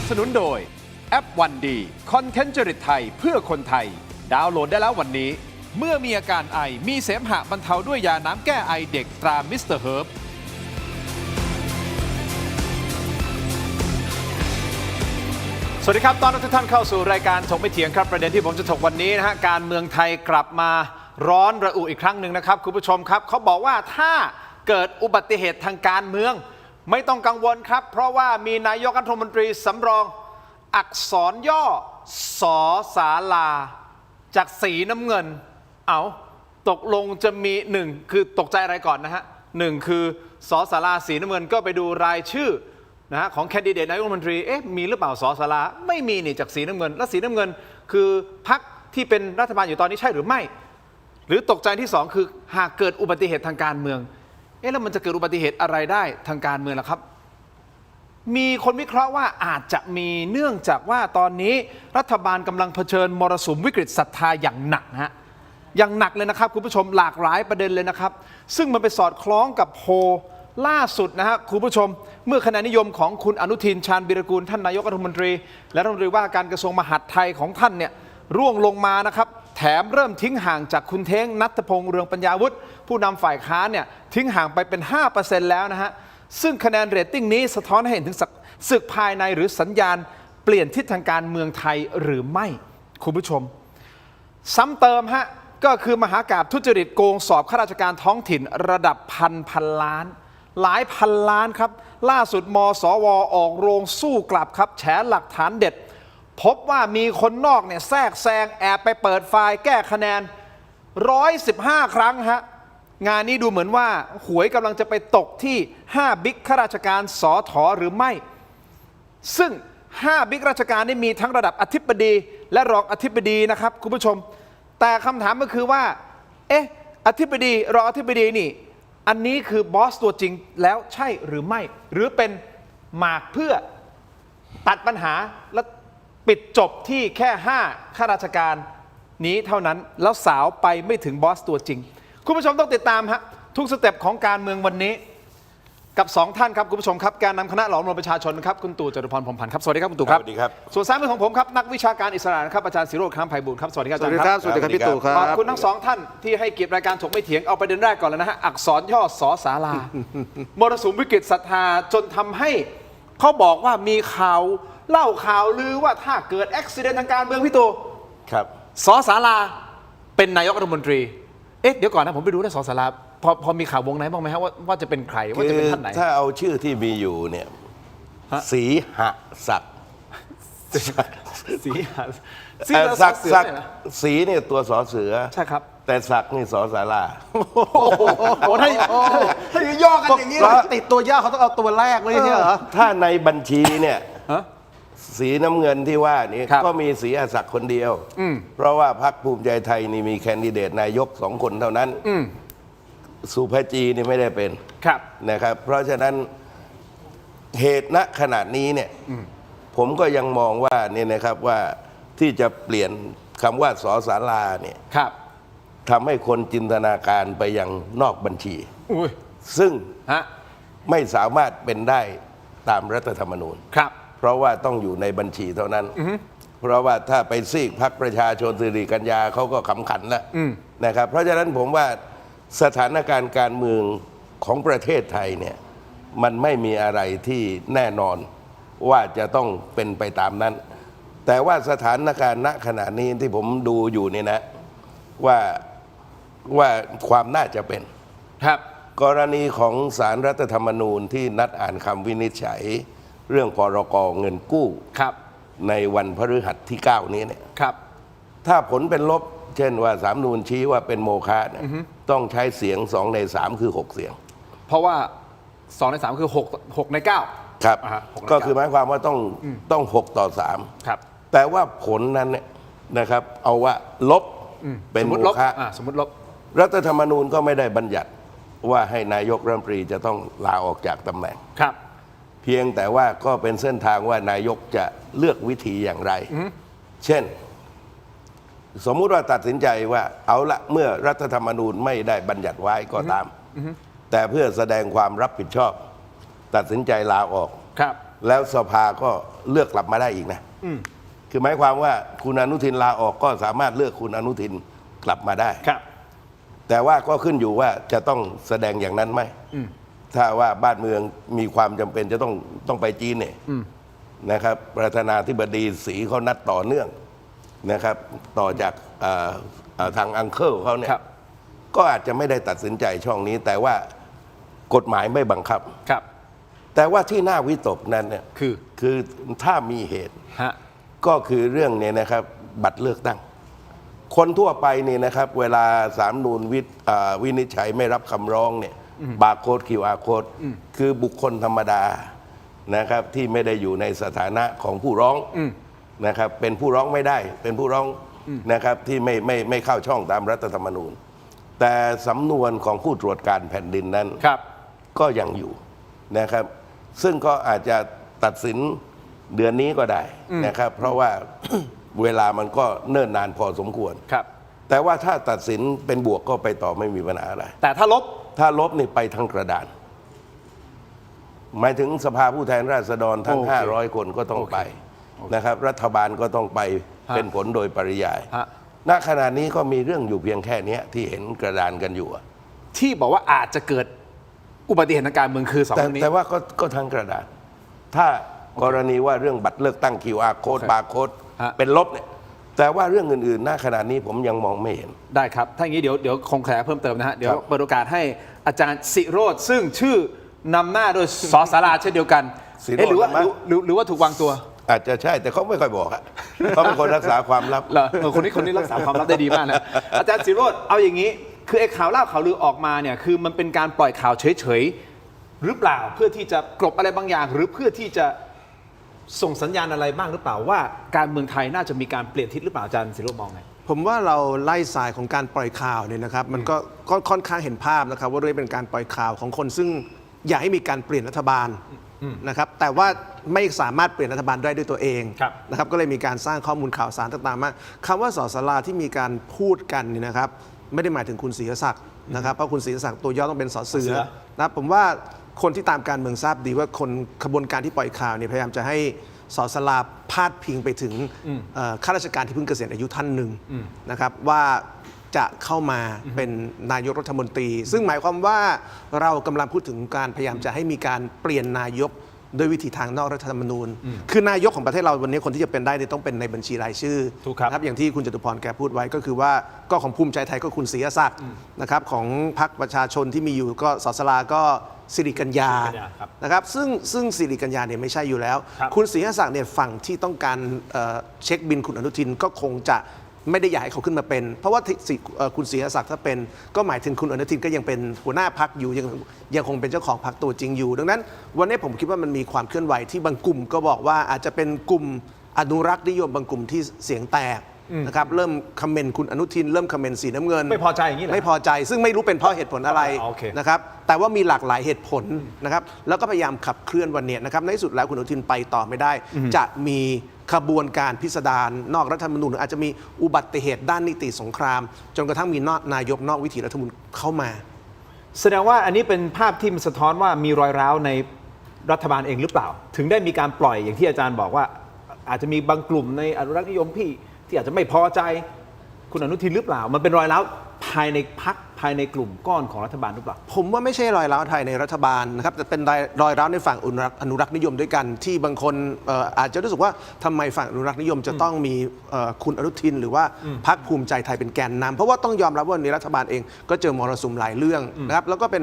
บสนุนโดยแอปวันดีคอนเทนต์จริตไทยเพื่อคนไทยดาวน์โหลดได้แล้ววันนี้เมื่อมีอาการไอมีเสมหะบรรเทาด้วยยาน้ำแก้ไอเด็กตรามิสเตอร์เฮิร์บสวัสดีครับตอนรับทุกท่านเข้าสู่รายการถกไม่เถียงครับประเด็นที่ผมจะถกวันนี้นะฮะการเมืองไทยกลับมาร้อนระอุอีกครั้งหนึ่งนะครับคุณผู้ชมครับเขาบอกว่าถ้าเกิดอุบัติเหตุทางการเมืองไม่ต้องกังวลครับเพราะว่ามีนายกรัฐมนตรีสำรองอักษรย่อสอศาลาจากสีน้ำเงินเอาตกลงจะมีหนึ่งคือตกใจอะไรก่อนนะฮะหนึ่งคือสอศาลาสีน้ำเงินก็ไปดูรายชื่อนะฮะของแคนดิเดตนายกรัฐมนตรีมีหรือเปล่าสอศาลาไม่มีนี่จากสีน้ำเงินและสีน้ำเงินคือพรรคที่เป็นรัฐบาลอยู่ตอนนี้ใช่หรือไม่หรือตกใจที่สองคือหากเกิดอุบัติเหตุทางการเมืองแล้วมันจะเกิดอุบัติเหตุอะไรได้ทางการเมืองล่ะครับมีคนวิเคราะห์ว่าอาจจะมีเนื่องจากว่าตอนนี้รัฐบาลกำลังเผชิญมรสุมวิกฤตศรัทธาอย่างหนักฮะอย่างหนักเลยนะครับคุณผู้ชมหลากหลายประเด็นเลยนะครับซึ่งมันไปสอดคล้องกับโพลล่าสุดนะฮะคุณผู้ชมเมื่อคะแนนนิยมของคุณอนุทินชาญวีรกูลท่านนายกรัฐมนตรีและรัฐมนตรีว่าการกระทรวงมหาดไทยของท่านเนี่ยร่วงลงมานะครับแถมเริ่มทิ้งห่างจากคุณเท้งณัฐพงษ์เรืองปัญญาวุฒิผู้นำฝ่ายค้านเนี่ยทิ้งห่างไปเป็น 5% แล้วนะฮะซึ่งคะแนนเรตติ้งนี้สะท้อนให้เห็นถึงศึกภายในหรือสัญญาณเปลี่ยนทิศทางการเมืองไทยหรือไม่คุณผู้ชมซ้ำเติมฮะก็คือมหากาพย์ทุจริตโกงสอบข้าราชการท้องถิ่นระดับพันล้านหลายพันล้านครับล่าสุดมสวออกโรงสู้กลับครับแฉหลักฐานเด็ดพบว่ามีคนนอกเนี่ยแทรกแซงแอบไปเปิดไฟล์แก้คะแนน115 ครั้งฮะงานนี้ดูเหมือนว่าหวยกำลังจะไปตกที่5บิ๊กข้าราชการสอถอหรือไม่ซึ่ง5บิ๊กราชการนี่มีทั้งระดับอธิบดีและรองอธิบดีนะครับคุณผู้ชมแต่คำถามก็คือว่าอธิบดีรองอธิบดีนี่อันนี้คือบอสตัวจริงแล้วใช่หรือไม่หรือเป็นหมากเพื่อตัดปัญหาและปิดจบที่แค่5ข้าราชการนี้เท่านั้นแล้วสาวไปไม่ถึงบอสตัวจริงคุณผู้ชมต้องติดตามฮะทุกสเต็ปของการเมืองวันนี้กับ2ท่านครับคุณผู้ชมครับการนำคณะหลอมรวมประชาชนครับคุณตู่จตุพรพรหมพันธ์ครับสวัสดีครับคุณตู่ครับสวัสดีครับส่วนซ้ายมือของผมครับนักวิชาการอิสระนะครับอาจารย์ศิโรจน์ ค้ำไพบูลย์ครับสวัสดีครับอาจารย์ครับสวัสดีครับพี่ตู่ครับขอบคุณทั้ง2ท่านที่ให้เกียรติรายการถกไม่เถียงเอาประเด็นแรกก่อนเลยนะฮะอักษรย่อสอศาลามรสุมวิกฤตศรัทธาจนทำให้เขาบอกว่ามีข่าวเล่าข่าวลือว่าถ้าเกิดอุบัติเหตุทางการเมืองพี่ตู่ครับสอศาลาเป็นนายกรัฐมนตรีเดี๋ยวก่อนนะผมไปดูนะสอศาลาพอมีข่าววงไหนบ้างไหมครับว่าจะเป็นใครว่าจะเป็นท่านไหนถ้าเอาชื่อที่มีอยู่เนี่ยศรีหศักดิ์ศรีศักดิ์ศรีเนี่ยตัวสอเสือใช่ครับแต่ศักดิ์นี่สอศาลาโอ้ถ้าย่อกันอย่างนี้ติดตัวย่อเขาต้องเอาตัวแรกเลยเนี่ยเหรอถ้าในบัญชีเนี่ยสีน้ำเงินที่ว่านี้ก็มีศรีอศักดิ์คนเดียวเพราะว่าพรรคภูมิใจไทยนี่มีแคนดิเดตนายก2 คนเท่านั้นสุภจีนี่ไม่ได้เป็นนะครับเพราะฉะนั้นเหตุณขณะนี้เนี่ยผมก็ยังมองว่าเนี่ยนะครับว่าที่จะเปลี่ยนคำว่าสอศาลาเนี่ยทำให้คนจินตนาการไปยังนอกบัญชีซึ่งไม่สามารถเป็นได้ตามรัฐธรรมนูญเพราะว่าต้องอยู่ในบัญชีเท่านั้นเพราะว่าถ้าไปซีกพรรคประชาชนสิริกัญญาเขาก็ขำขันแล้วนะครับเพราะฉะนั้นผมว่าสถานการณ์การเมืองของประเทศไทยเนี่ยมันไม่มีอะไรที่แน่นอนว่าจะต้องเป็นไปตามนั้นแต่ว่าสถานการณ์ณขณะนี้ที่ผมดูอยู่เนี่ยนะว่าความน่าจะเป็นกรณีของศาลรัฐธรรมนูญที่นัดอ่านคำวินิจฉัยเรื่องพรก.เงินกู้ในวันพฤหัสที่9นี้เนี่ยถ้าผลเป็นลบเช่นว่าศาลรัฐธรรมนูญชี้ว่าเป็นโมฆะเนี่ยต้องใช้เสียง2 ใน 3คือ6 เสียงเพราะว่า2 ใน 3คือ6 ใน 9ครับก็คือหมายความว่าต้อง6 ต่อ 3แต่ว่าผลนั้นเนี่ยนะครับเอาว่าลบเป็นโมฆะสมมติลบรัฐธรรมนูญก็ไม่ได้บัญญัติว่าให้นายกรัฐมนตรีจะต้องลาออกจากตำแหน่งเพียงแต่ว่าก็เป็นเส้นทางว่านายกจะเลือกวิธีอย่างไรเช่นสมมุติว่าตัดสินใจว่าเอาละเมื่อรัฐธรรมนูญไม่ได้บัญญัติไว้ก็ตามแต่เพื่อแสดงความรับผิดชอบตัดสินใจลาออกแล้วสภาก็ เลือกกลับมาได้อีกนะคือหมายความว่าคุณอนุทินลาออกก็สามารถเลือกคุณอนุทินกลับมาได้ ครับ แต่ว่าก็ขึ้นอยู่ว่าจะต้องแสดงอย่างนั้นไหมถ้าว่าบ้านเมืองมีความจำเป็นจะต้องไปจีนเนี่ยนะครับประธานาธิบดีสีเขานัดต่อเนื่องนะครับ ต่อจากทางอังเคิลเขาเนี่ย ครับ ก็อาจจะไม่ได้ตัดสินใจช่องนี้ แต่ว่ากฎหมายไม่บังคับ ครับ แต่ว่าที่น่าวิตกนั้นเนี่ย คือ ถ้ามีเหตุ ฮะ ก็คือเรื่องเนี่ยนะครับบัตรเลือกตั้ง คนทั่วไปนี่นะครับ เวลาศาลนูนวินิจฉัยไม่รับคำร้องเนี่ยบาร์โค้ด QR โค้ดคือบุคคลธรรมดานะครับ ที่ไม่ได้อยู่ในสถานะของผู้ร้องนะครับ เป็นผู้ร้องไม่ได้ เป็นผู้ร้องนะครับที่ไม่เข้าช่องตามรัฐธรรมนูญ แต่สำนวนของผู้ตรวจการแผ่นดินนั้น ครับ ก็ยังอยู่นะครับ ซึ่งก็อาจจะตัดสินเดือนนี้ก็ได้นะครับ เพราะว่า เวลามันก็เนิ่นนานพอสมควร ครับ แต่ว่าถ้าตัดสินเป็นบวกก็ไปต่อไม่มีปัญหาอะไร แต่ถ้าลบ ถ้าลบนี่ไปทั้งกระดาน หมายถึงสภาผู้แทนราษฎรทั้ง โอเค 500 คนก็ต้อง โอเค ไปนะครับ รัฐบาลก็ต้องไป ฮะ เป็นผลโดยปริยาย ฮะ ณขณะนี้ก็มีเรื่องอยู่เพียงแค่เนี้ยที่เห็นกระดานกันอยู่อะ ที่บอกว่าอาจจะเกิดอุบัติเหตุทางการเมืองคือสอง แต่ เรื่องนี้ แต่ว่าก็ทั้งกระดาษ ถ้ากรณีว่าเรื่องบัตรเลือกตั้ง QR โค้ด โอเค บาร์โค้ด ฮะ เป็นลบเนี่ย แต่ว่าเรื่องอื่นๆ ณ ขณะนี้ผมยังมองไม่เห็น ได้ครับ ถ้าอย่างนี้เดี๋ยวคงแขยายเพิ่มเติมนะฮะ เดี๋ยว ครับ เปิดโอกาสให้อาจารย์สิโรธซึ่งชื่อนำหน้าโดยสสาราเช่นเดียวกัน ศิโรจน์ เอ๊ะหรือว่า มั้ย หรือว่าถูกวางตัว อาจจะใช่แต่เขาไม่ค่อยบอกอะ เขาเป็นคนรักษาความลับ เหรอคนนี้รักษาความลับได้ดีมากนะ อาจารย์สิโรธเอาอย่างนี้ คือไอ้ข่าวเล่าข่าวลือออกมาเนี่ยคือมันเป็นการปล่อยข่าวเฉยๆหรือเปล่าเพื่อที่จะกลบอะไรบางอย่าง หรือเพื่อที่จะส่งสัญญาณอะไรบ้างหรือเปล่าว่าการเมืองไทยน่าจะมีการเปลี่ยนทิศหรือเปล่าอาจารย์สิโรธมองไง ผมว่าเราไล่สายของการปล่อยข่าวเนี่ยนะครับ มันก็ค่อนข้างเห็นภาพนะครับ ว่าเรื่องเป็นการปล่อยข่าวของคนซึ่งอยากให้มีการเปลี่ยนรัฐบาลนะครับ แต่ว่าไม่สามารถเปลี่ยนรัฐบาลได้ด้วยตัวเอง ครับ นะครับ ก็เลยมีการสร้างข้อมูลข่าวสารต่างๆมาคำว่าสสลาที่มีการพูดกันเนี่ยนะครับ ไม่ได้หมายถึงคุณศรีศักดิ์นะครับ เพราะคุณศรีศักดิ์ตัวย่อต้องเป็นสเสือนะครับผมว่าคนที่ตามการเมืองทราบดีว่าคนขบวนการที่ปล่อยข่าวเนี่ยพยายามจะให้สสลาพาดพิงไปถึงข้าราชการที่เพิ่งเกษียณอายุท่านหนึ่งนะครับว่าจะเข้ามาเป็นนายกรัฐมนตรี ซึ่งหมายความว่าเรากำลังพูดถึงการพยายามจะให้มีการเปลี่ยนนายกโดยวิธีทางนอกรัฐธรรมนูญ คือนายกของประเทศเราวันนี้คนที่จะเป็นได้เนี่ยต้องเป็นในบัญชีรายชื่อ ถูกครับ นะอย่างที่คุณจตุพรแกพูดไว้ก็คือว่าก็ของภูมิใจไทยก็คุณศรีศักดิ์นะครับของพรรคประชาชนที่มีอยู่ก็สสลาก็สิริกัญญา สิริกัญญาครับ นะครับซึ่งสิริกัญญาเนี่ยไม่ใช่อยู่แล้ว ครับ คุณศรีศักดิ์เนี่ยฝั่งที่ต้องการเช็คบินคุณอนุทินก็คงจะไม่ได้อยากให้เขาขึ้นมาเป็น เพราะว่าคุณศรีศักดิ์ถ้าเป็นก็หมายถึงคุณอนุทินก็ยังเป็นหัวหน้าพรรคอยู่ยังคงเป็นเจ้าของพรรคตัวจริงอยู่ ดังนั้นวันนี้ผมคิดว่ามันมีความเคลื่อนไหวที่บางกลุ่มก็บอกว่าอาจจะเป็นกลุ่มอนุรักษ์นิยมบางกลุ่มที่เสียงแตกนะครับเริ่มคอมเมนต์คุณอนุทินเริ่มคอมเมนต์สีน้ำเงิน ไม่พอใจอย่างนี้เหรอ ไม่พอใจซึ่งไม่รู้เป็นเพราะเหตุผลอะไร โอเค นะครับแต่ว่ามีหลากหลายเหตุผลนะครับแล้วก็พยายามขับเคลื่อนวันเนี้ยนะครับในที่สุดแล้วคุณอนุทินไปต่อไม่ได้ จะมีขบวนการพิสดารนอกรัฐธรรมนูญหรืออาจจะมีอุบัติเหตุด้านนิติสงคราม จนกระทั่งมีนายกนอกวิถีรัฐธรรมนูญเข้ามา แสดงว่าอันนี้เป็นภาพที่มันสะท้อนว่ามีรอยร้าวในรัฐบาลเองหรือเปล่า ถึงได้มีการปล่อยอย่างที่อาจารย์บอกว่า อาจจะมีบางกลุ่มในอนุรักษ์นิยมที่อาจจะไม่พอใจคุณอนุทินหรือเปล่า มันเป็นรอยร้าวภายในพรรคภายในกลุ่มก้อนของรัฐบาลหรือเปล่า ผมว่าไม่ใช่รอยร้าวไทยในรัฐบาลนะครับแต่เป็นรอยร้าวในฝั่งอนุรักษ์นิยมด้วยกัน ที่บางคนอาจจะรู้สึกว่าทำไมฝั่งอนุรักษ์นิยมจะต้องมีคุณอนุทินหรือว่าพรรคภูมิใจไทยเป็นแกนนำเพราะว่าต้องยอมรับว่าในรัฐบาลเองก็เจอมรสุมหลายเรื่องนะครับแล้วก็เ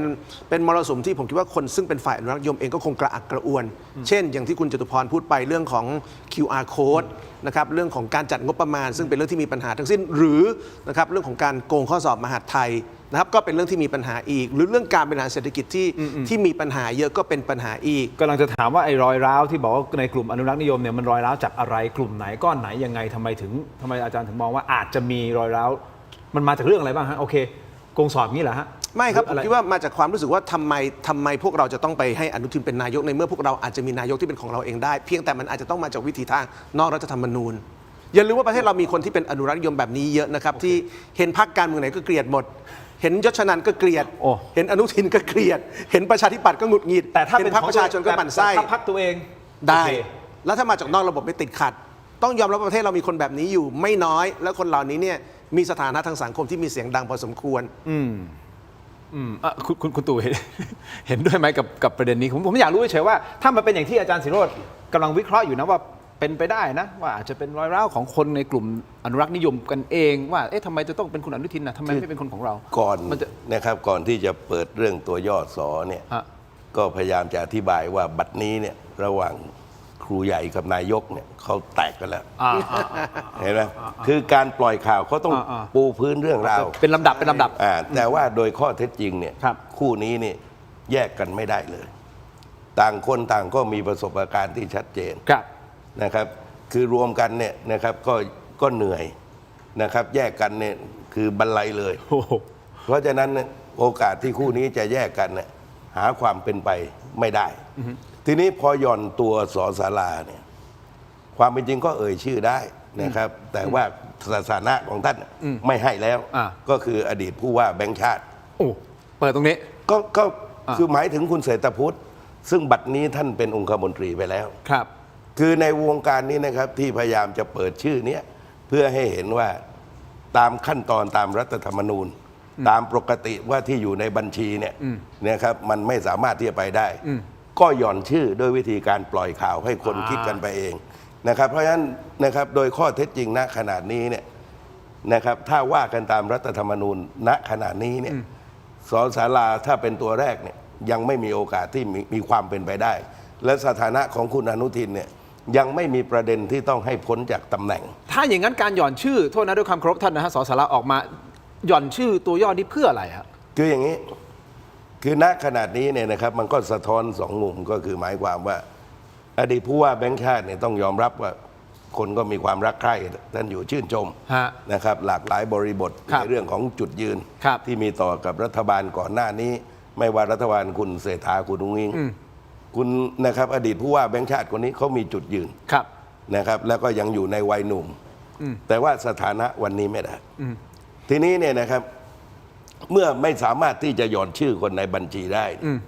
ป็นมรสุมที่ผมคิดว่าคนซึ่งเป็นฝ่ายอนุรักษ์นิยมเองก็คงกระอักกระอ่วน เช่น อย่างที่คุณจตุพรพูดไปเรื่องของ QR code นะครับเรื่องของการจัดงบประมาณ ซึ่งเป็นเรื่องที่มีปัญหาทั้งสิ้นหรือนะครับเรื่องของการโกงข้อสอบมหาดไทยนะครับก็เป็นเรื่องที่มีปัญหาอีก หรือเรื่องการบริหารเศรษฐกิจที่มีปัญหาเยอะก็เป็นปัญหาอีก กำลังจะถามว่าไอ้รอยร้าวที่บอกว่าในกลุ่มอนุรักษ์นิยมเนี่ยมันรอยร้าวจากอะไรกลุ่มไหนก้อนไหนยังไงทำไมอาจารย์ถึงมองว่าอาจจะมีรอยร้าวมันมาจากเรื่องอะไรบ้างฮะโอเคโกงสอบนี้เหรอฮะ ไม่ครับผม อะไร คิดว่ามาจากความรู้สึกว่าทำไมพวกเราจะต้องไปให้อนุทินเป็นนายกในเมื่อพวกเราอาจจะมีนายกที่เป็นของเราเองได้ เพียงแต่มันอาจจะต้องมาจากวิธีทางนอกรัฐธรรมนูญอย่าลืมว่าประเทศเรามีคนที่เป็นอนุรักษ์นิยมแบบนี้เยอะนะครับที่เห็นพรรคการเมืองไหนก็เกลียดหมด เห็นยศชนันท์ก็เกลียด โอ้ เห็นอนุทินก็เกลียด เห็นประชาธิปัตย์ก็หงุดหงิด แต่ถ้า เห็ เป็น นพรรคประชาชนก็หมั่นไส้ แต่ถ้าพรรคตัวเอง ได้ โอเค แล้วถ้ามาจากนอกระบบไม่ติดขัด ต้องยอมรับว่าประเทศเรามีคนแบบนี้อยู่ไม่น้อย แล้วคนเหล่านี้เนี่ยมีสถานะทางสังคมที่มีเสียงดังพอสมควร คุณตู่ เห็นด้วยไหมกับประเด็นนี้ผมอยากรู้เฉยๆว่าถ้ามันเป็นอย่างที่อาจารย์ศิโรจน์กำลังวิเคราะห์อยู่นะว่าเป็นไปได้นะว่าอาจจะเป็นรอยร้าวของคนในกลุ่มอนุรักษ์นิยมกันเองว่าเอ๊ะทำไมจะต้องเป็นคุณอนุทินนะทำไมไม่เป็นคนของเรา ก่อน มันจะ นะครับก่อนที่จะเปิดเรื่องตัวย่อสอเนี่ย ฮะ ก็พยายามจะอธิบายว่าบัดนี้เนี่ยระหว่างครูใหญ่กับนายกเนี่ยเขาแตกกันแล้วเห็นไหมคือการปล่อยข่าวเขาต้องปูพื้นเรื่องราว เป็นลำดับแต่ว่าโดยข้อเท็จจริงเนี่ย ครับ คู่นี้นี่แยกกันไม่ได้เลย ต่างคนต่างก็มีประสบการณ์ที่ชัดเจน ครับ นะครับ คือรวมกันเนี่ยนะครับก็เหนื่อยนะครับ แยกกันเนี่ยคือบรรลัยเลย โอ้โห เพราะฉะนั้นเนี่ยโอกาสที่คู่นี้จะแยกกันเนี่ยหาความเป็นไปไม่ได้ ทีนี้พอหย่อนตัวสอสาราเนี่ยความเป็นจริงก็เอ่ยชื่อได้นะครับ แต่ว่าสถานะของท่านไม่ให้แล้ว ก็คืออดีตผู้ว่าแบงค์ชาติ โอ้เปิดตรงนี้ ก็คือหมายถึงคุณเศรษฐพุทธซึ่งบัดนี้ท่านเป็นองคมนตรีไปแล้ว ครับ คือในวงการนี้นะครับที่พยายามจะเปิดชื่อเนี้ยเพื่อให้เห็นว่าตามขั้นตอนตามรัฐธรรมนูญ ตามปกติว่าที่อยู่ในบัญชีเนี่ยนะครับมันไม่สามารถที่จะไปได้ ก็หย่อนชื่อด้วยวิธีการปล่อยข่าวให้คนคิดกันไปเองนะครับ เพราะฉะนั้นนะครับโดยข้อเท็จจริงณขนาดนี้เนี่ยนะครับถ้าว่ากันตามรัฐธรรมนูญณขนาดนี้เนี่ยสสาราถ้าเป็นตัวแรกเนี่ยยังไม่มีโอกาสที่มีความเป็นไปได้ และสถานะของคุณอนุทินเนี่ยยังไม่มีประเด็นที่ต้องให้พ้นจากตำแหน่ง ถ้าอย่างนั้นการหย่อนชื่อโทษนะด้วยความเคารพท่านนะฮะสสาระออกมาหย่อนชื่อตัวย่อนี้เพื่ออะไรฮะ คืออย่างนี้คือณขนาดนี้เนี่ยนะครับมันก็สะท้อนสองมุมก็คือหมายความว่าอดีตผู้ว่าแบงค์ชาติเนี่ยต้องยอมรับว่าคนก็มีความรักใคร่ท่านอยู่ชื่นชม ฮะ นะครับหลากหลายบริบท ครับ ในเรื่องของจุดยืน ครับ ที่มีต่อกับรัฐบาลก่อนหน้านี้ ไม่ว่ารัฐบาลคุณเศรษฐาคุณอุ้งอิงคุณนะครับอดีตผู้ว่าแบงค์ชาติคนนี้เขามีจุดยืน ครับ นะครับแล้วก็ยังอยู่ในวัยหนุ่ม แต่ว่าสถานะวันนี้ไม่ได้ ทีนี้เนี่ยนะครับเมื่อไม่สามารถที่จะหย่อนชื่อคนในบัญชีได้เนี่ย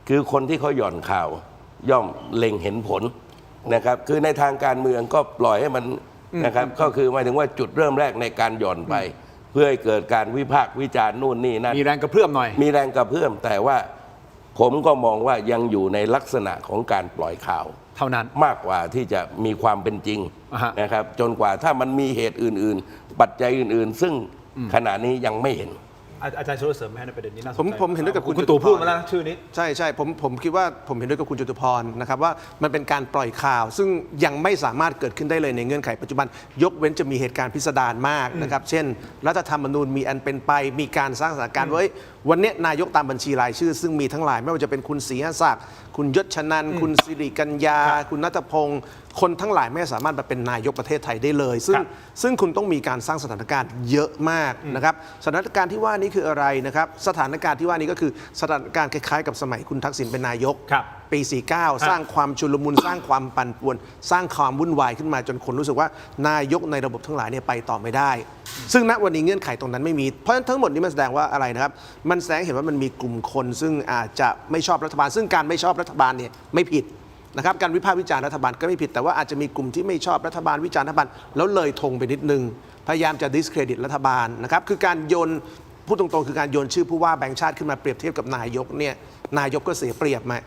คือคนที่เขาหย่อนข่าวย่อมเล็งเห็นผลนะครับคือในทางการเมืองก็ปล่อยให้มันนะครับก็คือหมายถึงว่าจุดเริ่มแรกในการหย่อนไป เพื่อให้เกิดการวิพากษ์วิจารณ์นู่นนี่นั่น มีแรงกระเพื่อมหน่อย มีแรงกระเพื่อมแต่ว่าผมก็มองว่ายังอยู่ในลักษณะของการปล่อยข่าว เท่านั้น มากกว่าที่จะมีความเป็นจริง อ่าฮะ นะครับจนกว่าถ้ามันมีเหตุอื่นๆ ปัจจัยอื่นๆ ซึ่งขณะนี้ยังไม่เห็น อาจารย์ชลเสริมไหมในประเด็นนี้น่าสนใจ ผมเห็นด้วยกับคุณ คุณตู่พูดมาแล้วนะชื่อนี้ ใช่ผมคิดว่าผมเห็นด้วยกับคุณจตุพรนะครับว่ามันเป็นการปล่อยข่าว ซึ่งยังไม่สามารถเกิดขึ้นได้เลยในเงื่อนไขปัจจุบัน ยกเว้นจะมีเหตุการณ์พิสดารมากนะครับเช่น รัฐธรรมนูญมีอันเป็นไปมีการสร้างสถานการณ์ไว้วันนี้นายกตามบัญชีรายชื่อ ซึ่งมีทั้งหลายไม่ว่าจะเป็นคุณศรีหศักดิ์คุณยศชนันท์คุณสิริกัญญา คุณณัฐพงศ์คนทั้งหลายไม่สามารถมาเป็นนายกประเทศไทยได้เลย ซึ่งคุณต้องมีการสร้างสถานการณ์เยอะมากนะครับสถานการณ์ที่ว่านี้คืออะไรนะครับสถานการณ์ที่ว่านี้ก็คือสถานการณ์คล้ายๆกับสมัยคุณทักษิณเป็นนายก ครับ ปี 49 สร้างความชุลมุน สร้างความปั่นป่วน สร้างความวุ่นวายขึ้นมาจนคนรู้สึกว่านายกในระบบทั้งหลายเนี่ยไปต่อไม่ได้ ซึ่งณวันนี้เงื่อนไขตรงนั้นไม่มี เพราะฉะนั้นทั้งหมดนี้มันแสดงว่าอะไรนะครับ มันแสดงเห็นว่ามันมีกลุ่มคนซึ่งอาจจะไม่ชอบรัฐบาล ซึ่งการไม่ชอบรัฐบาลเนี่ยไม่ผิดนะครับการวิพากษ์วิจารณ์รัฐบาลก็ไม่ผิด แต่ว่าอาจจะมีกลุ่มที่ไม่ชอบรัฐบาลวิจารณ์รัฐบาลแล้วเลยธงไปนิดนึงพยายามจะ discredit รัฐบาลนะครับคือการโยนพูดตรงๆคือการโยนชื่อผู้ว่าแบงค์ชาติขึ้นมาเปรียบเทียบกับนายกเนี่ยนายกก็เสียเปรียบมา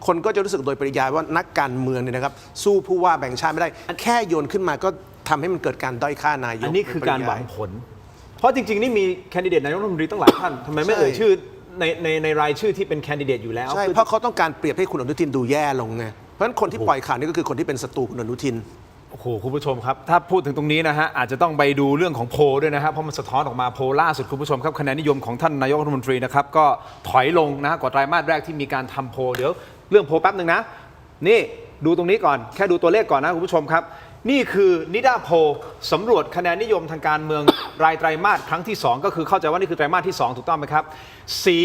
คนก็จะรู้สึกโดยปริยายว่านักการเมืองเนี่ยนะครับสู้ผู้ว่าแบงค์ชาติไม่ได้แค่โยนขึ้นมาก็ทำให้มันเกิดการด้อยค่านายก อันนี้คือการหวังผล เพราะจริงๆนี่มีแคนดิเดตนายกรัฐมนตรีตั้งหลายท่านทำไมไม่เอ่ยชื่อในรายชื่อที่เป็นแคนดิเดตอยู่แล้ว ใช่เพราะเขาต้องการเปรียบให้คุณอนุทินดูแย่ลงไงเพราะฉะนั้นคนที่ปล่อยข่าวนี้ก็คือคนที่เป็นศัตรูคุณอนุทิน โอ้โหคุณผู้ชมครับถ้าพูดถึงตรงนี้นะฮะอาจจะต้องไปดูเรื่องของโพลด้วยนะฮะเพราะมันสะท้อนออกมาโพลล่าสุดคุณผู้ชมครับคะแนนนิยมของท่านนายกรัฐมนตรีนะครับก็ถอยลงนะฮะกว่าไตรมาสแรกที่มีการทำโพลเดี๋ยวเรื่องโพลแป๊บหนึ่งนะนี่ดูตรงนี้ก่อนแค่ดูตัวเลขก่อนนะคุณผู้ชมครับนี่คือนิดาโพลสำรวจคะแนนนิยมทางการเมือง รายไตรมาสครั้งที่2ก็คือเข้าใจว่านี่คือไตรมาสที่2ถูกต้องไหมครับสี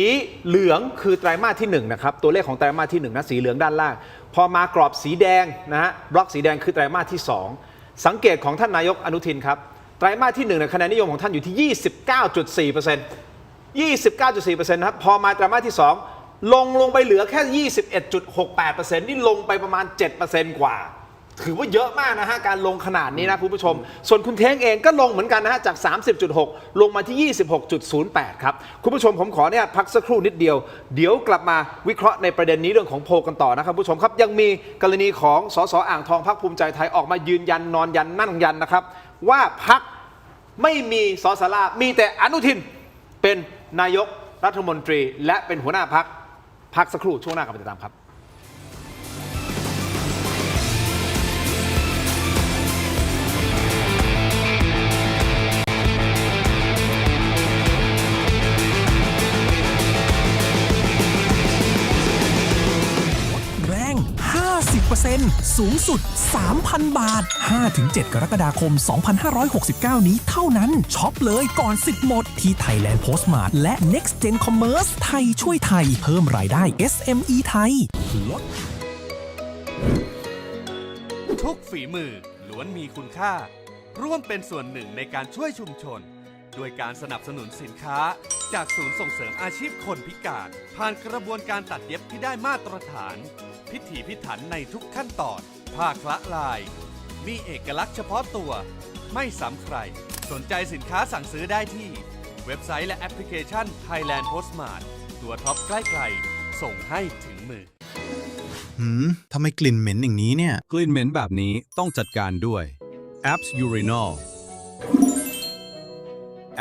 เหลืองคือไตรมาสที่1นะครับตัวเลขของไตรมาสที่1นะสีเหลืองด้านล่างพอมากรอบสีแดงนะฮะบล็อกสีแดงคือไตรมาสที่2สังเกตของท่านนายกอนุทินครับไตรมาสที่1เนี่ยคะแนนนิยมของท่านอยู่ที่ 29.4% 29.4% นะครับพอมาไตรมาสที่2ลงไปเหลือแค่ 21.68% นี่ลงไปประมาณ 7% กว่า ถือว่าเยอะมากนะฮะการลงขนาดนี้นะคุณผู้ชมส่วนคุณเท้งเองก็ลงเหมือนกันนะฮะจาก 30.6 ลงมาที่ 26.08 ครับคุณผู้ชมผมขอเนี่ยพักสักครู่นิดเดียวเดี๋ยวกลับมาวิเคราะห์ในประเด็นนี้เรื่องของโพลกันต่อนะครับผู้ชมครับยังมีกรณีของสสอ่างทองพรรคภูมิใจไทยออกมายืนยันนอนยันนั่งยันนะครับว่าพรรคไม่มีสสรามีแต่อนุทินเป็นนายกรัฐมนตรีและเป็นหัวหน้าพรรคพักสักครู่ช่วงหน้ากลับมาติดตามครับแรง 50% สูงสุด 3,000 บาท 5-7 กรกฎาคม 2569 นี้เท่านั้นช็อปเลยก่อนสิทธิ์หมดที่ Thailand Postmart และ Next Gen Commerce ไทยช่วยไทยเพิ่มรายได้ SME ไทยลด ทุกฝีมือล้วนมีคุณค่า ร่วมเป็นส่วนหนึ่งในการช่วยชุมชนด้วยการสนับสนุนสินค้าจากศูนย์ส่งเสริมอาชีพคนพิการ ผ่านกระบวนการตัดเย็บที่ได้มาตรฐาน พิถีพิถันในทุกขั้นตอนผ้าคละลาย มีเอกลักษณ์เฉพาะตัว ไม่ซ้ำใคร สนใจสินค้าสั่งซื้อได้ที่เว็บไซต์และแอปพลิเคชัน Thailand Postmart ตัวท็อปใกล้ๆส่งให้ถึงมือ ทำไมกลิ่นเหม็นอย่างนี้เนี่ย กลิ่นเหม็นแบบนี้ต้องจัดการด้วย Apps Urinol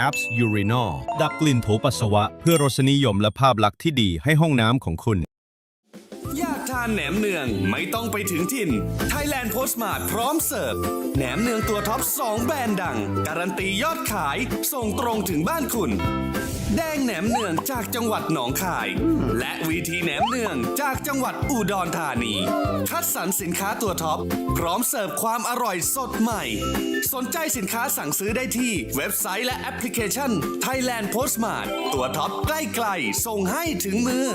Apps Urinol ดับกลิ่นโถปัสสาวะเพื่อรสนิยมและภาพลักษณ์ที่ดีให้ห้องน้ำของคุณ อยากทานแหนมเนืองไม่ต้องไปถึงถิ่น Thailand Postmart พร้อมเสิร์ฟแหนมเนืองตัวท็อป 2 แบรนด์ดัง การันตียอดขายส่งตรงถึงบ้านคุณ แดงแหนมเนืองจากจังหวัดหนองคาย และวีทีแหนมเนืองจากจังหวัดอุดรธานี คัดสรรสินค้าตัวท็อปพร้อมเสิร์ฟความอร่อยสดใหม่ สนใจสินค้าสั่งซื้อได้ที่เว็บไซต์และแอปพลิเคชัน Thailand Postmart ตัวท็อปใกล้ๆส่งให้ถึงมือ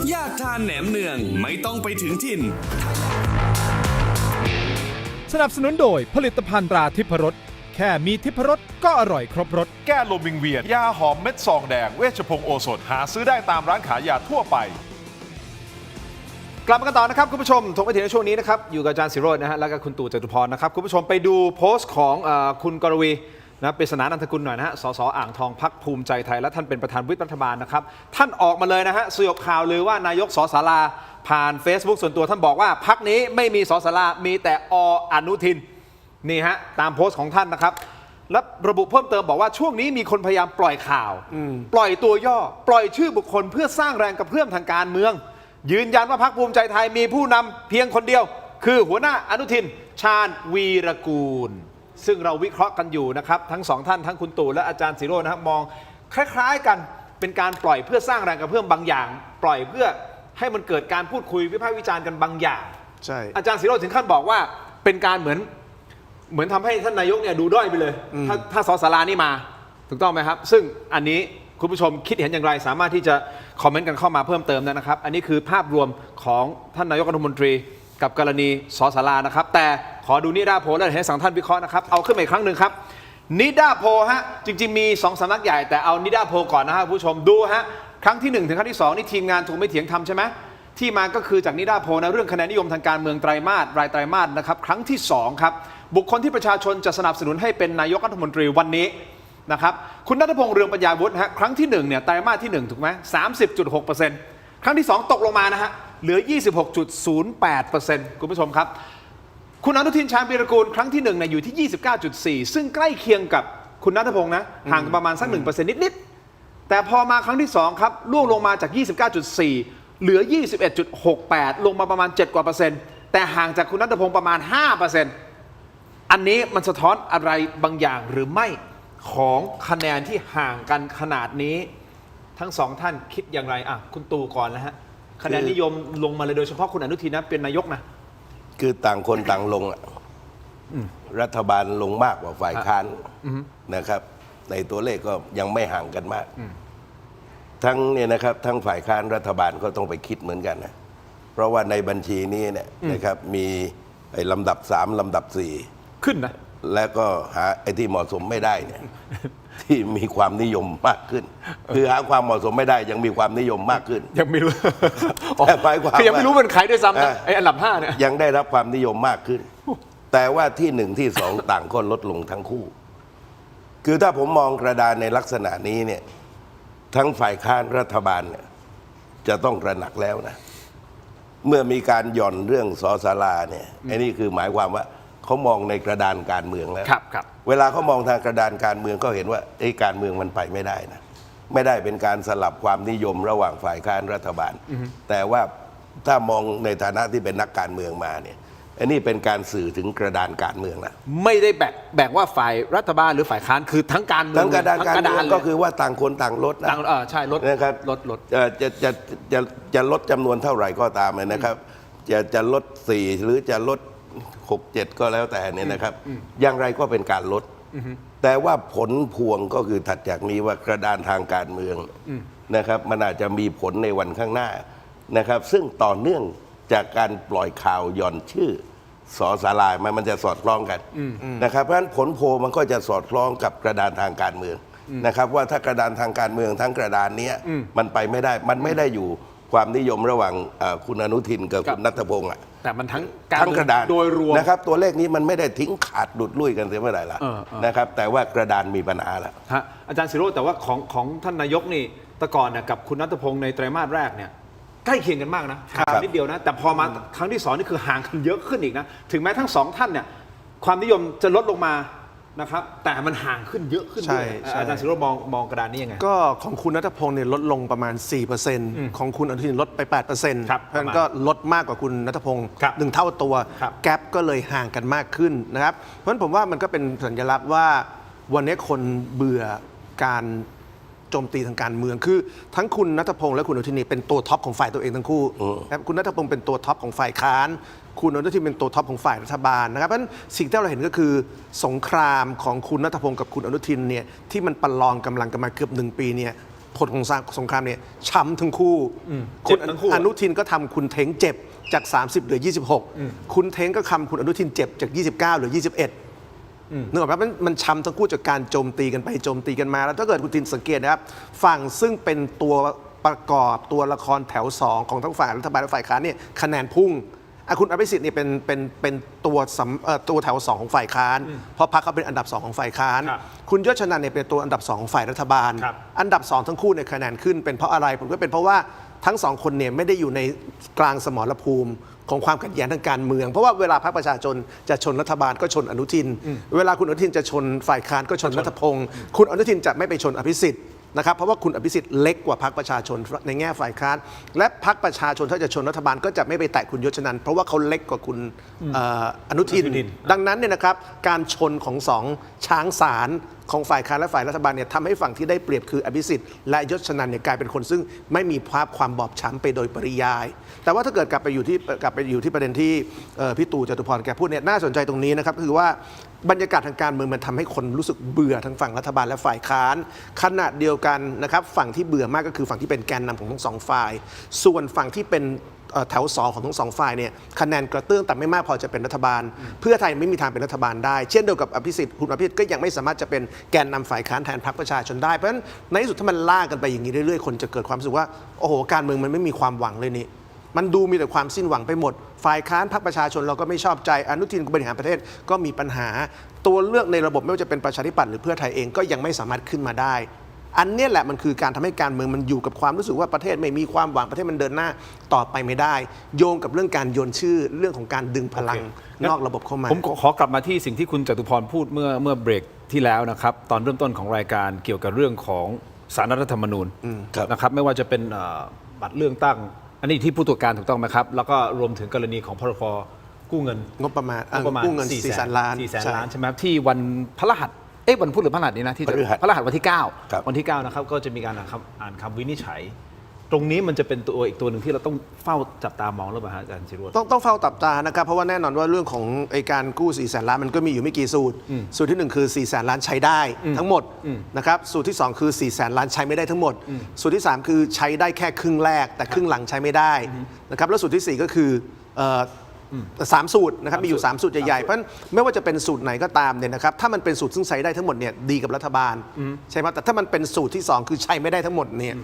อยากทานแหนมเนืองไม่ต้องไปถึงถิ่น สนับสนุนโดยผลิตภัณฑ์ตราทิพรสแค่มีทิพรสก็อร่อยครบรสแก้ลมวิงเวียนยาหอมเม็ดซองแดงเวชพงศ์โอสถหาซื้อได้ตามร้านขายยาทั่วไป กลับมากันต่อนะครับคุณผู้ชมถกไปถึงในช่วงนี้นะครับอยู่กับอาจารย์ศิโรจน์นะฮะแล้วก็คุณตู่จตุพรนะครับคุณผู้ชมไปดูโพสต์ของคุณกรวีนะปริศนานันทกุลหน่อยนะฮะสสอ่างทองพรรคภูมิใจไทยและท่านเป็นประธานวิปรัฐบาลนะครับท่านออกมาเลยนะฮะสยบข่าวลือว่านายกสสราผ่าน Facebook ส่วนตัวท่านบอกว่าพรรคนี้ไม่มีสสรามีแต่อนุทินนี่ฮะตามโพสต์ของท่านนะครับและระบุเพิ่มเติมบอกว่าช่วงนี้มีคนพยายามปล่อยข่าวปล่อยตัวย่อปล่อยชื่อบุคคลเพื่อสร้างแรงกระเพื่อมทางการเมืองยืนยันว่าพรรคภูมิใจไทยมีผู้นำเพียงคนเดียวคือหัวหน้าอนุทินชาญวีรกูลซึ่งเราวิเคราะห์กันอยู่นะครับทั้งสองท่านทั้งคุณตู่และอาจารย์ศิโรจน์นะครับมองคล้ายๆกันเป็นการปล่อยเพื่อสร้างแรงกระเพื่อมบางอย่างปล่อยเพื่อให้มันเกิดการพูดคุยวิพากษ์วิจารณ์กันบางอย่างใช่ อาจารย์ศิโรจน์ถึงขั้นบอกว่าเป็นการเหมือนทำให้ท่านนายกเนี่ยดูด้อยไปเลยถ้าสสรานี่มาถูกต้องไหมครับซึ่งอันนี้คุณผู้ชมคิดเห็นอย่างไรสามารถที่จะคอมเมนต์กันเข้ามาเพิ่มเติมนะครับอันนี้คือภาพรวมของท่านนายกรัฐมนตรีกับกรณีสสรานะครับแต่ขอดูนิดาโพลแล้วให้2ท่านวิเคราะห์นะครับเอาขึ้นมาอีกครั้งหนึ่งครับนิดาโพลฮะจริงๆมี2สำนักใหญ่แต่เอานิดาโพลก่อนนะครับผู้ชมดูฮะครั้งที่1ถึงครั้งที่2นี่ทีมงานถูกไม่เถียงทำใช่ไหมที่มาก็คือจากนิดาโพลนะเรื่องคะแนนนิยมทางการเมืองไตรมาสรายไตรมาสนะครับครั้งที่2ครับบุคคลที่ประชาชนจะสนับสนุนให้เป็นนายกรัฐมนตรีวันนี้นะครับคุณณัฐพงษ์เรืองปัญญาวุฒิฮะครั้งที่1เนี่ยไตรมาสที่1ถูกไหม 30.6% ครั้งที่2ตกลงมานะฮะเหลือ 26.08% คุณผู้ชมครับคุณอนุทินชาญวีรกูลครั้งที่1เนี่ยอยู่ที่ 29.4 ซึ่งใกล้เคียงกับคุณณัฐพงษ์นะห่างกันประมาณสัก 1% นิดๆแต่พอมาครั้งที่2ครับล่วงลงมาจาก 29.4 เหลือ 21.68 ลงมาประมาณ7กว่าเปอร์เซ็นต์แต่ห่างจากคุณณัฐพงษ์ประมาณ 5% อันนี้มันสะท้อนอะไรบางอย่างหรือไม่ของคะแนนที่ห่างกันขนาดนี้ทั้งสองท่านคิดอย่างไรอ่ะคุณตู่ก่อนนะฮะคะแนนนิยมลงมาเลยโดยเฉพาะคุณอนุทินนะเป็นนายกนะคือต่างคนต่างลงรัฐบาลลงมากกว่าฝ่ายค้านนะครับในตัวเลขก็ยังไม่ห่างกันมากทั้งเนี่ยนะครับทั้งฝ่ายค้านรัฐบาลก็ต้องไปคิดเหมือนกันนะเพราะว่าในบัญชีนี้เนี่ยนะครับมีลำดับ3ลำดับ4ขึ้นนะ แล้วก็หาไอ้ที่เหมาะสมไม่ได้เนี่ย ที่มีความนิยมมากขึ้น คือหาความเหมาะสมไม่ได้ยังมีความนิยมมากขึ้น ยังไม่รู้ แต่หมายความ คือยังไม่รู้มันใครด้วยซ้ำนะ เออ ไอ้อันดับ 5เนี่ย ยังได้รับความนิยมมากขึ้น แต่ว่าที่หนึ่งที่สองต่างก็ลดลงทั้งคู่ คือถ้าผมมองกระดานในลักษณะนี้เนี่ยทั้งฝ่ายค้านรัฐบาลเนี่ยจะต้องตระหนักแล้วนะ เมื่อมีการหย่อนเรื่องสศาลาเนี่ยไอ้นี่คือหมายความว่าเขามองในกระดานการเมืองแล้ว ครับ เวลาเขามองทางกระดานการเมืองก็เห็นว่าไอ้การเมืองมันไปไม่ได้นะไม่ได้เป็นการสลับความนิยมระหว่างฝ่ายค้านรัฐบาล แต่ว่าถ้ามองในฐานะที่เป็นนักการเมืองมาเนี่ยอันนี้เป็นการสื่อถึงกระดานการเมืองนะ ไม่ได้แบ่งว่าฝ่ายรัฐบาลหรือฝ่ายค้านคือทั้งการเมือง ทั้งกระดานการเมือง ลย ก็คือว่าต่างคนต่างลดนะ ต่างใช่ลด นะครับ ลด จะลดจำนวนเท่าไหร่ก็ตามเลยนะครับ จะลด4หรือจะลด6 7ก็แล้วแต่เนี่ยนะครับ อย่างไรก็เป็นการลด แต่ว่าผลพวงก็คือถัดจากนี้ว่ากระดานทางการเมืองนะครับ มันอาจจะมีผลในวันข้างหน้านะครับ ซึ่งต่อเนื่องจากการปล่อยข่าวหย่อนชื่อสศาลามันจะสอดคล้องกันนะครับ เพราะฉะนั้นผลโพลมันก็จะสอดคล้องกับกระดานทางการเมืองนะครับ ว่าถ้ากระดานทางการเมืองทั้งกระดานนี้มันไปไม่ได้ มันไม่ได้อยู่ความนิยมระหว่างคุณอนุทินกับคุณณัฐพงศ์ แต่มันทั้ง ทั้งกระดาน โดยรวม นะครับ ตัวเลขนี้มันไม่ได้ทิ้งขาดหลุดลุ่ยกันเสียเมื่อไหร่ละนะครับ แต่ว่ากระดานมีปัญหาแล้ว ฮะอาจารย์ศิโรจน์แต่ว่าของท่านนายกนี่แต่ก่อนเนี่ยกับคุณณัฐพงศ์ในไตรมาสแรกเนี่ยใกล้เคียงกันมากนะห่างกันนิดเดียวนะแต่พอมาครั้งที่2นี่คือห่างกันเยอะขึ้นอีกนะถึงแม้ทั้งสองท่านเนี่ยความนิยมจะลดลงมานะครับแต่มันห่างขึ้นเยอะขึ้นด้วย ใช่ อาจารย์ศิโรจน์มองกระดานนี้ยังไง ก็ของคุณณัฐพงศ์เนี่ยลดลงประมาณ 4%ของคุณอนุทินลดไป 8% ครับ เพราะฉะนั้นก็ลดมากกว่าคุณณัฐพงศ์ ครับ 1 เท่าตัว ครับ แกปก็เลยห่างกันมากขึ้นนะครับ เพราะฉะนั้นผมว่ามันก็เป็นสัญลักษณ์ว่าวันนี้คนเบื่อการโจมตีทางการเมืองคือทั้งคุณณัฐพงศ์และคุณอนุทินเป็นตัวท็อปของฝ่ายตัวเองทั้งคู่นะครับคุณณัฐพงศ์เป็นตัวท็อปของฝ่ายค้านคุณอนุทินเป็นตัวท็อปของฝ่ายรัฐบาลนะครับเพราะฉะนั้นสิ่งที่เราเห็นก็คือสงครามของคุณณัฐพงศ์กับคุณอนุทินเนี่ยที่มันประลองกำลังกันมาเกือบ1 ปีเนี่ยผลของสงครามเนี่ยช้ำทั้งคู่คุณ เจ็บทั้งคู่ อนุทินก็ทำคุณเท้งเจ็บจาก 30 เหลือ 26 คุณเท้งก็ทำคุณอนุทินเจ็บจาก 29 เหลือ 21นึกออกไหมมันช้ำทั้งคู่จากการโจมตีกันไปโจมตีกันมาแล้วถ้าเกิดคุณทินสังเกตนะครับฝั่งซึ่งเป็นตัวประกอบตัวละครแถว 2 ของทั้งฝ่ายรัฐบาลและฝ่ายค้านเนี่ยคะแนนพุ่งคุณอภิสิทธิ์เนี่ยเป็นตัวแถว 2 ของฝ่ายค้านเพราะพรรคเขาเป็นอันดับ 2 ของฝ่ายค้าน ครับ คุณยศชนันท์เนี่ยเป็นตัวอันดับ 2 ของฝ่ายรัฐบาล ครับ อันดับ 2 ทั้งคู่เนี่ยคะแนนขึ้นเป็นเพราะอะไรผมก็เป็นเพราะว่าทั้ง 2 คนเนี่ยไม่ได้อยู่ในกลางสมรภูมิของความขัดแย้งทางการเมืองเพราะว่าเวลาพรรคประชาชนจะชนรัฐบาลก็ชนอนุทิน เวลาคุณอนุทินจะชนฝ่ายค้านก็ชนณัฐพงศ์คุณอนุทินจะไม่ไปชนอภิสิทธิ์นะครับเพราะว่าคุณอภิสิทธิ์เล็กกว่าพรรคประชาชนในแง่ฝ่ายค้านและพรรคประชาชนถ้าจะชนรัฐบาลก็จะไม่ไปแตะคุณยศชนันท์เพราะว่าเขาเล็กกว่าคุณอนุทิน ดังนั้นเนี่ยนะครับการชนของสองช้างศาลของฝ่ายค้านและฝ่ายรัฐบาลเนี่ยทำให้ฝั่งที่ได้เปรียบคืออภิสิทธิ์และยศชนันท์เนี่ยกลายเป็นคนซึ่งไม่มีภาพความบอบช้ำไปโดยปริยาย แต่ว่าถ้าเกิดกลับไปอยู่ที่ประเด็นที่พี่ตู่จตุพรแกพูดเนี่ยน่าสนใจตรงนี้นะครับคือว่าบรรยากาศทางการเมืองมันทำให้คนรู้สึกเบื่อทั้งฝั่งรัฐบาลและฝ่ายค้านขณะเดียวกันนะครับฝั่งที่เบื่อมากก็คือฝั่งที่เป็นแกนนำของทั้งสองฝ่าย ส่วนฝั่งที่เป็นแถว2ของทั้งสองฝ่ายเนี่ยคะแนนกระเตื้องแต่ไม่มากพอจะเป็นรัฐบาล เพื่อไทยไม่มีทางเป็นรัฐบาลได้เช่นเดียวกับอภิสิทธิ์คุณอภิสิทธิ์ก็ยังไม่สามารถจะเป็นแกนนำฝ่ายค้านแทนพรรคประชาชนได้เพราะฉะนั้นในที่สุดถ้ามันล่ากันไปอย่างนี้เรื่อยๆคนจะเกิดความรู้สึกว่าโอ้โหการเมืองมันไม่มีความหวังเลยนี่มันดูมีแต่ความสิ้นหวังไปหมดฝ่ายค้านพรรคประชาชนเราก็ไม่ชอบใจอนุทินบริหารประเทศก็มีปัญหาตัวเลือกในระบบไม่ว่าจะเป็นประชาธิปัตย์หรือเพื่อไทยเองก็ยังไม่สามารถขึ้นมาได้อันนี้แหละมันคือการทำให้การเมืองมันอยู่กับความรู้สึกว่าประเทศไม่มีความหวังประเทศมันเดินหน้าต่อไปไม่ได้โยงกับเรื่องการโยนชื่อเรื่องของการดึงพลังนอกระบบเข้ามาผมขอกลับมาที่สิ่งที่คุณจตุพรพูดเมื่อเบรกที่แล้วนะครับตอนเริ่มต้นของรายการเกี่ยวกับเรื่องของศาลรัฐธรรมนูญนะครับไม่ว่าจะเป็นบัตรเลือกตั้งอันนี้ที่ผู้ตรวจการถูกต้องไหมครับแล้วก็รวมถึงกรณีของพรกกู้เงินงบประมาณ กู้เงิน4 แสนล้านใช่ไหมครับที่วันพฤหัสวันพุธหรือพฤหัสนี้นะที่พฤหัสวันที่9วันที่9นะครับก็จะมีการอ่านคำวินิจฉัยตรงนี้มันจะเป็นตัวอีกตัวหนึ่งที่เราต้องเฝ้าจับตามองหรือเปล่าอาจารย์ศิโรจน์ต้องเฝ้าจับตานะครับเพราะว่าแน่นอนว่าเรื่องของไอ้การกู้4 แสนล้านมันก็มีอยู่ไม่กี่สูตรสูตรที่1คือ4 แสนล้านใช้ได้ทั้งหมดนะครับสูตรที่2คือ4 แสนล้านใช้ไม่ได้ทั้งหมดสูตรที่3คือใช้ได้แค่ครึ่งแรกแต่ครึ่งหลังใช้ไม่ได้นะครับแล้วสูตรที่4ก็คือ 3 สูตรนะครับมีอยู่ 3 สูตรใหญ่ๆเพราะฉะนั้นไม่ว่าจะเป็นสูตรไหนก็ตามเนี่ยนะครับถ้ามันเป็นสูตรซึ่งใช้ได้ทั้งหมดเนี่ยดีกับรัฐบาลใช่ไหมแต่ถ้ามันเป็นสูตรที่ 2 คือใช้ไม่ได้ทั้งหมดเนี่ย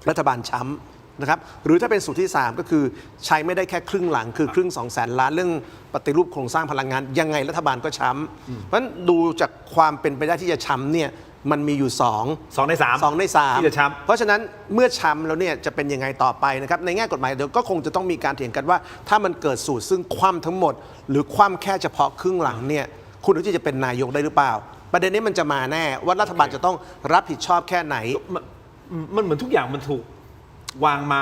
รัฐบาลช้ำนะครับหรือถ้าเป็นสูตรที่ 3 ก็คือใช้ไม่ได้แค่ครึ่งหลังคือครึ่ง 200,000 ล้านเรื่องปฏิรูปโครงสร้างพลังงานยังไงรัฐบาลก็ช้ำเพราะฉะนั้นดูจากความเป็นไปได้ที่จะช้ำเนี่ยมันมีอยู่2 ใน 3 2 ใน 3 ที่จะช้ำ เพราะฉะนั้นเมื่อช้ำแล้วเนี่ยจะเป็นยังไงต่อไปนะครับในแง่กฎหมายเดี๋ยวก็คงจะต้องมีการเถียงกันว่า ถ้ามันเกิดสูตรซึ่งคว่ำทั้งหมด หรือคว่ำแค่เฉพาะครึ่งหลังเนี่ยคุณอนุทินจะเป็นนายกได้หรือเปล่า ประเด็นนี้มันจะมาแน่ว่ารัฐบาลจะต้องรับผิดชอบแค่ไหน มันเหมือนทุกอย่างมันถูกวางมา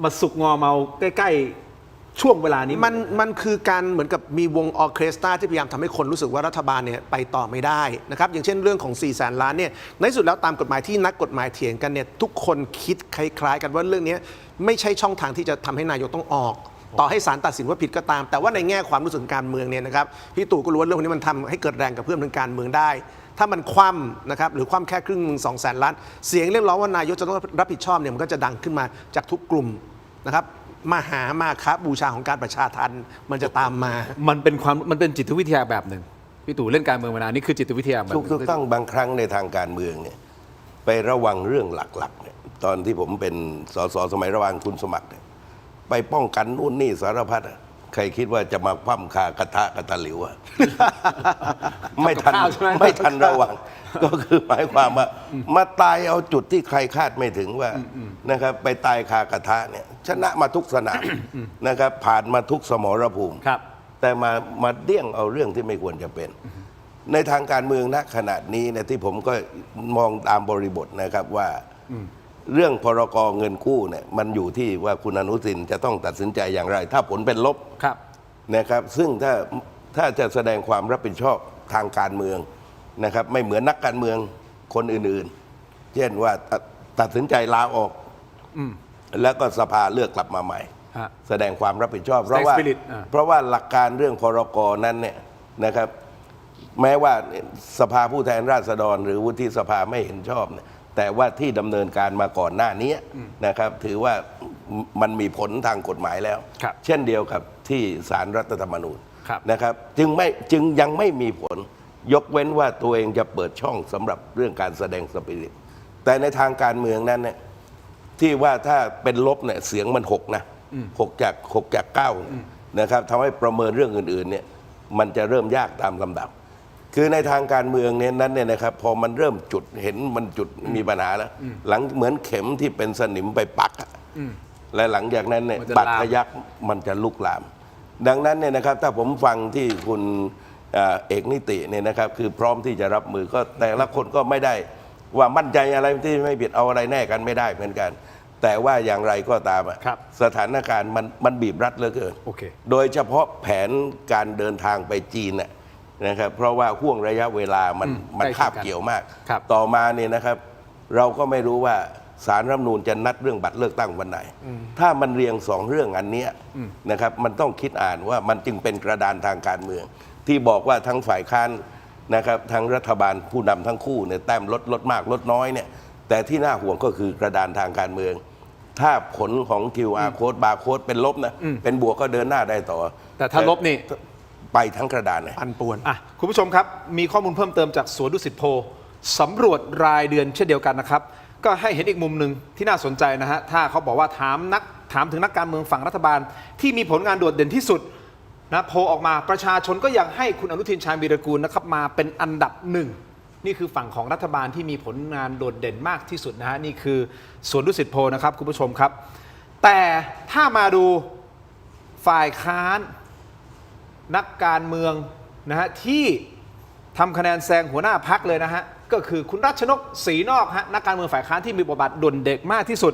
มาสุกงอเมาใกล้ๆช่วงเวลานี้ มันคือการเหมือนกับมีวงออร์เคสตราที่พยายามทำให้คนรู้สึกว่ารัฐบาลเนี่ยไปต่อไม่ได้นะครับอย่างเช่นเรื่องของ400,000 ล้านเนี่ยในที่สุดแล้วตามกฎหมายที่นักกฎหมายเถียงกันเนี่ยทุกคนคิดคล้ายๆกันว่าเรื่องนี้ไม่ใช่ช่องทางที่จะทำให้นายกต้องออก ต่อให้ศาลตัดสินว่าผิดก็ตาม แต่ว่าในแง่ความรู้สึกการเมืองเนี่ยนะครับพี่ตู่ก็รู้ว่าเรื่องนี้มันทำให้เกิดแรงกระเพื่อมทางการเมืองได้ ถ้ามันคว่ำนะครับหรือคว่ำแค่ครึ่งนึง200,000 ล้านเสียงเรียกร้องว่านายกจะต้องรับผิดชอบเนี่ยมันก็จะดังขึ้นมาจากทุกกลุ่มนะครับมาค้าบูชาของการประชาทันมันจะตามมา มันเป็นจิตวิทยาแบบหนึ่งพี่ตู่เล่นการเมืองมานานนี่คือจิตวิทยาแบบหนึ่ง ถูกต้องบางครั้งในทางการเมืองเนี่ยไประวังเรื่องหลักๆเนี่ยตอนที่ผมเป็นสสสมัยระหว่างคุณสมัครเนี่ยไปป้องกันนู่นนี่สารพัดอะใครคิดว่าจะมาคว่ำคากระทะกระตะหลิวอะ ไม่ทันระวัง ก็คือหมายความว่ามาตายเอาจุดที่ใครคาดไม่ถึงว่านะครับไปตายคากระทะเนี่ยชนะมาทุกสนามนะครับผ่านมาทุกสมรภูมิ ครับ แต่มาเดี่ยงเอาเรื่องที่ไม่ควรจะเป็น ในทางการเมืองณขณะนี้เนี่ยที่ผมก็มองตามบริบทนะครับว่าเรื่องพรกเงินกู้เนี่ยมันอยู่ที่ว่าคุณอนุทินจะต้องตัดสินใจอย่างไร ถ้าผลเป็นลบ ครับ นะครับซึ่งถ้าจะแสดงความรับผิดชอบทางการเมืองนะครับไม่เหมือนนักการเมืองคนอื่นๆ เช่นว่าตัดสินใจลาออกแล้วก็สภาเลือกกลับมาใหม่ ฮะ แสดงความรับผิดชอบเพราะว่า spirit เพราะว่าหลักการเรื่องพรกนั้นเนี่ยนะครับแม้ว่าสภาผู้แทนราษฎรหรือวุฒิสภาไม่เห็นชอบเนี่ยแต่ว่าที่ดำเนินการมาก่อนหน้านี้นะครับถือว่ามันมีผลทางกฎหมายแล้ว ครับ เช่นเดียวกับที่ศาลรัฐธรรมนูญ ครับ นะครับจึงยังไม่มีผลยกเว้นว่าตัวเองจะเปิดช่องสำหรับเรื่องการแสดงสปิริตแต่ในทางการเมืองนั้นเนี่ยที่ว่าถ้าเป็นลบเนี่ยเสียงมัน6นะ6 จาก 9นะครับทำให้ประเมินเรื่องอื่นๆเนี่ยมันจะเริ่มยากตามลำดับ คือในทางการเมืองนั้นเนี่ยนะครับพอมันเริ่มจุดเห็นมันจุดมีปัญหาแล้วหลังเหมือนเข็มที่เป็นสนิมไปปักอะและหลังจากนั้นเนี่ย มันจะ บาด ลาม ทะยักมันจะลุกลาม ดังนั้นเนี่ยนะครับถ้าผมฟังที่คุณเอกนิติเนี่ยนะครับคือพร้อมที่จะรับมือก็แต่ละคนก็ไม่ได้ว่ามั่นใจอะไรที่ไม่ผิดเอาอะไรแน่กันไม่ได้เหมือนกัน แต่ว่าอย่างไรก็ตามอะ ครับ สถานการณ์มันบีบรัดเหลือเกิน โอเค โดยเฉพาะแผนการเดินทางไปจีนน่ะนะครับเพราะว่าห่วงระยะเวลามัน ใกล้ คาบเกี่ยวมาก ครับ ต่อมาเนี่ยนะครับ เราก็ไม่รู้ว่าศาลรัฐธรรมนูญจะนัดเรื่องบัตรเลือกตั้งวันไหน ถ้ามันเรียง2เรื่องอันเนี้ยนะครับมันต้องคิดอ่านว่ามันจึงเป็นกระดานทางการเมือง ที่บอกว่าทั้งฝ่ายค้านนะครับทั้งรัฐบาลผู้นำทั้งคู่เนี่ยแต้มลดมากลดน้อยเนี่ยแต่ที่น่าห่วงก็คือกระดานทางการเมือง ถ้าผลของ QR code บาร์โค้ดเป็นลบนะเป็นบวกก็เดินหน้าได้ต่อ แต่ถ้าลบนี่ ไปทั้งกระดานเลย พันป่วน อ่ะคุณผู้ชมครับ มีข้อมูลเพิ่มเติมจากสวนดุสิตโพลสำรวจรายเดือนเช่นเดียวกันนะครับ ก็ให้เห็นอีกมุมหนึ่งที่น่าสนใจนะฮะ ถ้าเขาบอกว่าถามถึงนักการเมืองฝั่งรัฐบาล ที่มีผลงานโดดเด่นที่สุดนะโพลออกมาประชาชนก็ยังให้คุณอนุทินชาญวีรกูลนะครับมาเป็นอันดับหนึ่งนี่คือฝั่งของรัฐบาลที่มีผลงานโดดเด่นมากที่สุดนะฮะนี่คือสวนดุสิตโพลนะครับคุณผู้ชมครับ แต่ถ้ามาดูฝ่ายค้านนักการเมืองนะฮะที่ทำคะแนนแซงหัวหน้าพักเลยนะฮะก็คือคุณรัชนกศรีนอกฮะนักการเมืองฝ่ายค้านที่มีบทบาทโดดเด่นมากที่สุด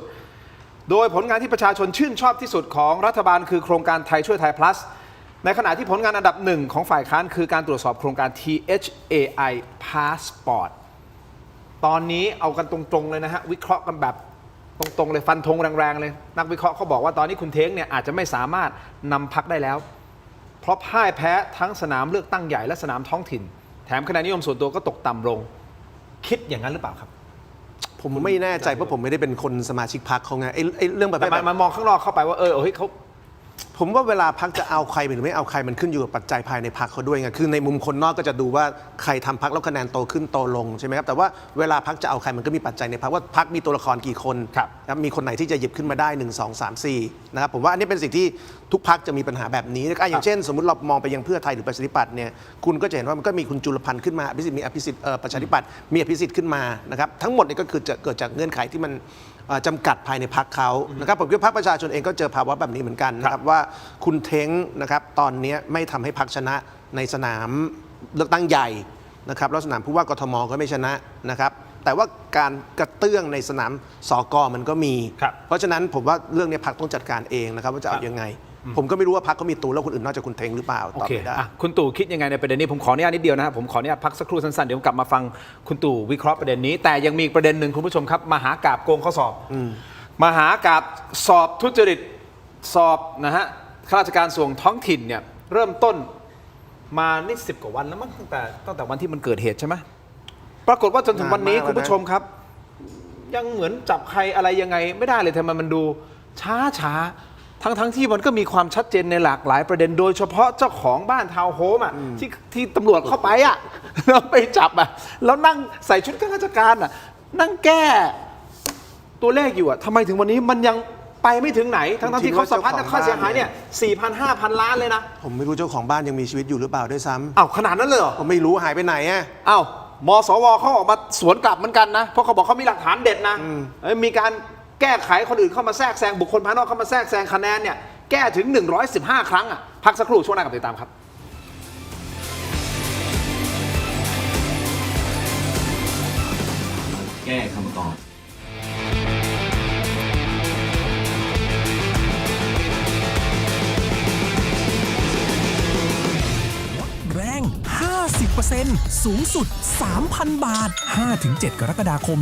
โดยผลงานที่ประชาชนชื่นชอบที่สุดของรัฐบาลคือโครงการไทยช่วยไทย plus ในขณะที่ผลงานอันดับหนึ่งของฝ่ายค้านคือการตรวจสอบโครงการ THAI Passport ตอนนี้เอากันตรงๆเลยนะฮะวิเคราะห์กันแบบตรงๆเลยฟันธงแรงๆเลยนักวิเคราะห์เขาบอกว่าตอนนี้คุณเท้งเนี่ยอาจจะไม่สามารถนำพรรคได้แล้ว เพราะพ่ายแพ้ทั้งสนามเลือกตั้งใหญ่และสนามท้องถิ่น แถมคะแนนนิยมส่วนตัวก็ตกต่ำลง คิดอย่างนั้นหรือเปล่าครับ ผมไม่แน่ใจเพราะผมไม่ได้เป็นคนสมาชิกพรรคเขาไงไอ้เรื่องแบบ แต่มันมองข้างนอกเข้าไปว่าเฮ้ยเขา ผมว่าเวลาพรรคจะเอาใครหรือไม่เอาใครมันขึ้นอยู่กับปัจจัยภายในพรรคเขาด้วยไงคือในมุมคนนอกก็จะดูว่าใครทำพรรคแล้วคะแนนโตขึ้นโตลงใช่ไหมครับแต่ว่าเวลาพรรคจะเอาใครมันก็มีปัจจัยในพรรคว่าพรรคมีตัวละครกี่คนมีคนไหนที่จะหยิบขึ้นมาได้1 2 3 4นะครับผมว่าอันนี้เป็นสิ่งที่ทุกพรรคจะมีปัญหาแบบนี้อย่างเช่นสมมติเรามองไปยังเพื่อไทยหรือประชาธิปัตย์เนี่ยคุณก็จะเห็นว่ามันก็มีคุณจุลพันธ์ขึ้นมาอภิสิทธิ์มีอภิสิทธิ์ประชาธิปัตย์มีอภิสิทธิ์ขึ้นมานะครับทั้งหมดนี่ก็คือจะเกิดจากเงื่อนไขที่มันจำกัดภายในพรรคเขานะครับผมคิดว่าพรรคประชาชนเองก็เจอภาวะแบบนี้เหมือนกันนะครับว่าคุณเท้งนะครับตอนนี้ไม่ทำให้พรรคชนะในสนามเลือกตั้งใหญ่นะครับแล้วสนามผู้ว่ากทมก็ไม่ชนะนะครับแต่ว่าการกระเตื้องในสนามสกมันก็มีเพราะฉะนั้นผมว่าเรื่องนี้พรรคต้องจัดการเองนะครับว่าจะเอายังไงผมก็ไม่รู้ว่าพรรคเขามีตัวแล้วคนอื่นนอกจากคุณเท้งหรือเปล่าตอบไม่ได้คุณตู่คิดยังไงในประเด็นนี้ผมขออนุญาตนิดเดียวนะครับผมขออนุญาตพักสักครู่สั้นๆเดี๋ยวกลับมาฟังคุณตู่วิเคราะห์ประเด็นนี้แต่ยังมีประเด็นหนึ่งคุณผู้ชมครับมหากาพย์โกงข้อสอบมหากาพย์สอบทุจริตสอบนะฮะข้าราชการส่วนท้องถิ่นเนี่ยเริ่มต้นมานี่10 กว่าวันแล้วมั้งตั้งแต่วันที่มันเกิดเหตุใช่ไหมปรากฏว่าจนถึงวันนี้คุณผู้ชมครับยังเหมือนจับใครอะไรยังไงไม่ได้เลยทำไมมันดูช้าทั้งที่มันก็มีความชัดเจนในหลากหลายประเด็นโดยเฉพาะเจ้าของบ้านทาวน์โฮมอ่ะที่ตำรวจเข้าไปอ่ะแล้วไปจับอ่ะแล้วนั่งใส่ชุดข้าราชการอ่ะนั่งแก้ตัวเลขอยู่อ่ะทำไมถึงวันนี้มันยังไปไม่ถึงไหนทั้งที่เขาสะพัดค่าเสียหายเนี่ย 4,000-5,000 ล้านเลยนะผมไม่รู้เจ้าของบ้านยังมีชีวิตอยู่หรือเปล่าด้วยซ้ำอ้าวขนาดนั้นเลยเหรอผมไม่รู้หายไปไหนอ่ะอ้าวมสวเขาออกมาสวนกลับเหมือนกันนะเพราะเขาบอกเขามีหลักฐานเด็ดนะมีการแก้ไขคนอื่นเข้ามาแทรกแซงบุคคลภายนอกเข้ามาแทรกแซงคะแนนเนี่ยแก้ถึง115 ครั้งอ่ะพักสักครู่ช่วงหน้ากลับติดตามครับแก้คำตอบแรง 50% สูงสุด 3,000 บาท 5-7 กรกฎาคม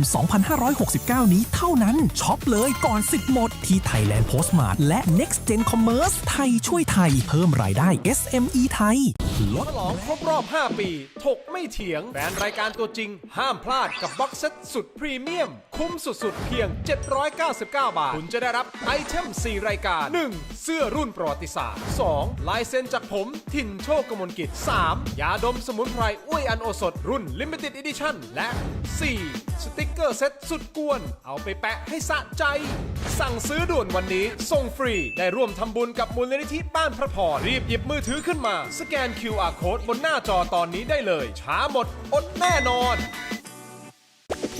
2569 นี้เท่านั้นช็อปเลยก่อน10หมดที่ Thailand Postmart และ Next Gen Commerce ไทยช่วยไทยเพิ่มรายได้ SME ไทยลดฉลองครบรอบ 5 ปีถกไม่เถียงแฟนรายการตัวจริงห้ามพลาดกับบ็อกเซตสุดพรีเมียมคุ้มสุดๆเพียง799 บาทคุณจะได้รับไอเทม4 รายการ 1. เสื้อรุ่นประวัติศาสตร์ 2. ลายเซ็นจากผมถิ่นโชคกมลกิจ 3. ยาดมสมุนไพรอ้วยอันโอสถรุ่น Limited Edition และ 4. สติกเกอร์เซ็ตสุดกวนเอาไปแปะให้สะใจสั่งซื้อด่วนวันนี้ส่งฟรีได้ร่วมทำบุญกับมูลนิธิบ้านพระพรรีบหยิบมือถือขึ้นมาสแกน QR Code บนหน้าจอตอนนี้ได้เลยช้าหมดอดแน่นอน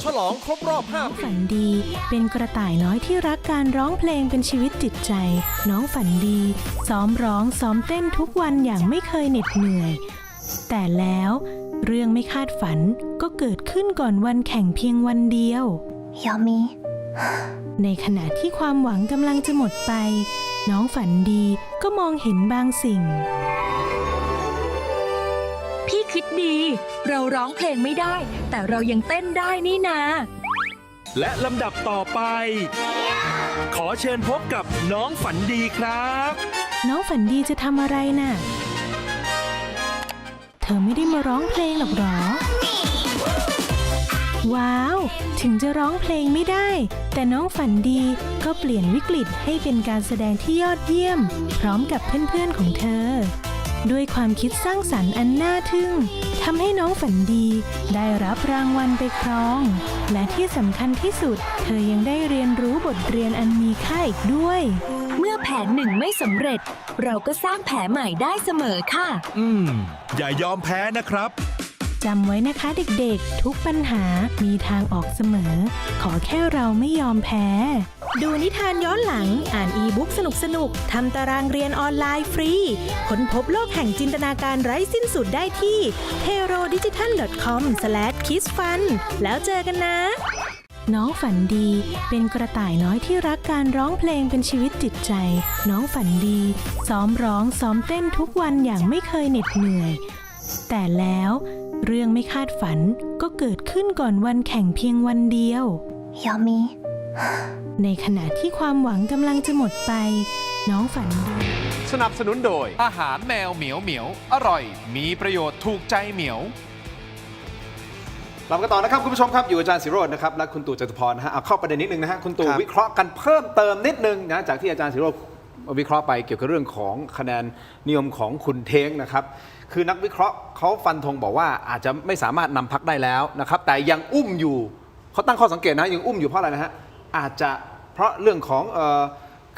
ฉลองครบรอบ 5 ปีฝันดีเป็นกระต่ายน้อยที่รักการร้องเพลงเป็นชีวิตจิตใจน้องฝันดีซ้อมร้องซ้อมเต้นทุกวันอย่างไม่เคยเหน็ดเหนื่อยแต่แล้วเรื่องไม่คาดฝันก็เกิดขึ้นก่อนวันแข่งเพียงวันเดียวยามีในขณะที่ความหวังกำลังจะหมดไปน้องฝันดีก็มองเห็นบางสิ่งพี่คิดดีเราร้องเพลงไม่ได้แต่เรายังเต้นได้นี่นาและลำดับต่อไปขอเชิญพบกับน้องฝันดีครับน้องฝันดีจะทำอะไรน่ะเธอไม่ได้มาร้องเพลงหรอกหรอว้าวถึงจะร้องเพลงไม่ได้แต่น้องฝันดีก็เปลี่ยนวิกฤตให้เป็นการแสดงที่ยอดเยี่ยมพร้อมกับเพื่อนๆของเธอด้วยความคิดสร้างสรรค์อันน่าทึ่งทำให้น้องฝันดีได้รับรางวัลไปครองและที่สำคัญที่สุดเธอยังได้เรียนรู้บทเรียนอันมีค่าอีกด้วยเมื่อแผนหนึ่งไม่สำเร็จเราก็สร้างแผนใหม่ได้เสมอค่ะอย่ายอมแพ้นะครับจำไว้นะคะเด็กๆทุกปัญหามีทางออกเสมอขอแค่เราไม่ยอมแพ้ดูนิทานย้อนหลังอ่านอีบุ๊กสนุกๆทำตารางเรียนออนไลน์ฟรีค้นพบโลกแห่งจินตนาการไร้สิ้นสุดได้ที่ herodigital.com/kidsfun แล้วเจอกันนะน้องฝันดีเป็นกระต่ายน้อยที่รักการร้องเพลงเป็นชีวิตจิตใจน้องฝันดีซ้อมร้องซ้อมเต้นทุกวันอย่างไม่เคยเหน็ดเหนื่อยแต่แล้วเรื่องไม่คาดฝันก็เกิดขึ้นก่อนวันแข่งเพียงวันเดียวยามีในขณะที่ความหวังกำลังจะหมดไปน้องฝันดีสนับสนุนโดยอาหารแมวเหมียวเหมียวอร่อยมีประโยชน์ถูกใจเหมียวเรากันต่อนะครับคุณผู้ชมครับอยู่อาจารย์ศิโรจน์นะครับและคุณตู่จตุพรนะฮะเอาเข้าประเด็นนิดนึงนะฮะคุณตู่วิเคราะห์กันเพิ่มเติมนิดนึงนะจากที่อาจารย์ศิโรจน์ วิเคราะห์ไปเกี่ยวกับเรื่องของคะแนนนิยมของคุณเท้งนะครับคือนักวิเคราะห์เขาฟันธงบอกว่าอาจจะไม่สามารถนำพรรคได้แล้วนะครับแต่ยังอุ้มอยู่เขาตั้งข้อสังเกตนะยังอุ้มอยู่เพราะอะไรนะฮะอาจจะเพราะเรื่องของ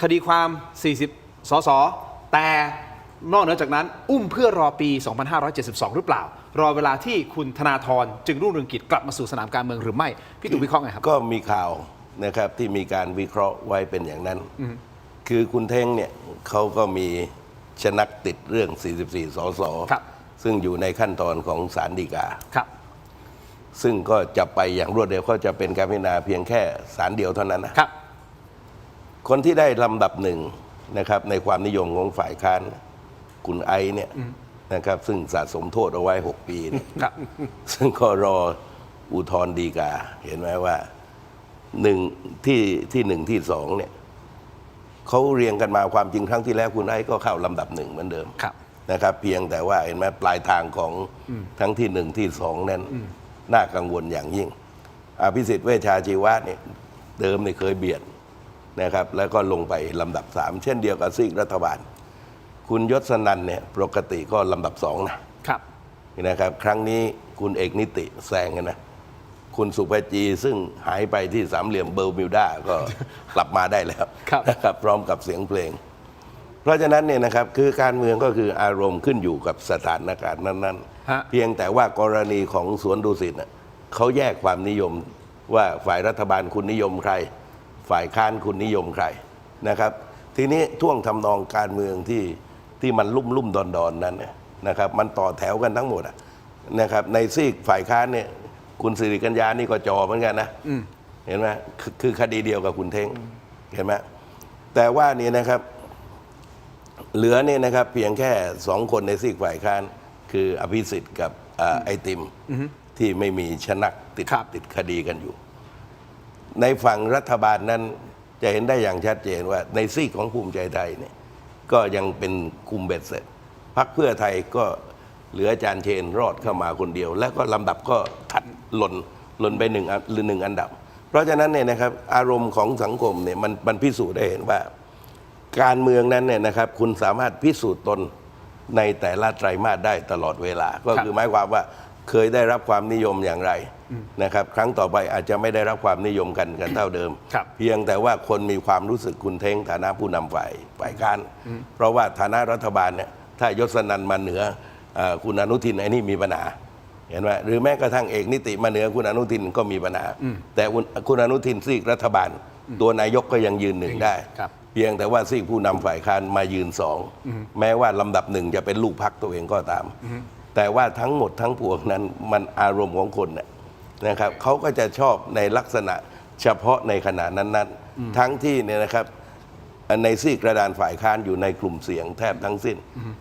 คดีความ 40 สสแต่นอกเหนือจากนั้นอุ้มเพื่อรอปี 2572 หรือเปล่ารอเวลาที่คุณธนาธรจึงรุ่งเรืองกิจกลับมาสู่สนามการเมืองหรือไม่พี่ตู่วิเคราะห์ไงครับก็มีข่าวนะครับที่มีการวิเคราะห์ไว้เป็นอย่างนั้นคือคุณเท้งเนี่ยเขาก็มีชนักติดเรื่อง 44 สสซึ่งอยู่ในขั้นตอนของศาลฎีกาซึ่งก็จะไปอย่างรวดเร็วเขาจะเป็นการพิจารณาเพียงแค่ศาลเดียวเท่านั้นนะครับคนที่ได้ลำดับหนึ่งนะครับในความนิยมของฝ่ายค้านคุณไอเนี่ยนะครับซึ่งสะสมโทษเอาไว้ 6 ปีเนี่ยซึ่งก็รออุทธรณ์ฎีกาเห็นไหมว่าที่หนึ่งที่สองเนี่ยเขาเรียงกันมาความจริงครั้งที่แล้วคุณไอก็เข้าลำดับหนึ่งเหมือนเดิมนะครับเพียงแต่ว่าเห็นไหมปลายทางของทั้งที่หนึ่งที่สองนั้นน่ากังวลอย่างยิ่งอภิสิทธิ์เวชชาชีวะเนี่ยเดิมเนี่ยเคยเบียดนะครับแล้วก็ลงไปลำดับ3เช่นเดียวกับซีกรัฐบาลคุณยศนันท์เนี่ยปกติก็ลำดับ2นะครับครั้งนี้คุณเอกนิติแซงกันนะคุณสุภจีซึ่งหายไปที่สามเหลี่ยมเบอร์มิวดาก็ กลับมาได้แล้วนะครับพร้อมกับเสียงเพลงเพราะฉะนั้นเนี่ยนะครับคือการเมืองก็คืออารมณ์ขึ้นอยู่กับสถานการณ์นั้นๆเพียงแต่ว่ากรณีของสวนดุสิตเขาแยกความนิยมว่าฝ่ายรัฐบาลคุณนิยมใครฝ่ายค้านคุณนิยมใครนะครับทีนี้ท่วงทำนองการเมืองที่มันลุ่มดอนนั้นนะครับมันต่อแถวกันทั้งหมดนะครับในซีกฝ่ายค้านเนี่ยคุณสิริกัญญานี่ก็จอเหมือนกันนะเห็นไหมคือคดีเดียวกับคุณเท้งเห็นไหมแต่ว่านี่นะครับเหลือเนี่ยนะครับเพียงแค่2 คนในซีกฝ่ายค้านคืออภิสิทธิ์กับไอติมที่ไม่มีชนักติดคดีกันอยู่ในฝั่งรัฐบาลนั้นจะเห็นได้อย่างชัดเจนว่าในซีกของภูมิใจไทยเนี่ยก็ยังเป็นคุมเบ็ดเสร็จพรรคเพื่อไทยก็เหลืออาจารย์เชนรอดเข้ามาคนเดียวแล้วก็ลำดับก็ถัดหล่นไปหนึ่งอันดับเพราะฉะนั้นเนี่ยนะครับอารมณ์ของสังคมเนี่ยมันพิสูจน์ได้เห็นว่าการเมืองนั้นเนี่ยนะครับคุณสามารถพิสูจน์ตนในแต่ละไตรมาสได้ตลอดเวลาก็คือหมายความว่าเคยได้รับความนิยมอย่างไรนะครับครั้งต่อไปอาจจะไม่ได้รับความนิยมกันเท่าเดิมเพียงแต่ว่าคนมีความรู้สึกคุณเท้งฐานะผู้นำฝ่ายค้านเพราะว่าฐานะรัฐบาลเนี่ยถ้ายศนันท์มาเหนือคุณอนุทินไอ้นี่มีปัญหาเห็นไหมหรือแม้กระทั่งเอกนิติมาเหนือคุณอนุทินก็มีปัญหาแต่คุณอนุทินซีกรัฐบาลตัวนายกก็ยังยืน1ได้เพียงแต่ว่าซีกผู้นำฝ่ายค้านมายืน2แม้ว่าลำดับ1จะเป็นลูกพรรคตัวเองก็ตามแต่ว่าทั้งหมดทั้งปวงนั้นมันอารมณ์ของคนนะครับเขาก็จะชอบในลักษณะเฉพาะในขณะนั้นๆทั้งที่เนี่ยนะครับในซีกกระดานฝ่ายค้านอยู่ในกลุ่มเสียงแทบทั้งสิ้น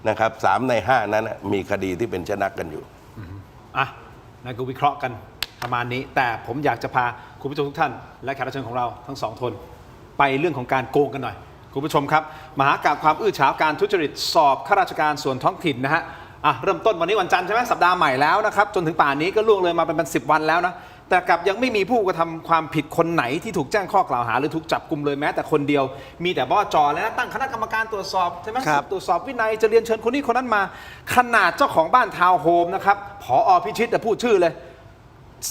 นะครับ3 ใน 5นั้นมีคดีที่เป็นชนะกันอยู่นั่นก็วิเคราะห์กันประมาณนี้แต่ผมอยากจะพาคุณผู้ชมทุกท่านและแขกรับเชิญของเราทั้ง2 คนไปเรื่องของการโกงกันหน่อยคุณผู้ชมครับมหากาพย์ความอื้อฉาวการทุจริตสอบข้าราชการส่วนท้องถิ่นนะฮะเริ่มต้นวันนี้วันจันทร์ใช่ไหมสัปดาห์ใหม่แล้วนะครับจนถึงป่านนี้ก็ล่วงเลยมาเป็น10 วันแล้วนะแต่กลับยังไม่มีผู้กระทำความผิดคนไหนที่ถูกแจ้งข้อกล่าวหาหรือถูกจับกุมเลยแม้แต่คนเดียวมีแต่บจ.แล้วนะตั้งคณะกรรมการตรวจสอบใช่ไหมตรวจสอบวินัยจะเรียนเชิญคนนี้คนนั้นมาขนาดเจ้าของบ้านทาวน์โฮมนะครับผอ.พิชิตแต่พูดชื่อเลย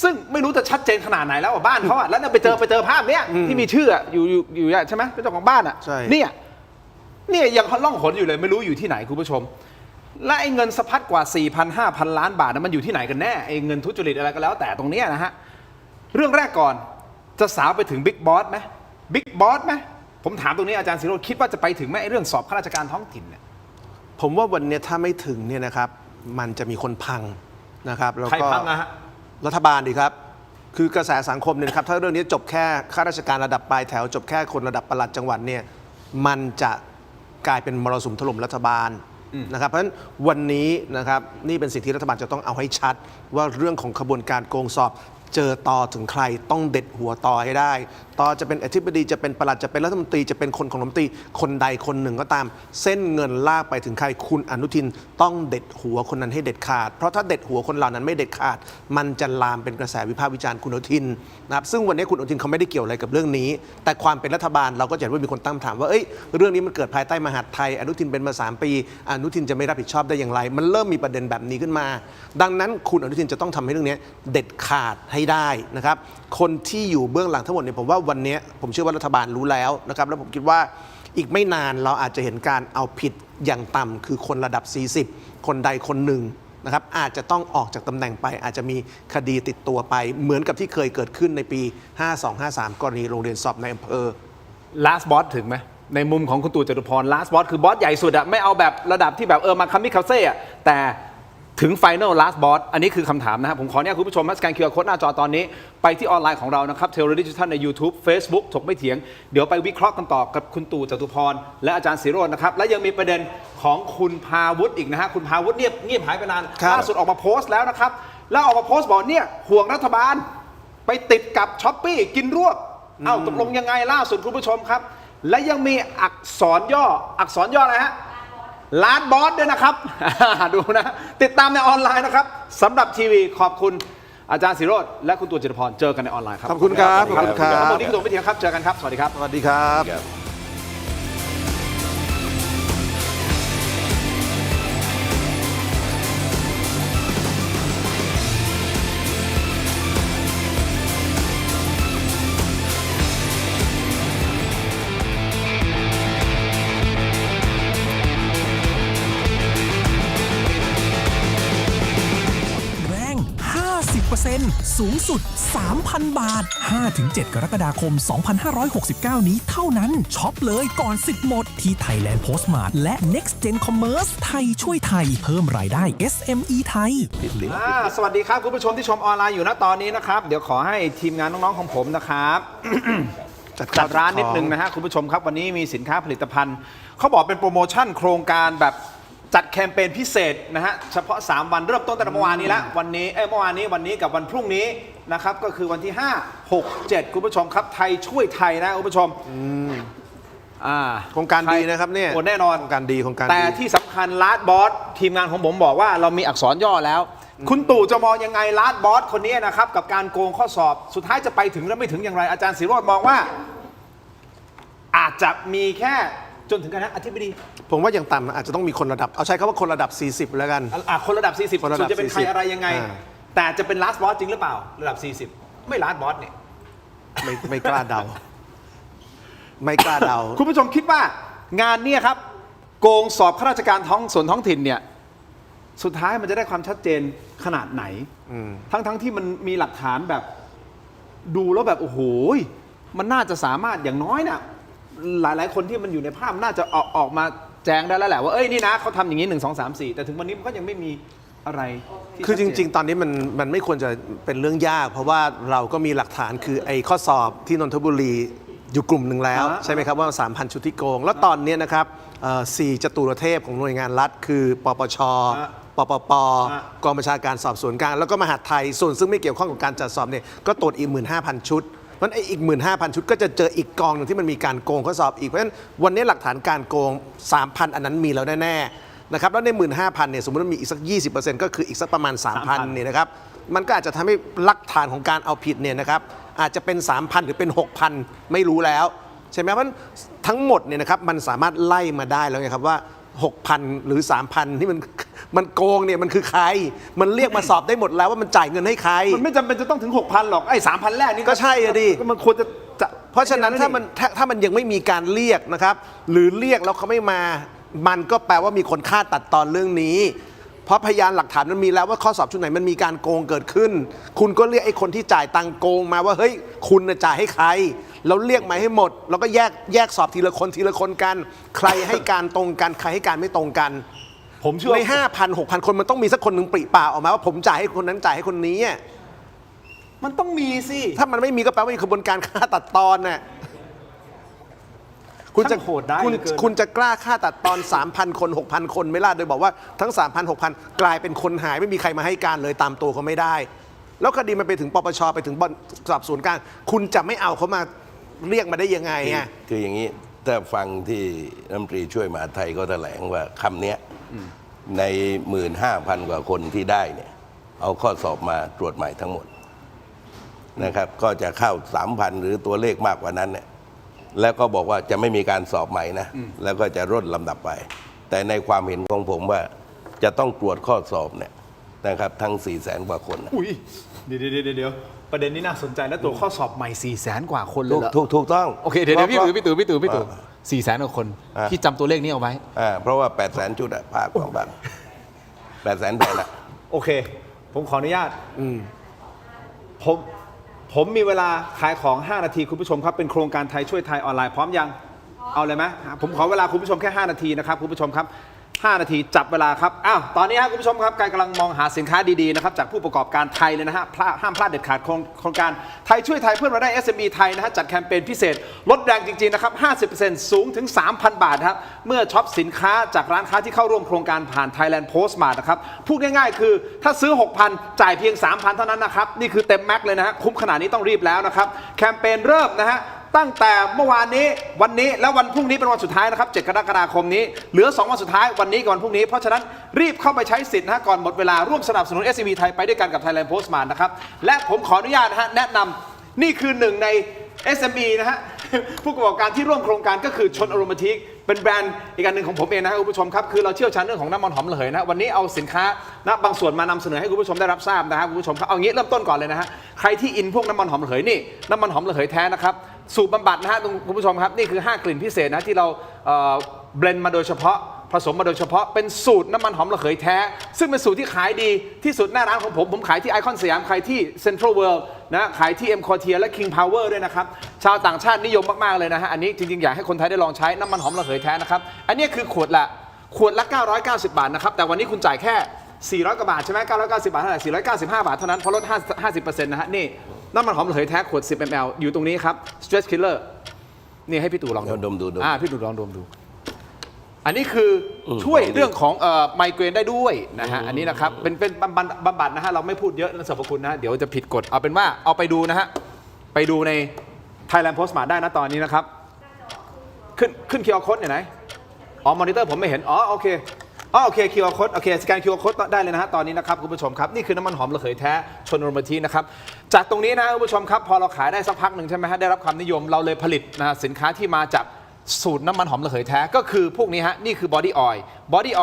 ซึ่งไม่รู้จะชัดเจนขนาดไหนแล้วบ้านเขาแล้วไปเจอภาพเนี้ยที่มีชื่ออยู่ใช่ไหมเป็นเจ้าของบ้านเนี่ยยังล่องหนอยู่เลยไม่รู้อยู่ที่ไหนคุณผู้ชมและไอ้เงินสะพัดกว่า 4,000-5,000 ล้านบาทนั้นมันอยู่ที่ไหนกันแน่ไอ้เงินทุจริตอะไรก็แล้วแต่ตรงนี้นะฮะเรื่องแรกก่อนจะสาวไปถึงบิ๊กบอสไหมบิ๊กบอสไหมผมถามตรงนี้อาจารย์ศิโรจน์คิดว่าจะไปถึงไหมเรื่องสอบข้าราชการท้องถิ่นเนี่ยผมว่าวันนี้ถ้าไม่ถึงเนี่ยนะครับมันจะมีคนพังนะครับแล้วก็ใครพังนะฮะรัฐบาลดีครับคือกระแสสังคมเนี่ยครับถ้าเรื่องนี้จบแค่ข้าราชการระดับปลายแถวจบแค่คนระดับปลัดจังหวัดเนี่ยมันจะกลายเป็นมรสุมถล่มรัฐบาลนะครับเพราะฉะนั้นวันนี้นะครับนี่เป็นสิ่งที่รัฐบาลจะต้องเอาให้ชัดว่าเรื่องของขบวนการโกงสอบ เจอตอถึงใครต้องเด็ดหัวตอให้ได้ตอจะเป็นอธิบดีจะเป็นปลัดจะเป็นรัฐมนตรีจะเป็นคนของรัฐมนตรีคนใดคนหนึ่งก็ตาม เส้นเงินลากไปถึงใครคุณอนุทินต้องเด็ดหัวคนนั้นให้เด็ดขาดเพราะถ้าเด็ดหัวคนเหล่านั้นไม่เด็ดขาดมันจะลามเป็นกระแสวิพากษ์วิจารณ์คุณอนุทินนะครับซึ่งวันนี้คุณอนุทินเขาไม่ได้เกี่ยวอะไรกับเรื่องนี้แต่ความเป็นรัฐบาลเราก็จะเห็นว่ามีคนตั้งคำถามว่าเรื่องนี้มันเกิดภายใต้มหาดไทยอนุทินเป็นมา3 ปีอนุทินจะไม่รับผิดชอบได้อย่างไรมันเริ่มมีประเด็นแบบนี้ขึ้นมาดังนั้นคุณอนุทินจะต้องทำให้เรื่องนี้เด็ดขาดให้ได้นะครับคนที่อยู่เบื้องหลังทั้งหมดเนี่ยผมว่าวันนี้ผมเชื่อว่ารัฐบาลรู้แล้วนะครับแล้วผมคิดว่าอีกไม่นานเราอาจจะเห็นการเอาผิดอย่างต่ำคือคนระดับ 40 คนใดคนหนึ่งนะครับอาจจะต้องออกจากตำแหน่งไปอาจจะมีคดีติดตัวไปเหมือนกับที่เคยเกิดขึ้นในปี 5253 กรณีโรงเรียนสอบในอำเภอ last boss ถึงไหมในมุมของคุณตู่จตุพร last boss คือบอสใหญ่สุดอะไม่เอาแบบระดับที่แบบมาคัมมิคาเซ่อะแต่ถึง Final Last Boss อันนี้คือคำถามนะครับผมขอเนี่ยคุณผู้ชมสแกน QR Code หน้าจอตอนนี้ไปที่ออนไลน์ของเรานะครับเทเลดิจิทัลใน YouTube Facebook ถกไม่เถียงเดี๋ยวไปวิเคราะห์กันต่อกับคุณตู่จตุพรและอาจารย์ศิโรจน์นะครับและยังมีประเด็นของคุณพาวุฒิอีกนะฮะคุณพาวุฒิเงียบหายไปนานล่าสุดออกมาโพสต์แล้วนะครับแล้วออกมาโพสต์บอกเนี่ยห่วงรัฐบาลไปติดกับช้อปปี้กินรวบตกลงยังไงล่าสุดคุณผู้ชมครับและยังมีอักษรย่ออะไรฮะล้านบอสด้วยนะครับ ดูนะติดตามในออนไลน์นะครับสำหรับทีวีขอบคุณอาจารย์ศิโรจน์และคุณตู่จตุพรเจอกันในออนไลน์ครับ ขอบคุณครับขอบคุณครับ วันนี้คุณตู่ไม่เที่ยงครับเจอกันครับสวัสดีครับ สวัสดีครับ แรง 50% สูงสุด 3,000 บาท 5-7 กรกฎาคม 2569 นี้เท่านั้นช็อปเลยก่อนสิทธิ์หมดที่ Thailand Postmart และ Next Gen Commerce ไทยช่วยไทยเพิ่มรายได้ SME ไทย สวัสดีครับคุณผู้ชมที่ชมออนไลน์อยู่ณตอนนี้นะครับเดี๋ยวขอให้ทีมงานน้องๆของผมนะครับ จัดร้านนิดนึงนะฮะคุณผู้ชมครับวันนี้มีสินค้าผลิตภัณฑ์เขาบอกเป็นโปรโมชั่นโครงการแบบจัดแคมเปญพิเศษนะฮะเฉพาะ3วันเริ่มต้นตั้งแต่เมื่อวานนี้แล้ววันนี้เมื่อวานนี้วันนี้กับวันพรุ่งนี้นะครับก็คือวันที่5 6 7คุณผู้ชมครับไทยช่วยไทยนะคุณผู้ชมโครงการดีนะครับเนี่ยแน่นอนโครงการดีแต่ที่สำคัญลาดบอสทีมงานของผมบอกว่าเรามีอักษรย่อแล้วคุณตู่จะมองยังไงลาดบอสคนนี้นะครับกับการโกงข้อสอบสุดท้ายจะไปถึงและไม่ถึงอย่างไรอาจารย์ศิโรจน์มองว่าอาจจะมีแค่จนถึงกันนะอธิบดีผมว่าอย่างต่ำอาจจะต้องมีคนระดับเอาใช้คำว่าคนระดับ 40 แล้วกันคนระดับ 40ส่วนจะเป็นใครอะไรยังไงแต่จะเป็น last boss จริงหรือเปล่าระดับ 40 ไม่ last boss เนี่ยไม่กล้าเดาไม่กล้าเดาคุณผู้ชมคิดว่างานนี้ครับโกงสอบข้าราชการส่วนท้องถิ่นเนี่ยสุดท้ายมันจะได้ความชัดเจนขนาดไหนทั้งที่มันมีหลักฐานแบบดูแล้วแบบโอ้โหมันน่าจะสามารถอย่างน้อยเนี่ยหลายๆคนที่มันอยู่ในภาพน่าจะออกมาแจ้งได้แล้วแหละว่านี่นะเขาทำอย่างนี้1 2 3 4แต่ถึงวันนี้มันก็ยังไม่มีอะไรคือจริงๆตอนนี้มันไม่ควรจะเป็นเรื่องยากเพราะว่าเราก็มีหลักฐานคือไอ้ข้อสอบที่นนทบุรีอยู่กลุ่มหนึ่งแล้วใช่ไหมครับว่า 3,000 ชุดที่โกงแล้วตอนนี้นะครับ4 จตุรเทพของหน่วยงานรัฐคือปปชปปปกองบัญชาการสอบสวนกลางแล้วก็มหาดไทยส่วนซึ่งไม่เกี่ยวข้องกับการจัดสอบเนี่ยก็ตรวจอีก 15,000 ชุดเพราะฉะนั้นอีก 15,000 ชุดก็จะเจออีกกองหนึ่งที่มันมีการโกงข้อสอบอีกเพราะฉะนั้นวันนี้หลักฐานการโกง 3,000 อันนั้นมีแล้วแน่ๆนะครับแล้วใน 15,000 เนี่ยสมมติว่ามีอีกสัก 20% ก็คืออีกสักประมาณ 3,000 เนี่ยนะครับมันก็อาจจะทำให้หลักฐานของการเอาผิดเนี่ยนะครับอาจจะเป็น 3,000 หรือเป็น 6,000 ไม่รู้แล้วใช่ไหมเพราะทั้งหมดเนี่ยนะครับมันสามารถไล่มาได้แล้วไงครับว่า 6,000 หรือ 3,000 ที่มันโกงเนี่ยมันคือใครมันเรียกมาสอบได้หมดแล้วว่ามันจ่ายเงินให้ใครมันไม่จำเป็นจะต้องถึง 6,000 หรอกไอ้ 3,000 แรกนี่ก็ใช่อะดิมันควรจะเพราะฉะนั้นถ้ามันยังไม่มีการเรียกนะครับหรือเรียกแล้วเขาไม่มามันก็แปลว่ามีคนฆ่าตัดตอนเรื่องนี้เพราะพยานหลักฐานมันมีแล้วว่าข้อสอบชุดไหนมันมีการโกงเกิดขึ้นคุณก็เรียกไอ้คนที่จ่ายตังโกงมาว่าเฮ้ยคุณจ่ายให้ใครแล้วเรียกมาให้หมดแล้วก็แยกสอบทีละคนกันใครให้การตรงกันใครให้การไม่ตรงกันผมเชื่อใน 5,000 6,000 คนมันต้องมีสักคนหนึ่งปริปากออกมาว่าผมจ่ายให้คนนั้นจ่ายให้คนนี้มันต้องมีสิถ้ามันไม่มีก็แปลว่ามีขบวนการฆ่าตัดตอนน่ะคุณจะโหดได้คุณจะกล้าฆ่าตัดตอน 3,000 คน 6,000 คนไม่ล่ะโดยบอกว่าทั้ง 3,000 6,000 กลายเป็นคนหายไม่มีใครมาให้การเลยตามตัวเขาไม่ได้ แล้วคดีมันไปถึงปปชไปถึงบลสอบสวนกลางคุณจะไม่เอาเขามาเรียกมาได้ยังไงอ่ะ คืออย่างนี้ถ้าฟังที่รัฐมนตรีช่วยมหาดไทยก็แถลงว่าคำเนี้ยใน 15,000 กว่าคนที่ได้เนี่ยเอาข้อสอบมาตรวจใหม่ทั้งหมดนะครับก็จะเข้า 3,000 หรือตัวเลขมากกว่านั้นเนี่ยแล้วก็บอกว่าจะไม่มีการสอบใหม่นะแล้วก็จะร่นลำดับไป แต่ในความเห็นของผมว่าจะต้องตรวจข้อสอบเนี่ยนะครับทั้ง 400,000 กว่าคนนะ อุ้ยเดี๋ยวประเด็นนี้น่าสนใจแล้วตัวข้อสอบใหม่ 400,000 กว่าคนเลยเหรอ ถูกต้อง โอเคเดี๋ยวพี่ตู่400,000 กว่าคนพี่จำตัวเลขนี้เอาไไว้ เพราะว่า 800,000 ชุดอะภาคของบ้าง800,000 แผ่นอะ โอเคผมขออนุญาตผมมีเวลาขายของ 5 นาทีคุณผู้ชมครับเป็นโครงการไทยช่วยไทยออนไลน์พร้อมยังเอาเลยไหมผมขอเวลาคุณผู้ชมแค่ 5 นาทีนะครับคุณผู้ชมครับ 5 นาทีจับเวลาครับอ้าวตอนนี้ครับคุณผู้ชมครับการกำลังมองหาสินค้าดีๆนะครับจากผู้ประกอบการไทยเลยนะฮะห้ามพลาดเด็ดขาดโครงการไทยช่วยไทยเพื่อเราได้ SME ไทยนะฮะจัดแคมเปญพิเศษลดแรงจริงๆนะครับ 50% สูงถึง 3,000 บาทครับเมื่อช็อปสินค้าจากร้านค้าที่เข้าร่วมโครงการผ่าน Thailand Postmart นะครับพูดง่ายๆคือถ้าซื้อ 6,000 จ่ายเพียง 3,000 เท่านั้นนะครับนี่คือเต็มแม็กซ์เลยนะฮะคุ้มขนาดนี้ต้องรีบแล้วนะครับแคมเปญเริ่มนะฮะตั้งแต่เมื่อวานนี้วันนี้และวันพรุ่งนี้เป็นวันสุดท้ายนะครับ7 กรกฎาคมนี้เหลือ2 วันสุดท้ายวันนี้กับวันพรุ่งนี้เพราะฉะนั้นรีบเข้าไปใช้สิทธิ์นะฮะก่อนหมดเวลาร่วมสนับสนุน SME ไทยไปด้วยกันกับ Thailand Postmart นะครับและผมขออนุญาตนะฮะแนะนำนี่คือหนึ่งใน SME นะฮะ ผู้ประกอบการที่ร่วมโครงการก็คือชนอโรมาทิกเป็นแบรนด์อีกอันหนึ่งของผมเองนะครับคุณผู้ชมครับคือเราเชี่ยวชาญเรื่องของน้ำมันหอมระเหยนะวันนี้เอาสินค้านะบางส่วนมานำเสนอให้คุณผู้ชมได้รับทราบนะครับคุณผู้ชมครับเอางี้เริ่มต้นก่อนเลยนะฮะใครที่อินพวกน้ำมันหอมระเหยนี่น้ำมันหอมระเหยแท้นะครับสูตรบำบัดนะฮะคุณผู้ชมครับนี่คือ5 กลิ่นพิเศษนะที่เราเบลนด์มาโดยเฉพาะผสมมาโดยเฉพาะเป็นสูตรน้ำมันหอมระเหยแท้ซึ่งเป็นสูตรที่ขายดีที่สุดหน้าร้านของผมขายที่ไอคอนสยามขายที่เซ็นทรัลเวิลด์นะขายที่เอ็มคอเทียและ King Power ด้วยนะครับชาวต่างชาตินิยมมากๆเลยนะฮะอันนี้จริงๆอยากให้คนไทยได้ลองใช้น้ำมันหอมระเหยแท้นะครับอันนี้คือขวดละ990 บาทนะครับแต่วันนี้คุณจ่ายแค่400 กว่าบาทใช่ไหม990 บาทเท่าไหร่495 บาทเท่านั้นเพราะลด 50% นะฮะนี่น้ำมันหอมระเหยแท้ขวด 10 ml อยู่ตรงนี้ครับ Stress Killer นี่ให้พี่ตู่ลองดม ดูพี่ตู่ลองดมดูอันนี้คือช่วยเรื่องของไมเกรนได้ด้วยนะฮะอันนี้นะครับเป็นบำบัดนะฮะเราไม่พูดเยอะเรื่องสรรพคุณนะเดี๋ยวจะผิดกฎเอาเป็นว่าเอาไปดูนะฮะไปดูใน Thailand Postmart ได้นะตอนนี้นะครับขึ้น QR Code ไหนอ๋อมอนิเตอร์ผมไม่เห็นอ๋อโอเค QR Code โอเคสแกน QR Code ได้เลยนะฮะตอนนี้นะครับคุณผู้ชมครับนี่คือน้ำมันหอมระเหยแท้ชนอโรมาทิกนะครับจากตรงนี้นะคุณผู้ชมครับพอเราขายได้สักพักหนึ่งใช่ไหมฮะได้รับความนิยมเราเลยผลิตนะสินค้าที่มาจากสูตรน้ำมันหอมระเหยแท้ก็คือพวกนี้ฮะนี่คือบอดี้ออย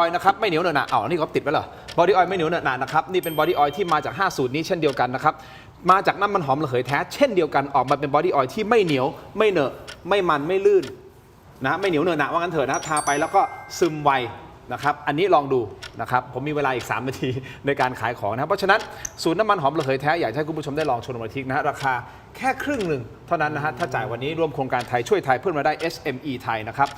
ล์นะครับไม่เหนียวเหนอะหนะนี่เขาติดไว้เหรอบอดี้ออยล์ไม่เหนียวเหนอะหนะนะครับนี่เป็นบอดี้ออยล์ที่มาจาก5สูตรนี้เช่นเดียวกันนะครับมาจากน้ำมันหอมระเหยแท้เช่นเดียวกันออกมาเป็นบอดี้ออยล์ที่ไม่เหนียวไม่เหนอะไม่มันไม่ลื่นนะไม่เหนียวเหนอะหนะว่างั้นเถอะนะทาไปแล้วก็ซึมไวนะครับอันนี้ลองดูนะครับผมมีเวลาอีก3 นาทีในการขายของนะครับเพราะฉะนั้นสูตรน้ำมันหอมระเหยแท้อยากให้คุณผู้ชมได้ลองชนอโรมาทิกนะฮะราคาแค่ครึ่งหนึ่งเท่านั้นนะฮะถ้าจ่ายวันนี้ร่วมโครงการไทยช่วยไทยเพื่อมาได้ SME ไทยนะครั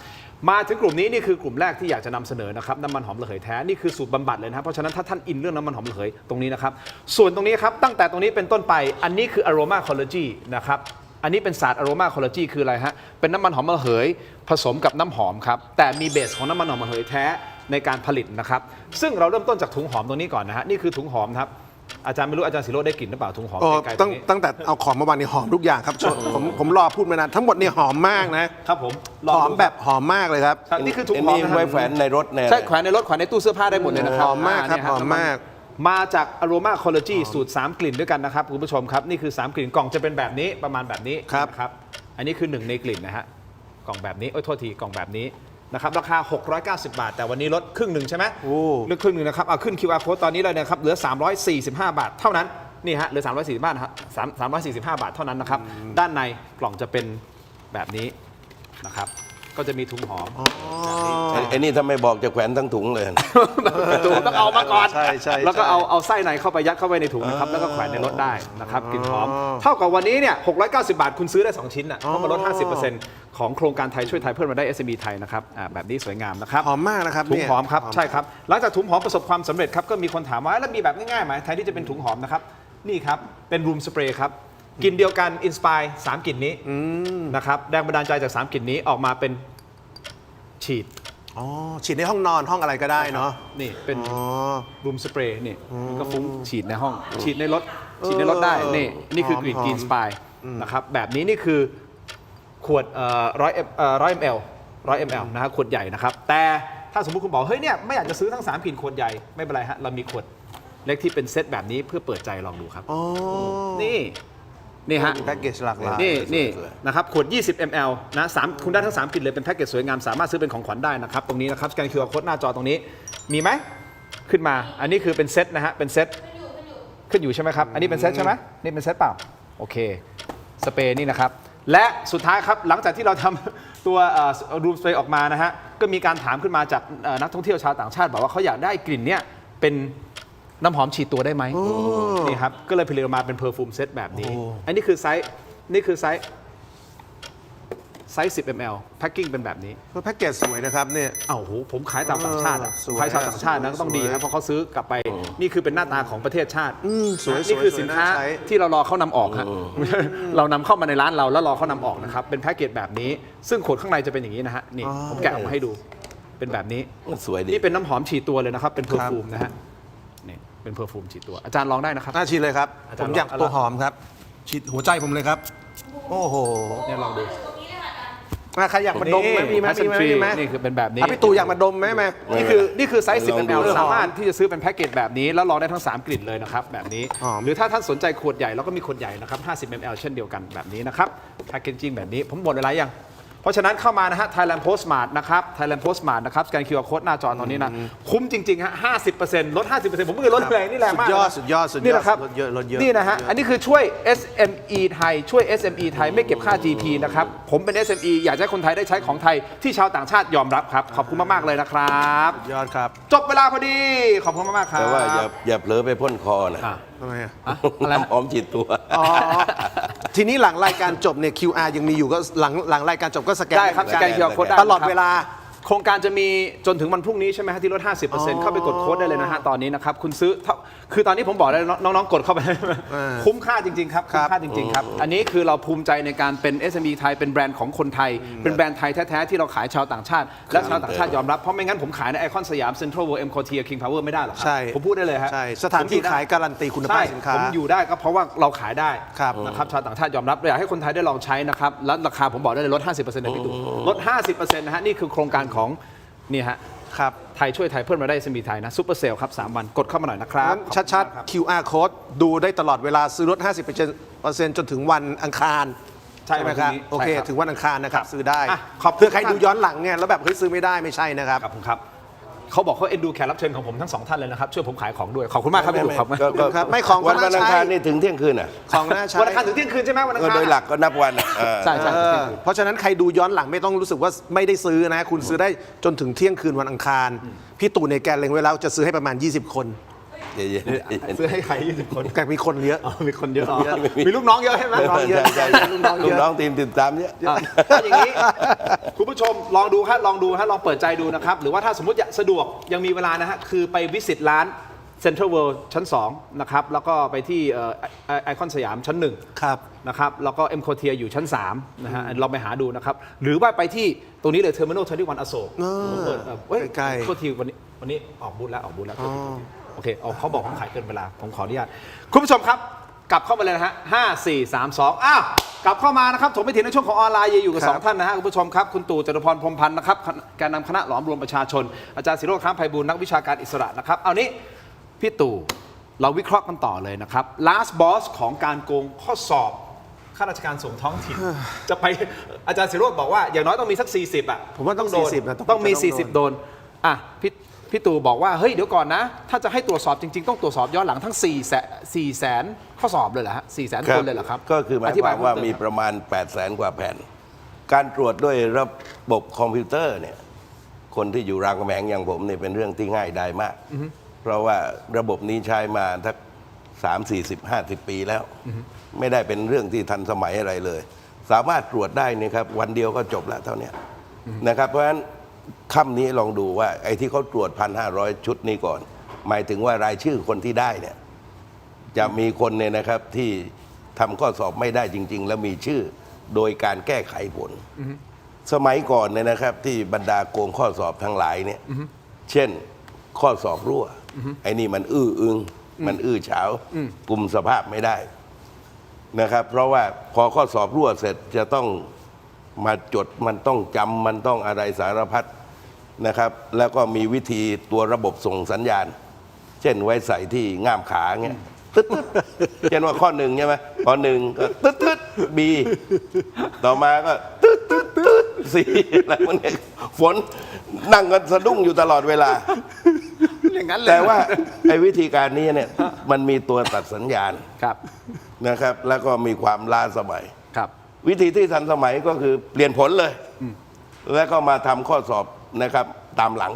บมาถึงกลุ่มนี้นี่คือกลุ่มแรกที่อยากจะนำเสนอนะครับน้ำมันหอมระเหยแท้นี่คือสูตรบำบัดเลยนะครับเพราะฉะนั้นถ้าท่านอินเรื่องน้ำมันหอมระเหยตรงนี้นะครับส่วนตรงนี้ครับตั้งแต่ตรงนี้เป็นต้นไปอันนี้คือ Aroma Ecology นะครับอันนี้เป็นศาสตร์ Aroma Ecology คืออะไรฮะเป็นน้ำมันหอมระเหยผสมกับน้ำหอมครับแต่มีเบสของน้ำมันหอมระเหยแท้ในการผลิตนะครับซึ่งเราเริ่มต้นจากถุงหอมตรงนี้ก่อนนะฮะนี่คือถุงหอมครับอาจารย์ไม่รู้อาจารย์ศิโรจน์ได้กลิ่นหรือเปล่าถุงหอมไกลๆตรงนี้ตั้งแต่เอาของมาวางในหอมทุกอย่างครับผมรอพูดมานานทั้งหมดนี่หอมมากนะครับผมหอมแบบหอมมากเลยครับนี่คือถุงหอมไว้แขวนในรถเนี่ยใช่แขวนในรถแขวนในตู้เสื้อผ้าได้หมดเลยนะครับหอมมากครับหอมมากมาจาก Aroma Ecology สูตร3 กลิ่นด้วยกันนะครับคุณผู้ชมครับนี่คือ3 กลิ่นกล่องจะเป็นแบบนี้ประมาณแบบนี้ครับอันนี้คือ1ในกลิ่นนะฮะกล่องแบบนี้โทษทีกล่องแบบนี้นะครับราคา690 บาทแต่วันนี้ลดครึ่งหนึ่งใช่ไหมลดครึ่งหนึ่งนะครับเอาขึ้น QR Code ตอนนี้เลยนะครับเหลือ345 บาทเท่านั้นนี่ฮะเหลือ345 บาทนะครับ345 บาทเท่านั้นนะครับด้านในกล่องจะเป็นแบบนี้นะครับก็จะมีถุงหอมไอ้นี่ถ้าไม่บอกจะแขวนทั้งถุงเลยถุงต้องเอามาก่อนแล้วก็เอาไส้ในเข้าไปยัดเข้าไปในถุงนะครับแล้วก็แขวนในรถได้นะครับกลิ่นหอมเท่ากับวันนี้เนี่ย690 บาทคุณซื้อได้2 ชิ้นเพราะมันลด 50% ของโครงการไทยช่วยไทยเพื่อมาได้ SME ไทยนะครับแบบนี้สวยงามนะครับหอมมากนะครับถุงหอมครับใช่ครับหลังจากถุงหอมประสบความสำเร็จครับก็มีคนถามว่าแล้วมีแบบง่ายๆไหมแทนที่จะเป็นถุงหอมนะครับนี่ครับเป็นรูมสเปรย์ครับกลิ่นเดียวกันอินสปาย3 กลิ่นนี้นะครับแรงบันดาลใจจาก3 กลิ่นนี้ออกมาเป็นฉีดในห้องนอนห้องอะไรก็ได้เนาะนี่เป็นรูมสเปรย์นี่ก็ฟุ้งฉีดในห้องฉีดในรถ ฉีดในรถได้นี่คือกรีนสปายนะครับแบบนี้นี่คือขวด100 ml นะฮะขวดใหญ่นะครับแต่ถ้าสมมุติคุณบอกเฮ้ยเนี่ยไม่อยากจะซื้อทั้ง3กลิ่นขวดใหญ่ไม่เป็นไรฮะเรามีขวดเล็กที่เป็นเซตแบบนี้เพื่อเปิดใจลองดูครับนี่ฮะ แพ็กเกจหลากหลาย นี่นะครับขวด20 ml นะคุณได้ทั้ง3กลิ่นเลยเป็นแพ็กเกจสวยงามสามารถซื้อเป็นของขวัญได้นะครับตรงนี้นะครับสแกน QR Code หน้าจอตรงนี้มีไหมขึ้นมาอันนี้คือเป็นเซตนะฮะเป็นเซตขึ้นอยู่ใช่ไหมครับอันนี้เป็นเซตใช่ไหมนี่เป็นเซตเปล่าโอเคสเปรย์นี่นะครับและสุดท้ายครับหลังจากที่เราทำตัวรูมสเปรย์ออกมานะฮะก็มีการถามขึ้นมาจากนักท่องเที่ยวชาวต่างชาติบอกว่าเขาอยากได้กลิ่นเนี่ยเป็นน้ำหอมฉีดตัวได้ไหมนี่ครับก็เลยผลิตออกมาเป็นเพอร์ฟูมเซตแบบนี้อันนี้คือไซส์10 ml แพ็คกิ้งเป็นแบบนี้แพ็กเกจสวยนะครับเนี่ยโหผมขายตามต่างชาติขายชาวต่างชาตินะก็ต้องดีนะเพราะเขาซื้อกลับไปนี่คือเป็นหน้าตาของประเทศชาตินี่คือสินค้าที่เรารอเขานำออกฮะเรานำเข้ามาในร้านเราแล้วรอเขานำออกนะครับเป็นแพ็กเกจแบบนี้ซึ่งขวดข้างในจะเป็นอย่างนี้นะฮะนี่ผมแกะออกมาให้ดูเป็นแบบนี้สวยดีนี่เป็นน้ำหอมฉีดตัวเลยนะครับเป็นเพอร์ฟูมนะฮะนี่เป็นเพอร์ฟูมฉีดตัวอาจารย์ลองได้นะครับน่าฉีดเลยครับผมอยากตัวหอมครับฉีดหัวใจผมเลยครับโอ้โหเนี่ยลองดูใครอยากมาดมไหมมีไหมนี่คือเป็นแบบนี้พี่ตู่อยากมาดมไหมนี่คือไซส์10 ml สามารถที่จะซื้อเป็นแพ็กเกจแบบนี้แล้วลองได้ทั้ง3กลิ่นเลยนะครับแบบนี้หรือถ้าท่านสนใจขวดใหญ่เราก็มีขวดใหญ่นะครับ50 ml เช่นเดียวกันแบบนี้นะครับแพ็กเกจจิ้งแบบนี้ผมหมดเวลายังเพราะฉะนั้นเข้ามานะฮะ Thailand Postmart นะครับ Thailand Postmart นะครับสแกน QR Code หน้าจอตอนนี้นะคุ้มจริงๆฮะ 50% ลด 50% ผมไม่เคยลดเลยนี่แรงมากสุดยอดนี่แหละครับลดเยอะนี่นะฮะอันนี้คือช่วย SME ไทยช่วย SME ไทยไม่เก็บค่า GP นะครับผมเป็น SME อยากให้คนไทยได้ใช้ของไทยที่ชาวต่างชาติยอมรับครับขอบคุณมากๆเลยนะครับยอดครับจบเวลาพอดีขอบคุณมากๆครับแต่ว่าอย่าเผลอไปพ่นคอนะทำไมอะไรหอมฉีดตัวทีนี้หลังรายการจบเนี่ย QR ยังมีอยู่ก็หลังรายการจบก็สแกนได้ครับสแกน QR Code ได้ตลอดเวลาโครงการจะมีจนถึงวันพรุ่งนี้ใช่ไหมฮะที่ลด 50% เข้าไปกดโค้ดได้เลยนะฮะตอนนี้นะครับคุณซื้อคือตอนนี้ผมบอกได้น้องๆกดเข้าไปคุ้มค่าจริงๆครับคุ้มค่าจริงๆครับอันนี้คือเราภูมิใจในการเป็น SME ไทยเป็นแบรนด์ของคนไทยเป็นแบรนด์ไทยแท้ๆที่เราขายชาวต่างชาติและชาวต่างชาติยอมรับเพราะไม่งั้นผมขายในไอคอนสยามเซ็นทรัลเวิลด์เอ็มโคเทียคิงพาวเวอร์ไม่ได้หรอกครับผมพูดได้เลยฮะใช่สถานที่ขายการันตีคุณภาพสินค้าผมอยู่ได้ก็เพราะว่าเราขายได้นะครับชาวต่างชาติยอมรับอยากให้คนไทยได้ลองใช้นะครับแล้วราคาผมบอกได้เลยลด 50% ในพี่ตู่ลด 50% นะฮะนี่คือโครงการของนี่ฮะครับไทยช่วยไทยเพิ่มรายได้ SME ไทยนะซุปเปอร์เซลครับ3วันกดเข้ามาหน่อยนะครับชัดๆ QR code ดูได้ตลอดเวลาซื้อลด 50% จนถึงวันอังคารใช่ไหมครับโอเคถึงวันอังคารนะครับซื้อได้เพื่อใครดูย้อนหลังเนี่ยแล้วแบบเฮ้ยซื้อไม่ได้ไม่ใช่นะครับครับเขาบอกเขาเอ็นดูแขกรับเชิญของผมทั้ง2ท่านเลยนะครับช่วยผมขายของด้วยขอบคุณมากครับพี่ดุครับไม่ของวันอังคารนี่ถึงเที่ยงคืนของน่าใช้วันอังคารถึงเที่ยงคืนใช่ไหมวันอังคารโดยหลักก็นับวันใช่เพราะฉะนั้นใครดูย้อนหลังไม่ต้องรู้สึกว่าไม่ได้ซื้อนะคุณซื้อได้จนถึงเที่ยงคืนวันอังคารพี่ตู่ในแกนเล็งไว้แล้วจะซื้อให้ประมาณ20 คนซื้อให้ใคร20 คนแกมีคนเยอะมีคนเยอะมีลูกน้องเยอะใช่ไหมลูกน้องเยอะลูกน้องทีมติดตามเยอะอย่างนี้คุณผู้ชมลองดูฮะลองเปิดใจดูนะครับหรือว่าถ้าสมมติสะดวกยังมีเวลานะฮะคือไปวิสิตร้านเซ็นทรัลเวิลด์ชั้น2นะครับแล้วก็ไปที่ไอคอนสยามชั้น1ครับนะครับแล้วก็เอ็มโคเทียอยู่ชั้น3นะฮะเราไปหาดูนะครับหรือว่าไปที่ตรงนี้เลยเทอร์มินอล21อโศกใกล้โทษทีวันนี้ออกบูธแล้วโอเคเขาบอกผมขายเกินเวลาผมขออนุญาตคุณผู้ชมครับกลับเข้ามาเลยนะฮะ5 4 3 2กลับเข้ามานะครับผมไปถึงในช่วงของออนไลน์อยู่กับ2ท่านนะฮะคุณผู้ชมครับคุณตู่จตุพรพรหมพันธ์นะครับแกนนำคณะหลอมรวมประชาชนอาจารย์ศิโรจน์ ค้ามไพบูลย์นักวิชาการอิสระนะครับเอานี้พี่ตู่เราวิเคราะห์กันต่อเลยนะครับ last boss ของการโกงข้อสอบข้าราชการส่งท้องถิ่นจะไปอาจารย์ศิโรจน์บอกว่าอย่างน้อยต้องมีสัก40ผมว่าต้อง40นะต้องมี40โดนพี่ตู่บอกว่าเฮ้ยเดี๋ยวก่อนนะถ้าจะให้ตรวจสอบจริงๆต้องตรวจสอบย้อนหลังทั้ง4 แสนข้อสอบเลยเหรอฮะ4 แสนคนเลยเหรอครับก็คือหมายความว่ามีประมาณ8 แสนกว่าแผ่นการตรวจด้วยระบบคอมพิวเตอร์เนี่ยคนที่อยู่รามคำแหงอย่างผมเนี่ยเป็นเรื่องที่ง่ายดายมากเพราะว่าระบบนี้ใช้มาทัก30-40-50 ปีแล้วไม่ได้เป็นเรื่องที่ทันสมัยอะไรเลยสามารถตรวจได้นี่ครับวันเดียวก็จบแล้วเท่านี้นะครับเพราะฉะนั้นค่ำนี้ลองดูว่าไอ้ที่เขาตรวจ 1,500 ชุดนี้ก่อนหมายถึงว่ารายชื่อคนที่ได้เนี่ยจะมีคนเนี่ยนะครับที่ทำข้อสอบไม่ได้จริงๆแล้วมีชื่อโดยการแก้ไขผลสมัยก่อนเนี่ยนะครับที่บรรดาโกงข้อสอบทั้งหลายเนี่ยเช่นข้อสอบรั่วไอ้นี่มันอึ้ง มันอื้อฉาวกลุ่มสภาพไม่ได้นะครับ เพราะว่าพอข้อสอบรั่วเสร็จจะต้องมาจดมันต้องจำมันต้องอะไรสารพัดนะครับ แล้วก็มีวิธีตัวระบบส่งสัญญาณ เช่นไว้ใส่ที่ง่ามขาเงี้ยตึ๊ดเช่นว่าข้อหนึ่งใช่ไหมข้อหนึ่งก็ตึ๊ดบีต่อมาก็ตึ๊ดซีอะไรพวกนี้ฝนนั่งกันสะดุ้งอยู่ตลอดเวลา อย่างนั้นเลย แต่ว่าไอ้วิธีการนี้เนี่ยมันมีตัวตัดสัญญาณ ครับ นะครับ แล้วก็มีความล้าสมัย ครับ วิธีที่ทันสมัยก็คือเปลี่ยนผลเลย แล้วก็มาทำข้อสอบนะครับตามหลัง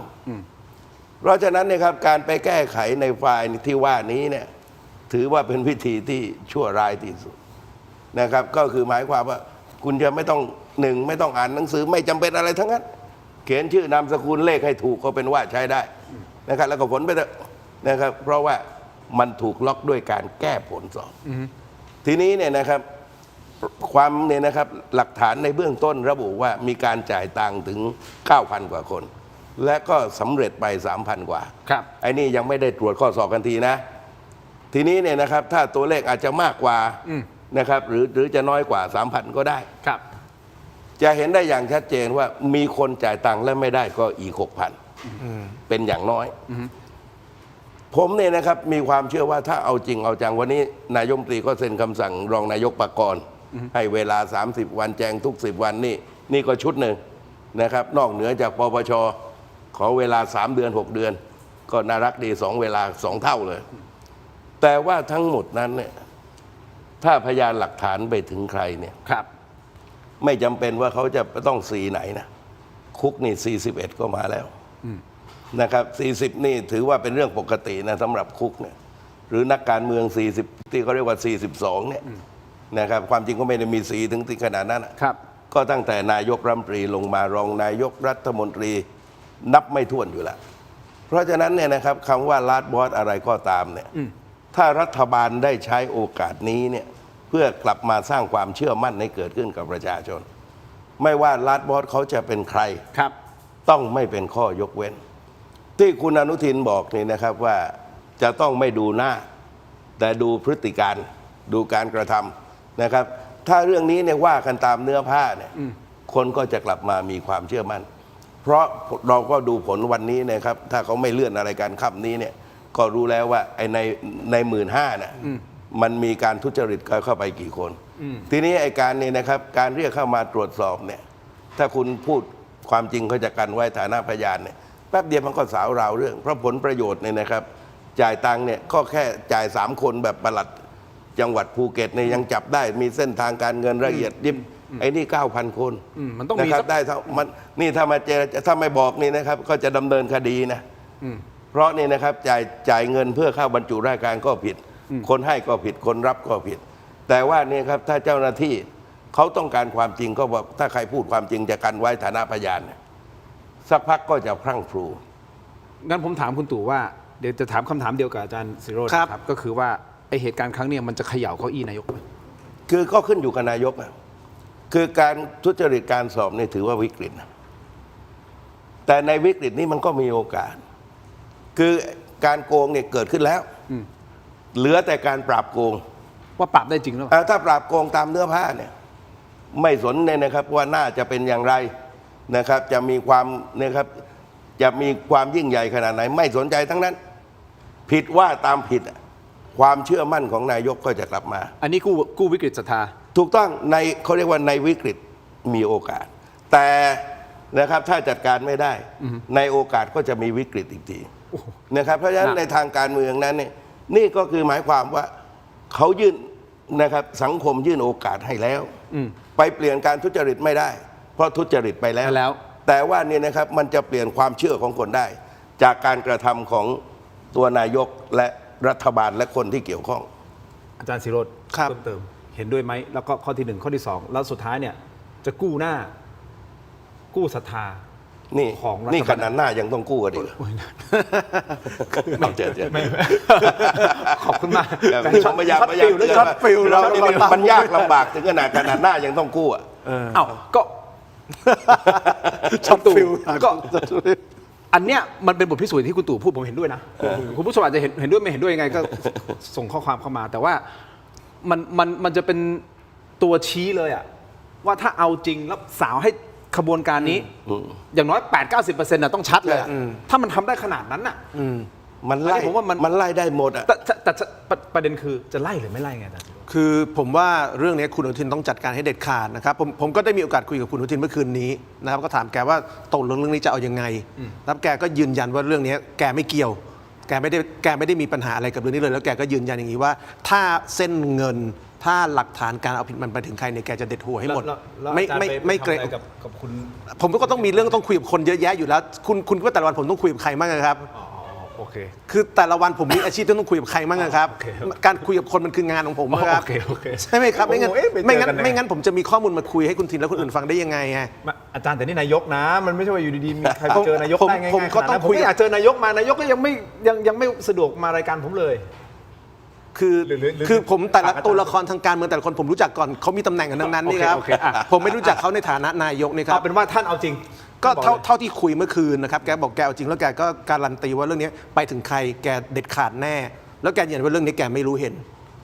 เพราะฉะนั้นเนี่ยครับการไปแก้ไขในไฟล์ที่ว่านี้เนี่ยถือว่าเป็นวิธีที่ชั่วร้ายที่สุดนะครับ ก็คือหมายความว่าคุณจะไม่ต้องไม่ต้องอ่านหนังสือไม่จำเป็นอะไรทั้งนั้น เขียนชื่อนามสกุลเลขให้ถูกก็เป็นว่าใช้ได้นะครับ แล้วก็ผลไปเถอะนะครับ เพราะว่ามันถูกล็อกด้วยการแก้ผลสอบทีนี้เนี่ยนะครับความเนี่ยนะครับหลักฐานในเบื้องต้นระบุว่ามีการจ่ายตังค์ถึง 9,000 กว่าคน และก็สำเร็จไป 3,000 กว่า ครับ ไอ้นี่ยังไม่ได้ตรวจข้อสอบกันทีนะ ทีนี้เนี่ยนะครับถ้าตัวเลขอาจจะมากกว่านะครับหรือจะน้อยกว่า 3,000 ก็ได้ ครับ จะเห็นได้อย่างชัดเจนว่ามีคนจ่ายตังค์และไม่ได้ก็อีก 6,000 เป็นอย่างน้อย ผมเนี่ยนะครับมีความเชื่อว่าถ้าเอาจริงเอาจังวันนี้นายกรัฐมนตรีก็เซ็นคำสั่งรองนายกปกรณ์ให้เวลา 30 วันแจงทุก 10 วันนี่ก็ชุดหนึ่งนะครับ นอกเหนือจากปปชขอเวลา 3 เดือน 6 เดือน ก็น่ารักดี2 เวลา 2 เท่าเลย แต่ว่าทั้งหมดนั้นเนี่ยถ้าพยานหลักฐานไปถึงใครเนี่ย ครับ ไม่จำเป็นว่าเขาจะต้องสีไหนนะคุกนี่41ก็มาแล้วนะครับ40นี่ถือว่าเป็นเรื่องปกตินะสำหรับคุกเนี่ยหรือนักการเมือง40ที่เขาเรียกว่า42เนี่ยนะครับความจริงก็ไม่ได้มีสีถึงที่ขนาดนั้นนะครับ ก็ตั้งแต่นายกรัฐมนตรีลงมารองนายกรัฐมนตรีนับไม่ถ้วนอยู่แล้วเพราะฉะนั้นเนี่ยนะครับคำว่าลาดบอสอะไรก็ตามเนี่ยถ้ารัฐบาลได้ใช้โอกาสนี้เนี่ยเพื่อกลับมาสร้างความเชื่อมั่นให้เกิดขึ้นกับประชาชน ไม่ว่าลาดบอสเขาจะเป็นใคร ครับ ต้องไม่เป็นข้อยกเว้น ที่คุณอนุทินบอกนี่นะครับว่าจะต้องไม่ดูหน้า แต่ดูพฤติการดูการกระทำนะครับ ถ้าเรื่องนี้เนี่ยว่ากันตามเนื้อผ้าเนี่ยคนก็จะกลับมามีความเชื่อมั่น เพราะเราก็ดูผลวันนี้นะครับ ถ้าเขาไม่เลื่อนอะไรการค่ำนี้เนี่ยก็รู้แล้วว่าไอ้ใน15,000น่ะมันมีการทุจริตเข้าไปกี่คน ทีนี้ไอ้การเนี่ยนะครับการเรียกเข้ามาตรวจสอบเนี่ยถ้าคุณพูดความจริงเขาจะกันไว้ฐานะพยานเนี่ยแป๊บเดียวมันก็สาวราวเรื่องเพราะผลประโยชน์เนี่ยนะครับจ่ายตังค์เนี่ยก็แค่จ่าย3 คนแบบปลัดจังหวัดภูเก็ตเนี่ยยังจับได้มีเส้นทางการเงินละเอียดยิบไอ้นี่ 9,000 คน มันต้องมี นะครับได้มันนี่ถ้ามาเจรถ้าไม่บอกนี่นะครับก็จะดำเนินคดีนะเพราะนี่นะครับจ่ายเงินเพื่อเข้าบรรจุราชการก็ผิด คนให้ก็ผิดคนรับก็ผิด แต่ว่านี่ครับถ้าเจ้าหน้าที่เขาต้องการความจริงก็บอกถ้าใครพูดความจริงจะกันไว้ฐานะพยานสักพักก็จะพรั่งพรู งั้นผมถามคุณตู่ว่าเดี๋ยวจะถามคำถามเดียวกับอาจารย์ศิโรจน์ ครับ ครับก็คือว่าไอเหตุการณ์ครั้งเนี้ยมันจะเขย่าเก้าอี้นายกไหม คือก็ขึ้นอยู่กับนายกนะคือการทุจริตการสอบนี่ถือว่าวิกฤตนะแต่ในวิกฤตนี้มันก็มีโอกาส คือการโกงเนี่ยเกิดขึ้นแล้วเหลือแต่การปราบโกง ว่าปรับได้จริงหรือเปล่า ถ้าปราบโกงตามเนื้อผ้าเนี่ยไม่สนเนี่ยนะครับว่าน่าจะเป็นอย่างไรนะครับ จะมีความนะครับจะมีความยิ่งใหญ่ขนาดไหน ไม่สนใจทั้งนั้น ผิดว่าตามผิดความเชื่อมั่นของนายกก็จะกลับมา อันนี้กู้วิกฤตศรัทธา ถูกต้องในเขาเรียกว่าในวิกฤตมีโอกาส แต่นะครับถ้าจัดการไม่ได้ในโอกาสก็จะมีวิกฤตอีกทีนะครับเพราะฉะนั้นในทางการเมืองนั้นเนี่ยนี่ก็คือหมายความว่าเขายื่นนะครับสังคมยื่นโอกาสให้แล้วไปเปลี่ยนการทุจริตไม่ได้ เพราะทุจริตไปแล้ว แต่ว่านี่นะครับมันจะเปลี่ยนความเชื่อของคนได้ จากการกระทำของตัวนายกและรัฐบาลและคนที่เกี่ยวข้อง อาจารย์ศิโรจน์เพิ่มเติมเห็นด้วยไหมแล้วก็ข้อที่ 1 ข้อที่ 2 แล้วสุดท้ายเนี่ยจะกู้หน้ากู้ศรัทธา นี่ ของรัฐบาล นี่ขนาดหน้ายังต้องกู้กันอีกเอาเจอ ขอบคุณมาก ผมพยายามเรานี่มันยากลำบากถึงขนาดหน้ายังต้องกู้อ่ะ เอ้าก็ ช็อตฟิล ก็ อันเนี้ยมันเป็นบทพิสูจน์ที่คุณตู่พูดผมเห็นด้วยนะคุณผู้ชมอาจจะเห็นด้วยไม่เห็นด้วยยังไงก็ ส่งข้อความเข้ามา แต่ว่ามันจะเป็นตัวชี้เลยอะว่าถ้าเอาจริงแล้วสาวให้ขบวนการนี้อย่างน้อย 8-90% น่ะต้องชัดเลยอะถ้ามันทำได้ขนาดนั้นน่ะ มันไล่ ผมว่ามัน ไล่ได้หมดอ่ะ แต่ประเด็นคือจะไล่หรือไม่ไล่ไงอาจารย์ คือผมว่าเรื่องนี้คุณอนุทินต้องจัดการให้เด็ดขาดนะครับผมก็ได้มีโอกาสคุยกับคุณอนุทินเมื่อคืนนี้นะครับก็ถามแกว่าตกลงเรื่องนี้จะเอายังไงแล้วแกก็ยืนยันว่าเรื่องนี้แกไม่เกี่ยวแกไม่ได้มีปัญหาอะไรกับเรื่องนี้เลยแล้วแกก็ยืนยันอย่างนี้ว่า ถ้าเส้นเงินถ้าหลักฐานการเอาผิดมันไปถึงใครเนี่ยแกจะเด็ดหัวให้หมดไม่เกรงกับคุณ ผมก็ต้องมีเรื่องต้องคุยกับคนเยอะแยะอยู่แล้วคุณว่าแต่ละวันผมต้องคุยกับใครบ้างครับโอเคคือแต่ละวันผมมีอาชีพที่ต้องคุยกับใครบ้างครับการคุยกับคนมันคืองานของผมครับใช่ไหมครับไม่งั้นผมจะมีข้อมูลมาคุยให้คุณทินและคนอื่นฟังได้ยังไงฮะอาจารย์แต่นี่นายกนะมันไม่ใช่ว่าอยู่ดีๆมีใครเจอนายกได้ง่ายๆผมก็ต้องคุยอยากเจอนายกมานายกก็ยังไม่สะดวกมารายการผมเลยคือผมแต่ละตัวละครทางการเมืองแต่ละคนผมรู้จักก่อนเขามีตำแหน่งกันทั้งนั้นนี่ครับผมไม่รู้จักเขาในฐานะนายกนี่ครับเอาเป็นว่าท่านเอาจริงก็เท่าที่คุยเมื่อคืนนะครับแกบอกแกเอาจริงแล้วแกก็การันตีว่าเรื่องนี้ไปถึงใครแกเด็ดขาดแน่แล้วแกยืนยันว่าเรื่องนี้แกไม่รู้เห็น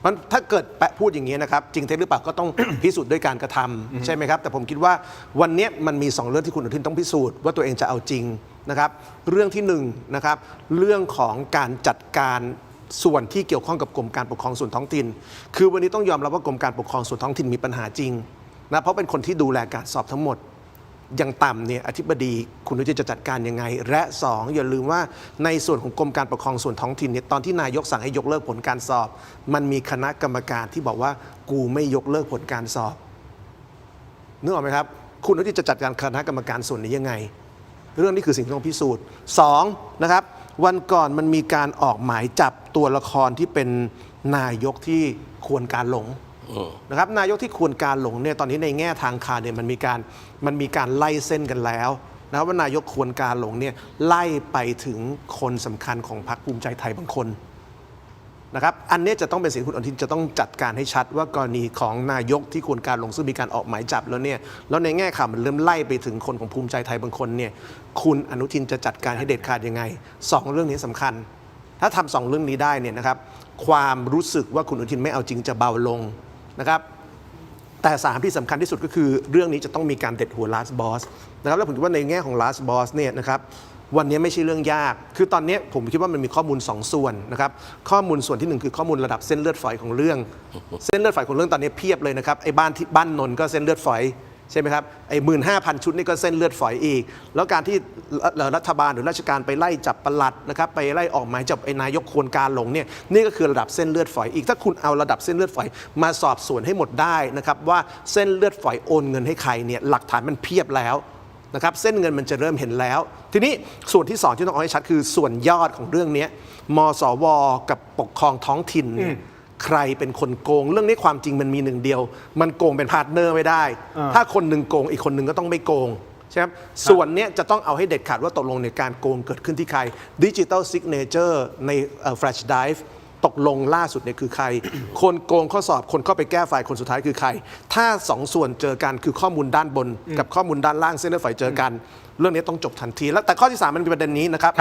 มันถ้าเกิดแปะพูดอย่างนี้นะครับจริงเท็จหรือเปล่าก็ต้อง พิสูจน์ด้วยการกระทำใช่ไหมครับแต่ผมคิดว่าวันนี้มันมี2เรื่องที่คุณอนุทินต้องพิสูจน์ว่าตัวเองจะเอาจริงนะครับเรื่องที่1นะครับเรื่องของการจัดการส่วนที่เกี่ยวข้องกับกรมการปกครองส่วนท้องถิ่นคือวันนี้ต้องยอมรับว่ากรมการปกครองส่วนท้องถิ่นมีปัญหาจริงนะเพราะเป็นคนที่ดูแลการสอบทั้งหมดอย่างต่ำเนี่ยอธิบดีคุณอนุทินจะจัดการยังไงและ2อย่าลืมว่าในส่วนของกรมการปกครองส่วนท้องถิ่นเนี่ยตอนที่นายกสั่งให้ยกเลิกผลการสอบมันมีคณะกรรมการที่บอกว่ากูไม่ยกเลิกผลการสอบนึกออกไหมครับคุณอนุทินจะจัดการคณะกรรมการส่วนนี้ยังไงเรื่องนี้คือสิ่งที่ต้องพิสูจน์2นะครับวันก่อนมันมีการออกหมายจับตัวละครที่เป็นนายกที่ควรการหลงนะครับนายกที่ควรการหลงเนี่ยตอนนี้ในแง่ทางการเนี่ยมันมีการไล่เส้นกันแล้วนะครับว่านายกควรการหลงเนี่ยไล่ไปถึงคนสำคัญของพรรคภูมิใจไทยบางคนนะครับอันนี้จะต้องเป็นสิ่งคุณอนุทินจะต้องจัดการให้ชัดว่ากรณีของนายกที่ควรการหลงซึ่งมีการออกหมายจับแล้วเนี่ยแล้วในแง่ข่าวมันเริ่มไล่ไปถึงคนของภูมิใจไทยบางคนเนี่ยคุณอนุทินจะจัดการให้เด็ดขาดยังไง2เรื่องนี้สำคัญถ้าทำ2เรื่องนี้ได้เนี่ยนะครับความรู้สึกว่าคุณอนุทินไม่เอาจริงจะเบาลงนะครับแต่3ที่สำคัญที่สุดก็คือเรื่องนี้จะต้องมีการเด็ดหัว last boss นะครับแล้วผมคิดว่าในแง่ของ last boss เนี่ยนะครับวันนี้ไม่ใช่เรื่องยากคือตอนนี้ผมคิดว่ามันมีข้อมูล2ส่วนนะครับข้อมูลส่วนที่1คือข้อมูลระดับเส้นเลือดฝอยของเรื่องเส้นเลือดฝอยของเรื่องตอนนี้เพียบเลยนะครับไอ้บ้านนนท์ก็เส้นเลือดฝอยใช่ไหมครับไอ้ 15,000 ชุดนี่ก็เส้นเลือดฝอยอีกแล้วการที่รัฐบาลหรือราชการไปไล่จับปลัดนะครับไปไล่ออกหมายจับไอ้นายกควรการหลงเนี่ยนี่ก็คือระดับเส้นเลือดฝอยอีกถ้าคุณเอาระดับเส้นเลือดฝอยมาสอบสวนให้หมดได้นะครับว่าเส้นเลือดฝอยโอนเงินให้ใครเนี่ยหลักฐานมันเพียบแล้วนะครับเส้นเงินมันจะเริ่มเห็นแล้วทีนี้ส่วนที่2ที่ต้องเอาให้ชัดคือส่วนยอดของเรื่องนี้มสวกับปกครองท้องถิ่นเนี่ยใครเป็นคนโกงเรื่องนี้ความจริงมันมีหนึ่งเดียวมันโกงเป็นพาร์ทเนอร์ไม่ได้ถ้าคนหนึ่งโกงอีกคนหนึ่งก็ต้องไม่โกงใช่ไหมส่วนนี้จะต้องเอาให้เด็ดขาดว่าตกลงในการโกงเกิดขึ้นที่ใครดิจิทัลซิกเนเจอร์ในแฟลชไดรฟ์ตกลงล่าสุดเนี่ยคือใครคนโกงข้อสอบคนเข้าไปแก้ไฟล์คนสุดท้ายคือใครถ้า2ส่วนเจอกันคือข้อมูลด้านบนกับข้อมูลด้านล่างเส้นเลือดฝอยเจอกันเรื่องนี้ต้องจบทันทีแล้วแต่ข้อที่3มันมีประเด็นนี้นะครับ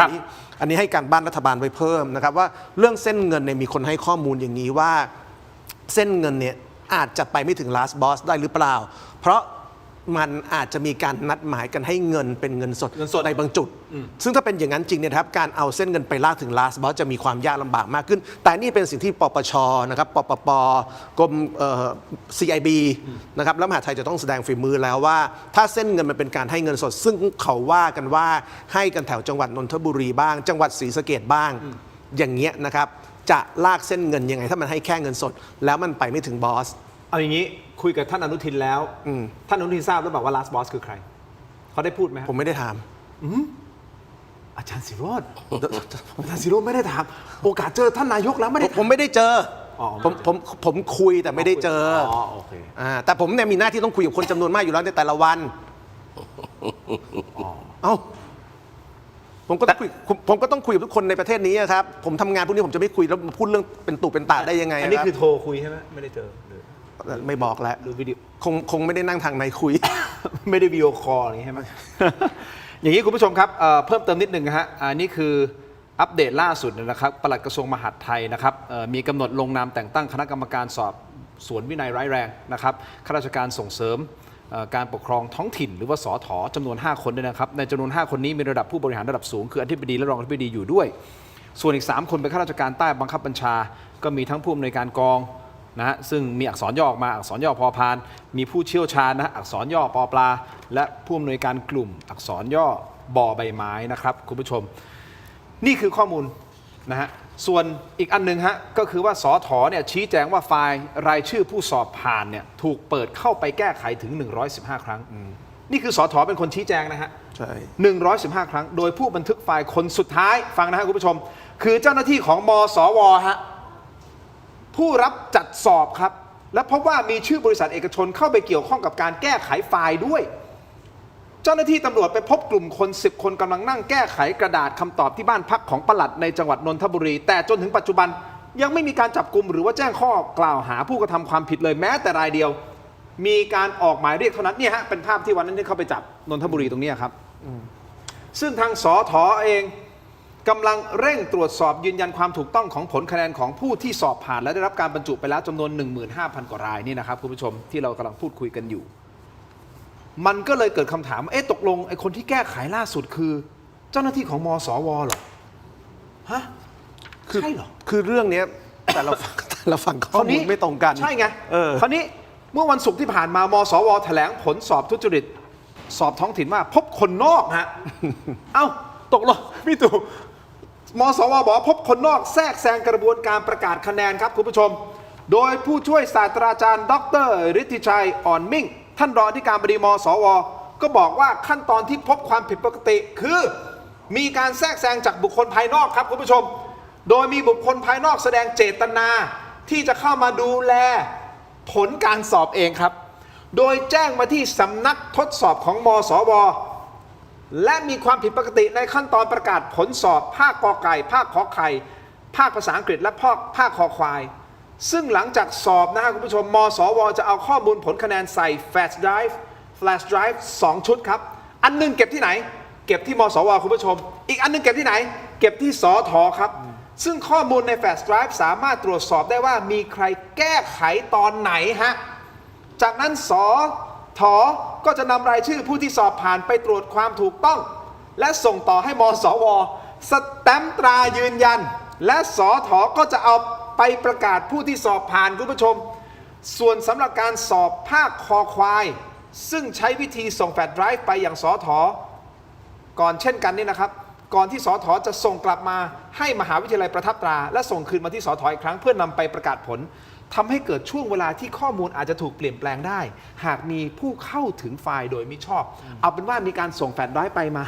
อันนี้ให้การบ้านรัฐบาลไว้เพิ่มนะครับว่าเรื่องเส้นเงินเนี่ยมีคนให้ข้อมูลอย่างนี้ว่าเส้นเงินเนี่ยอาจจะไปไม่ถึง last boss ได้หรือเปล่าเพราะมันอาจจะมีการนัดหมายกันให้เงินเป็นเงินสดในบางจุดซึ่งถ้าเป็นอย่างนั้นจริงเนี่ยครับการเอาเส้นเงินไปลากถึง last boss จะมีความยากลำบากมากขึ้นแต่นี่เป็นสิ่งที่ปปชนะครับปปปกรมCIB นะครับแล้วมหาดไทยจะต้องแสดงฝีมือแล้วว่าถ้าเส้นเงินมันเป็นการให้เงินสดซึ่งเขาว่ากันว่าให้กันแถวจังหวัดนนทบุรีบ้างจังหวัดศรีสะเกษบ้างอย่างเงี้ยนะครับจะลากเส้นเงินยังไงถ้ามันให้แค่เงินสดแล้วมันไปไม่ถึงบอสเอาอย่างนี้คุยกับท่านอนุทินแล้วท่านอนุทินทราบหรือเปล่าว่า last boss คือใครเขาได้พูดไหมผมไม่ได้ถามอาจารย์ศิโรจน์อาจารย์ศิโรจน์ไม่ได้ถามโอกาสเจอท่านนายกแล้วไม่ได้ผมไม่ได้เจอผมคุยแต่ไม่ได้เจอโอเคแต่ผมเนี่ยมีหน้าที่ต้องคุยกับคนจำนวนมากอยู่แล้วในแต่ละวันเอ้าผมก็ต้องคุยกับทุกคนในประเทศนี้ครับผมทำงานพวกนี้ผมจะไม่คุยแล้วพูดเรื่องเป็นตุเป็นตาได้ยังไงอันนี้คือโทรคุยใช่ไหมไม่ได้เจอไม่บอกแล้วหรือวิดีโอคงไม่ได้นั่งทางในคุย ไม่ได้วิดีโอคอลอย่างนี้ใช่ไหม อย่างนี้คุณผู้ชมครับเพิ่มเติมนิดนึงนะฮะอันนี้คืออัปเดตล่าสุดนะครับปลัดกระทรวงมหาดไทยนะครับมีกำหนดลงนามแต่งตั้งคณะกรรมการสอบสวนวินัยร้ายแรงนะครับข้าราชการส่งเสริมการปกครองท้องถิ่นหรือว่าสถ.จำนวน5คนด้วยนะครับในจำนวน5คนนี้มีระดับผู้บริหารระดับสูงคืออธิบดีและรองอธิบดีอยู่ด้วยส่วนอีก3คนเป็นข้าราชการใต้บังคับบัญชาก็มีทั้งผู้อำนวยการกองนะฮะซึ่งมีอักษรย่อออกมาอักษรย่อพอพานมีผู้เชี่ยวชาญนะอักษรย่อปอปลาและผู้อำนวยการกลุ่มอักษรย่อบอใบไม้นะครับคุณผู้ชมนี่คือข้อมูลนะฮะส่วนอีกอันนึงฮะก็คือว่าสถ.เนี่ยชี้แจงว่าไฟล์รายชื่อผู้สอบผ่านเนี่ยถูกเปิดเข้าไปแก้ไขถึง115ครั้งนี่คือสถ.เป็นคนชี้แจงนะฮะใช่115ครั้งโดยผู้บันทึกไฟล์คนสุดท้ายฟังนะฮะคุณผู้ชมคือเจ้าหน้าที่ของมสวฮะผู้รับจัดสอบครับและพบว่ามีชื่อบริษัทเอกชนเข้าไปเกี่ยวข้องกับการแก้ไขไฟล์ด้วยเจ้าหน้าที่ตำรวจไปพบกลุ่มคน10คนกำลังนั่งแก้ไขกระดาษคำตอบที่บ้านพักของปลัดในจังหวัดนนทบุรีแต่จนถึงปัจจุบันยังไม่มีการจับกุมหรือว่าแจ้งข้อกล่าวหาผู้กระทำความผิดเลยแม้แต่รายเดียวมีการออกหมายเรียกเท่านั้นเนี่ยฮะเป็นภาพที่วันนั้นที่เข้าไปจับนนทบุรีตรงนี้ครับซึ่งทางสถ.เองกำลังเร่งตรวจสอบยืนยันความถูกต้องของผลคะแนนของผู้ที่สอบผ่านและได้รับการบรรจุไปแล้วจำนวน 15,000 กว่ารายนี่นะครับคุณผู้ชมที่เรากำลังพูดคุยกันอยู่มันก็เลยเกิดคำถามตกลงไอ้คนที่แก้ไขล่าสุดคือเจ้าหน้าที่ของมสวเหรอฮะใช่เหรอคือเรื่องนี้แต่เราฟังข้อมูลไม่ตรงกันใช่ไงคราวนี้เมื่อวันศุกร์ที่ผ่านมามสวแถลงผลสอบทุจริตสอบท้องถิ่นว่าพบคนนอกฮะ เอ้าตกลงพี่ตู่มสวบอกพบคนนอกแทรกแซงกระบวนการประกาศคะแนนครับคุณผู้ชมโดยผู้ช่วยศาสตราจารย์ดร.ฤทธิชัยอ่อนมิ่งท่านรองอธิการบดีมสวก็บอกว่าขั้นตอนที่พบความผิดปกติคือมีการแทรกแซงจากบุคคลภายนอกครับคุณผู้ชมโดยมีบุคคลภายนอกแสดงเจตนาที่จะเข้ามาดูแลผลการสอบเองครับโดยแจ้งมาที่สำนักทดสอบของมสวและมีความผิดปกติในขั้นตอนประกาศผลสอบภาคกอไก่ภาคขอไข่ภาคภาษาอังกฤษและภาคคอควายซึ่งหลังจากสอบนะครับคุณผู้ชมมสวจะเอาข้อมูลผลคะแนนใส่ Flash Drive 2 ชุดครับอันนึงเก็บที่ไหนเก็บที่มสวคุณผู้ชมอีกอันนึงเก็บที่ไหนเก็บที่สถ.ครับซึ่งข้อมูลใน Flash Drive สามารถตรวจสอบได้ว่ามีใครแก้ไขตอนไหนฮะจากนั้นสถ.ก็จะนำรายชื่อผู้ที่สอบผ่านไปตรวจความถูกต้องและส่งต่อให้มสวสแตมป์ตรายืนยันและสถ.ก็จะเอาไปประกาศผู้ที่สอบผ่านคุณผู้ชมส่วนสำหรับการสอบภาคคอควายซึ่งใช้วิธีส่งแฟลชไดรฟ์ไปอย่างสถ.ก่อนเช่นกันนี่นะครับก่อนที่สถ.จะส่งกลับมาให้มหาวิทยาลัยประทับตราและส่งคืนมาที่สถ.อีกครั้งเพื่อนำไปประกาศผลทำให้เกิดช่วงเวลาที่ข้อมูลอาจจะถูกเปลี่ยนแปลงได้หากมีผู้เข้าถึงไฟล์โดยมิชอบเอาเป็นว่ามีการส่งแฟลชไดรฟ์ไปมา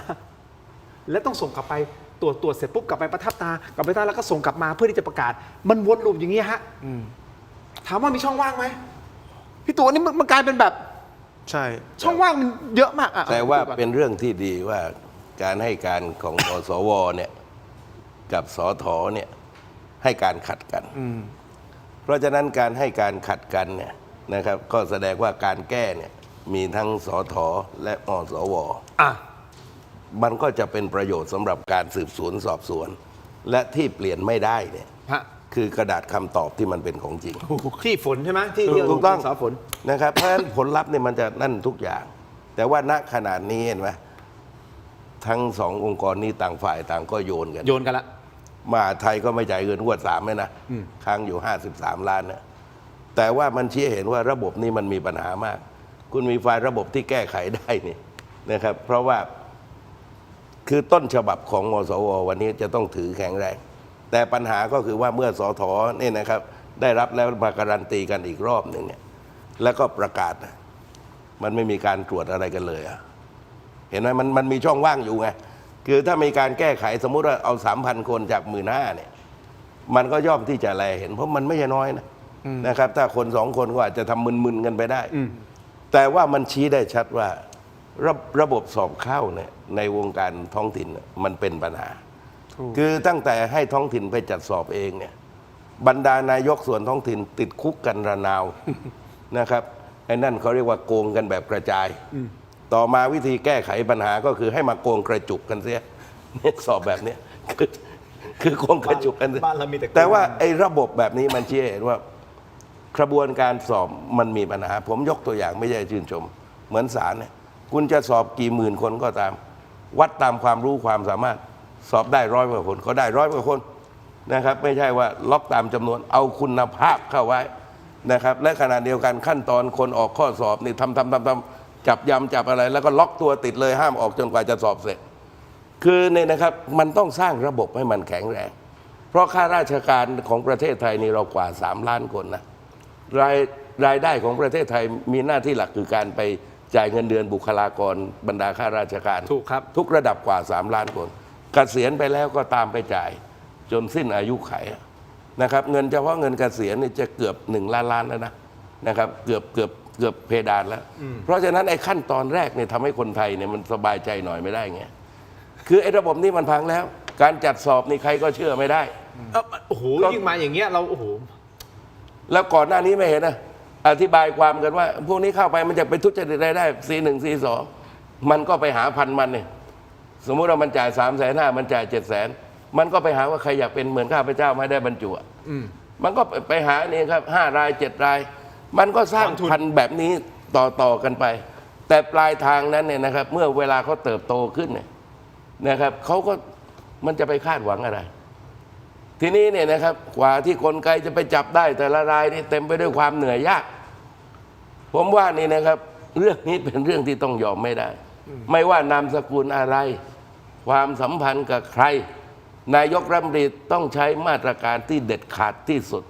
และต้องส่งกลับไปตรวจเสร็จปุ๊บกลับไปประทับตากลับไปแล้วก็ส่งกลับมาเพื่อที่จะประกาศมันวนลูปอย่างนี้ฮะถามว่ามีช่องว่างไหมพี่ตู่นี่มันกลายเป็นแบบใช่ช่องว่างมันเยอะมากแต่ว่าเป็นเรื่องที่ดีว่าการให้การของมสวเนี่ยกับสถ.เนี่ยให้การขัดกันเพราะฉะนั้นการให้การขัดกันเนี่ยนะครับก็แสดงว่าการแก้เนี่ยมีทั้งสถ.และมสวมันก็จะเป็นประโยชน์สำหรับการสืบสวนสอบสวนและที่เปลี่ยนไม่ได้เนี่ยคือกระดาษคำตอบที่มันเป็นของจริงที่ฝนใช่ไหมที่ถูกต้องสอบฝนนะครับเพราะฉะนั้นผลลัพธ์เนี่ยมันจะนั่นทุกอย่างแต่ว่าณขนาดนี้เห็นไหมทั้งสององค์กรนี้ต่างฝ่ายต่างก็โยนกันละมหาไทยก็ไม่จ่ายเงินงวด3เลยนะค้างอยู่53ล้านนะแต่ว่ามันชี้เห็นว่าระบบนี้มันมีปัญหามากคุณมีไฟล์ระบบที่แก้ไขได้นี่นะครับเพราะว่าคือต้นฉบับของมสววันนี้จะต้องถือแข็งแรงแต่ปัญหาก็คือว่าเมื่อสถ.นี่นะครับได้รับแล้วมาการันตีกันอีกรอบหนึ่งเนี่ยแล้วก็ประกาศมันไม่มีการตรวจอะไรกันเลยเห็นไหมมันมีช่องว่างอยู่ไงคือถ้ามีการแก้ไขสมมุติว่าเอา 3,000 คนจาก 15,000 เนี่ยมันก็ย่อมที่จะแลเห็นเพราะมันไม่ใช่น้อยนะครับถ้าคน2 คนก็อาจจะทำมึนๆกันไปได้แต่ว่ามันชี้ได้ชัดว่าระบบสอบเข้าเนี่ยในวงการท้องถิ่นมันเป็นปัญหาคือตั้งแต่ให้ท้องถิ่นไปจัดสอบเองเนี่ยบรรดานายกส่วนท้องถิ่นติดคุกกันระนาวนะครับไอ้นั่นเขาเรียกว่าโกงกันแบบกระจาย ต่อมาวิธีแก้ไขปัญหาก็คือให้มาโกงกระจุกกันเสียเนี่ยสอบแบบเนี้ยคือโกงกระจุกกันเสีย บ้านเรามีแต่ แต่ว่าไอ้ระบบแบบนี้มันชี้ให้เห็นว่ากระบวนการสอบมันมีปัญหาผมยกตัวอย่างไม่ใช่ชื่นชม เหมือนศาลเนี่ยคุณจะสอบกี่หมื่นคนก็ตาม วัดตามความรู้ความสามารถสอบได้100 กว่าคนเขาได้100 กว่าคนนะครับไม่ใช่ว่าล็อกตามจำนวนเอาคุณภาพเข้าไว้นะครับและขณะเดียวกันขั้นตอนคนออกข้อสอบนี่ทำจับยำจับอะไร แล้วก็ล็อกตัวติดเลยห้ามออกจนกว่าจะสอบเสร็จ คือเนี่ยนะครับมันต้องสร้างระบบให้มันแข็งแรงเพราะข้าราชการของประเทศไทยนี่เรากว่า3 ล้านคนนะรายได้ของประเทศไทยมีหน้าที่หลักคือการไปจ่ายเงินเดือนบุคลากรบรรดาข้าราชการ ถูกครับ ทุกระดับกว่า3 ล้านคนเกษียณไปแล้วก็ตามไปจ่ายจนสิ้นอายุไขนะครับเงินเฉพาะเงินเกษียณนี่จะเกือบ1 ล้านแล้วนะครับเกือบเพดานแล้วเพราะฉะนั้นไอ้ขั้นตอนแรกเนี่ยทำให้คนไทยเนี่ยมันสบายใจหน่อยไม่ได้ไงคือไอ้ระบบนี้มันพังแล้วการจัดสอบนี่ใครก็เชื่อไม่ได้ โอ้โหยิ่งมาอย่างเงี้ยเราโอ้โห แล้วก่อนหน้านี้ไม่เห็นนะอธิบายความกันว่าพวกนี้เข้าไปมันจะไปทุจริตรายได้ C1 C2 มันก็ไปหาพันมันเนี่ยสมมุติว่ามันจ่าย350,000มันจ่าย700,000มันก็ไปหาว่าใครอยากเป็นเหมือนข้าพเจ้าไม่ได้บรรจุมันก็ไปหานี่ครับ5 ราย 7 ราย มันก็สร้างพันแบบนี้ต่อกันไป แต่ปลายทางนั้นเนี่ยนะครับเมื่อเวลาเขาเติบโตขึ้นเนี่ยนะครับเขาก็มันจะไปคาดหวังอะไร ทีนี้เนี่ยนะครับกว่าที่กลไกจะไปจับได้แต่ละรายนี่เต็มไปด้วยความเหนื่อยยากผมว่านี่นะครับเรื่องนี้เป็นเรื่องที่ต้องยอมไม่ได้ ไม่ว่านามสกุลอะไร ความสัมพันธ์กับใคร นายกรัฐมนตรีต้องใช้มาตรการที่เด็ดขาดที่สุด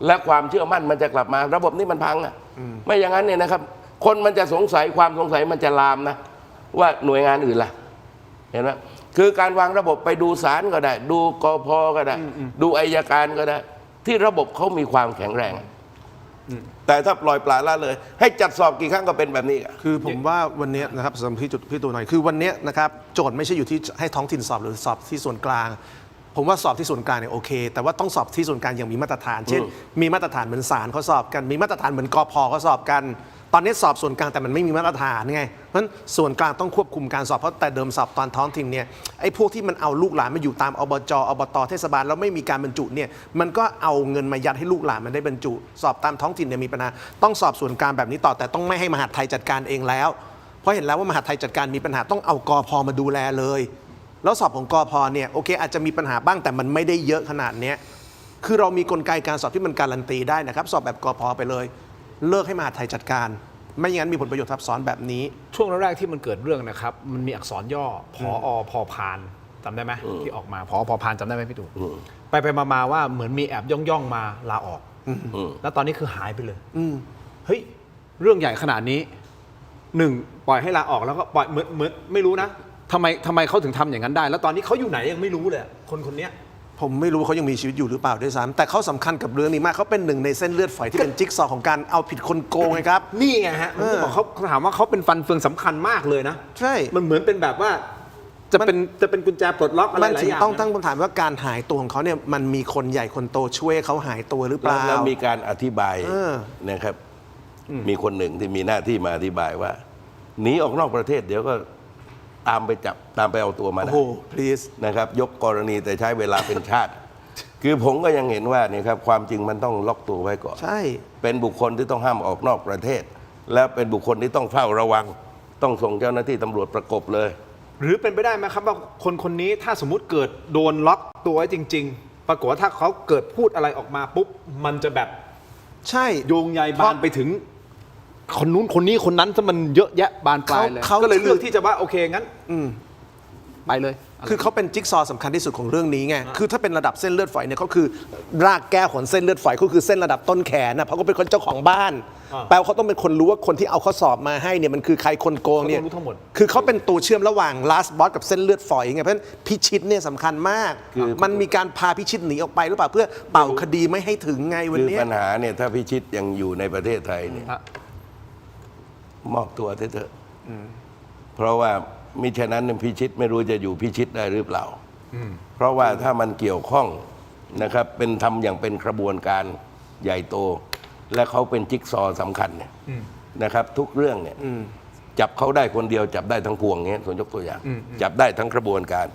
และความเชื่อมั่นมันจะกลับมาระบบนี้มันพังอ่ะไม่อย่างนั้นเนี่ยนะครับคนมันจะสงสัยความสงสัยมันจะลามนะว่าหน่วยงานอื่นล่ะเห็นไหมคือการวางระบบไปดูศาลก็ได้ ดูกพ.ก็ได้ ดูอัยการก็ได้ ที่ระบบเขามีความแข็งแรงแต่ถ้าปล่อยปละละเลย ให้จัดสอบกี่ครั้งก็เป็นแบบนี้ คือผมว่าวันนี้นะครับสำหรับพี่ตัวหน่อยคือวันนี้นะครับโจทย์ไม่ใช่อยู่ที่ให้ท้องถิ่นสอบหรือสอบที่ส่วนกลาง ผมว่าสอบที่ส่วนกลางเนี่ยโอเคแต่ว่าต้องสอบที่ส่วนกลางอย่างมีมาตรฐาน เช่นมีมาตรฐานเหมือนศาลเขาสอบกันมีมาตรฐานเหมือนกพ.เขาสอบกันตอนนี้สอบส่วนกลางแต่มันไม่มีมาตรฐานไงเพราะฉะนั้นส่วนกลางต้องควบคุมการสอบเพราะแต่เดิมสอบตอนท้องถิ่นเนี่ยไอ้พวกที่มันเอาลูกหลานมาอยู่ตามอบจ.อบต.เทศบาลแล้วไม่มีการบรรจุเนี่ยมันก็เอาเงินมายัดให้ลูกหลานมันได้บรรจุสอบตามท้องถิ่นเนี่ยมีปัญหาต้องสอบส่วนกลางแบบนี้ต่อแต่ต้องไม่ให้มหาดไทยจัดการเองแล้วเพราะเห็นแล้วว่ามหาดไทยจัดการมีปัญหาต้องเอากพ.มาดูแลเลยแล้วสอบของกพ.เนี่ยโอเคอาจจะมีปัญหาบ้างแต่มันไม่ได้เยอะขนาดนี้คือเรามีกลไกการสอบที่มันการันตีได้นะครับสอบแบบกพ.ไปเลยเลิกให้มหาดไทยจัดการไม่อย่างนั้นมีผลประโยชน์ทับซ้อนแบบนี้ช่วงแรกๆที่มันเกิดเรื่องนะครับมันมีอักษรย่อพอพอพานจำได้ไหมที่ออกมาพอพอพานจำได้ไหมพี่ตู่ไปมาว่าเหมือนมีแอบย่องมาลาออกแล้วตอนนี้คือหายไปเลยเฮ้ยเรื่องใหญ่ขนาดนี้ปล่อยให้ลาออกแล้วก็ปล่อยเหมือนไม่รู้นะทำไมเขาถึงทำอย่างนั้นได้แล้วตอนนี้เขาอยู่ไหนยังไม่รู้เลยคนเนี้ยผมไม่รู้เขายังมีชีวิตอยู่หรือเปล่าด้วยซ้ำแต่เขาสำคัญกับเรื่องนี้มากเขาเป็นหนึ่งในเส้นเลือดฝอยที่เป็นจิ๊กซอว์ของการเอาผิดคนโกงไงครับนี่ไงฮะบอกเขาถามว่าเขาเป็นฟันเฟืองสำคัญมากเลยนะใช่มันเหมือนเป็นแบบว่าจะเป็นกุญแจปลดล็อกอะไรหลายอย่างต้องตั้งคำถามว่าการหายตัวของเขาเนี่ยมันมีคนใหญ่คนโตช่วยเขาหายตัวหรือเปล่าแล้วมีการอธิบายนะครับมีคนหนึ่งที่มีหน้าที่มาอธิบายว่าหนีออกนอกประเทศเดี๋ยวก็ตามไปจับตามไปเอาตัวมาได้นะครับยกกรณีแต่ใช้เวลาเป็นชาติคือผมก็ยังเห็นว่านี่ครับความจริงมันต้องล็อกตัวไว้ก่อนใช่เป็นบุคคลที่ต้องห้ามออกนอกประเทศและเป็นบุคคลที่ต้องเฝ้าระวังต้องส่งเจ้าหน้าที่ตำรวจประกบเลยหรือเป็นไปได้ไหมครับว่าคนนี้ถ้าสมมุติเกิดโดนล็อกตัวไว้จริงๆปรากฏว่าถ้าเขาเกิดพูดอะไรออกมาปุ๊บมันจะแบบใช่โยงใยบานไปถึงคนนู้นคนนี้คนนั้นซะมันเยอะแยะบานปลายเลยก็เลยเลือกที่จะว่าโอเคงั้นไปเลยคือเขาเป็นจิ๊กซอว์สำคัญที่สุดของเรื่องนี้ไงคือถ้าเป็นระดับเส้นเลือดฝอยเนี่ยเขาคือรากแก้วของเส้นเลือดฝอยก็คือเส้นระดับต้นแขนนะเพราะเขาเป็นคนเจ้าของบ้านแปลว่าเขาต้องเป็นคนรู้ว่าคนที่เอาข้อสอบมาให้เนี่ยมันคือใครคนโกงเนี่ยคือเขาเป็นตัวเชื่อมระหว่าง last boss กับเส้นเลือดฝอยไงเพราะฉะนั้นพิชิตเนี่ยสำคัญมากมันมีการพาพิชิตหนีออกไปหรือเปล่าเพื่อเป่าคดีไม่ให้ถึงไงวันนี้คือปัญหาเนี่ยถ้าพิชิตยังอยู่ในประเทศไทยเนี่ยมอบตัวเถอะเพราะว่ามิฉะนั้นพิชิตไม่รู้จะอยู่พิชิตได้หรือเปล่าเพราะว่าถ้ามันเกี่ยวข้องนะครับเป็นทำอย่างเป็นกระบวนการใหญ่โตและเขาเป็นจิ๊กซอว์สำคัญเนี่ยนะครับทุกเรื่องเนี่ย จับเขาได้คนเดียวจับได้ทั้งพวงเงี้ยส่วนยกตัวอย่าง จับได้ทั้งกระบวนการ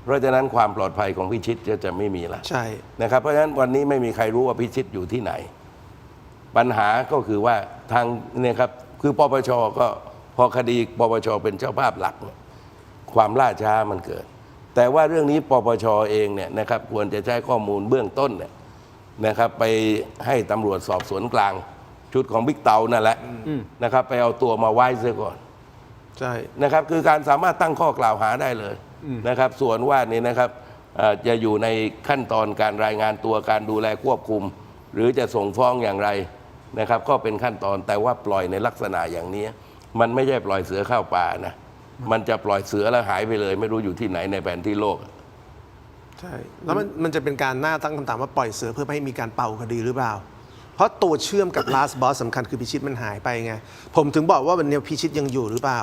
เพราะฉะนั้นความปลอดภัยของพิชิตจะไม่มีละ ใช่ นะครับเพราะฉะนั้นวันนี้ไม่มีใครรู้ว่าพิชิตอยู่ที่ไหน ปัญหาก็คือว่าทางเนี่ยครับคือปปชก็พอคดีปปชเป็นเจ้าภาพหลักเนี่ยความล่าช้ามันเกิด แต่ว่าเรื่องนี้ปปชเองเนี่ยนะครับควรจะใช้ข้อมูลเบื้องต้นเนี่ยนะครับไปให้ตำรวจสอบสวนกลางชุดของบิ๊กเตานั่นแหละนะครับไปเอาตัวมาไว้ซะก่อน ใช่ นะครับคือการสามารถตั้งข้อกล่าวหาได้เลยนะครับส่วนว่านี่นะครับจะอยู่ในขั้นตอนการรายงานตัวการดูแลควบคุม หรือจะส่งฟ้องอย่างไรนะครับก็เป็นขั้นตอนแต่ว่าปล่อยในลักษณะอย่างนี้มันไม่ใช่ปล่อยเสือเข้าป่านะมันจะปล่อยเสือแล้วหายไปเลย ไม่รู้อยู่ที่ไหนในแผนที่โลก ใช่แล้วมันจะเป็นการหน้าตั้งคำถามว่าปล่อยเสือเพื่อไม่ให้มีการเป่าคดีหรือเปล่า เพราะตัวเชื่อมกับ last boss สำคัญคือพิชิตมันหายไปไงผมถึงบอกว่าวันนี้พิชิตยังอยู่หรือเปล่า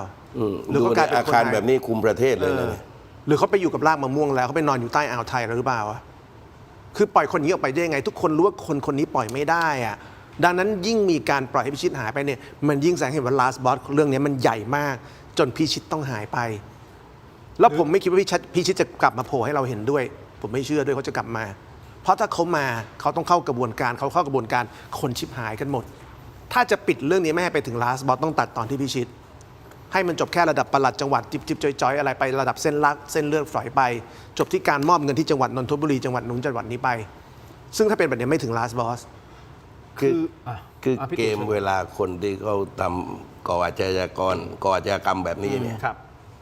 หรือดูในอาคารแบบนี้คุมประเทศเลยนะ หรือเขาไปอยู่กับรากมะม่วงแล้วเขาไปนอนอยู่ใต้อ่าวไทยแล้วหรือเปล่าอะคือปล่อยคนนี้ออกไปได้ยังไง ทุกคนรู้ว่าคนนี้ปล่อยไม่ได้อะดังนั้นยิ่งมีการปล่อยให้พิชิตหายไปเนี่ยมันยิ่งแสดงให้เห็นว่า last boss เรื่องนี้มันใหญ่มากจนพิชิตต้องหายไปแล้วผมไม่คิดว่าพิชิตจะกลับมาโผล่ให้เราเห็นด้วย ผมไม่เชื่อด้วยเขาจะกลับมา เพราะถ้าเขามาเขาต้องเข้ากระบวนการเขาเข้ากระบวนการคนชิบหายกันหมด ถ้าจะปิดเรื่องนี้ไม่ให้ไปถึง last boss ต้องตัดตอนที่พิชิตให้มันจบแค่ระดับปลัดจังหวัดจิบจอยอะไรไประดับเส้นลักเส้นเลือดฝอยไปจบที่การมอบเงินที่จังหวัดนนทบุรีจังหวัดนู้นจังหวัดนี้ไปซึ่งถ้าเป็นแบบนี้ไม่ถึง last boss คือเกมเวลาคนที่เขาทำก่ออาชญากรก่ออาชญากรรมแบบนี้เนี่ย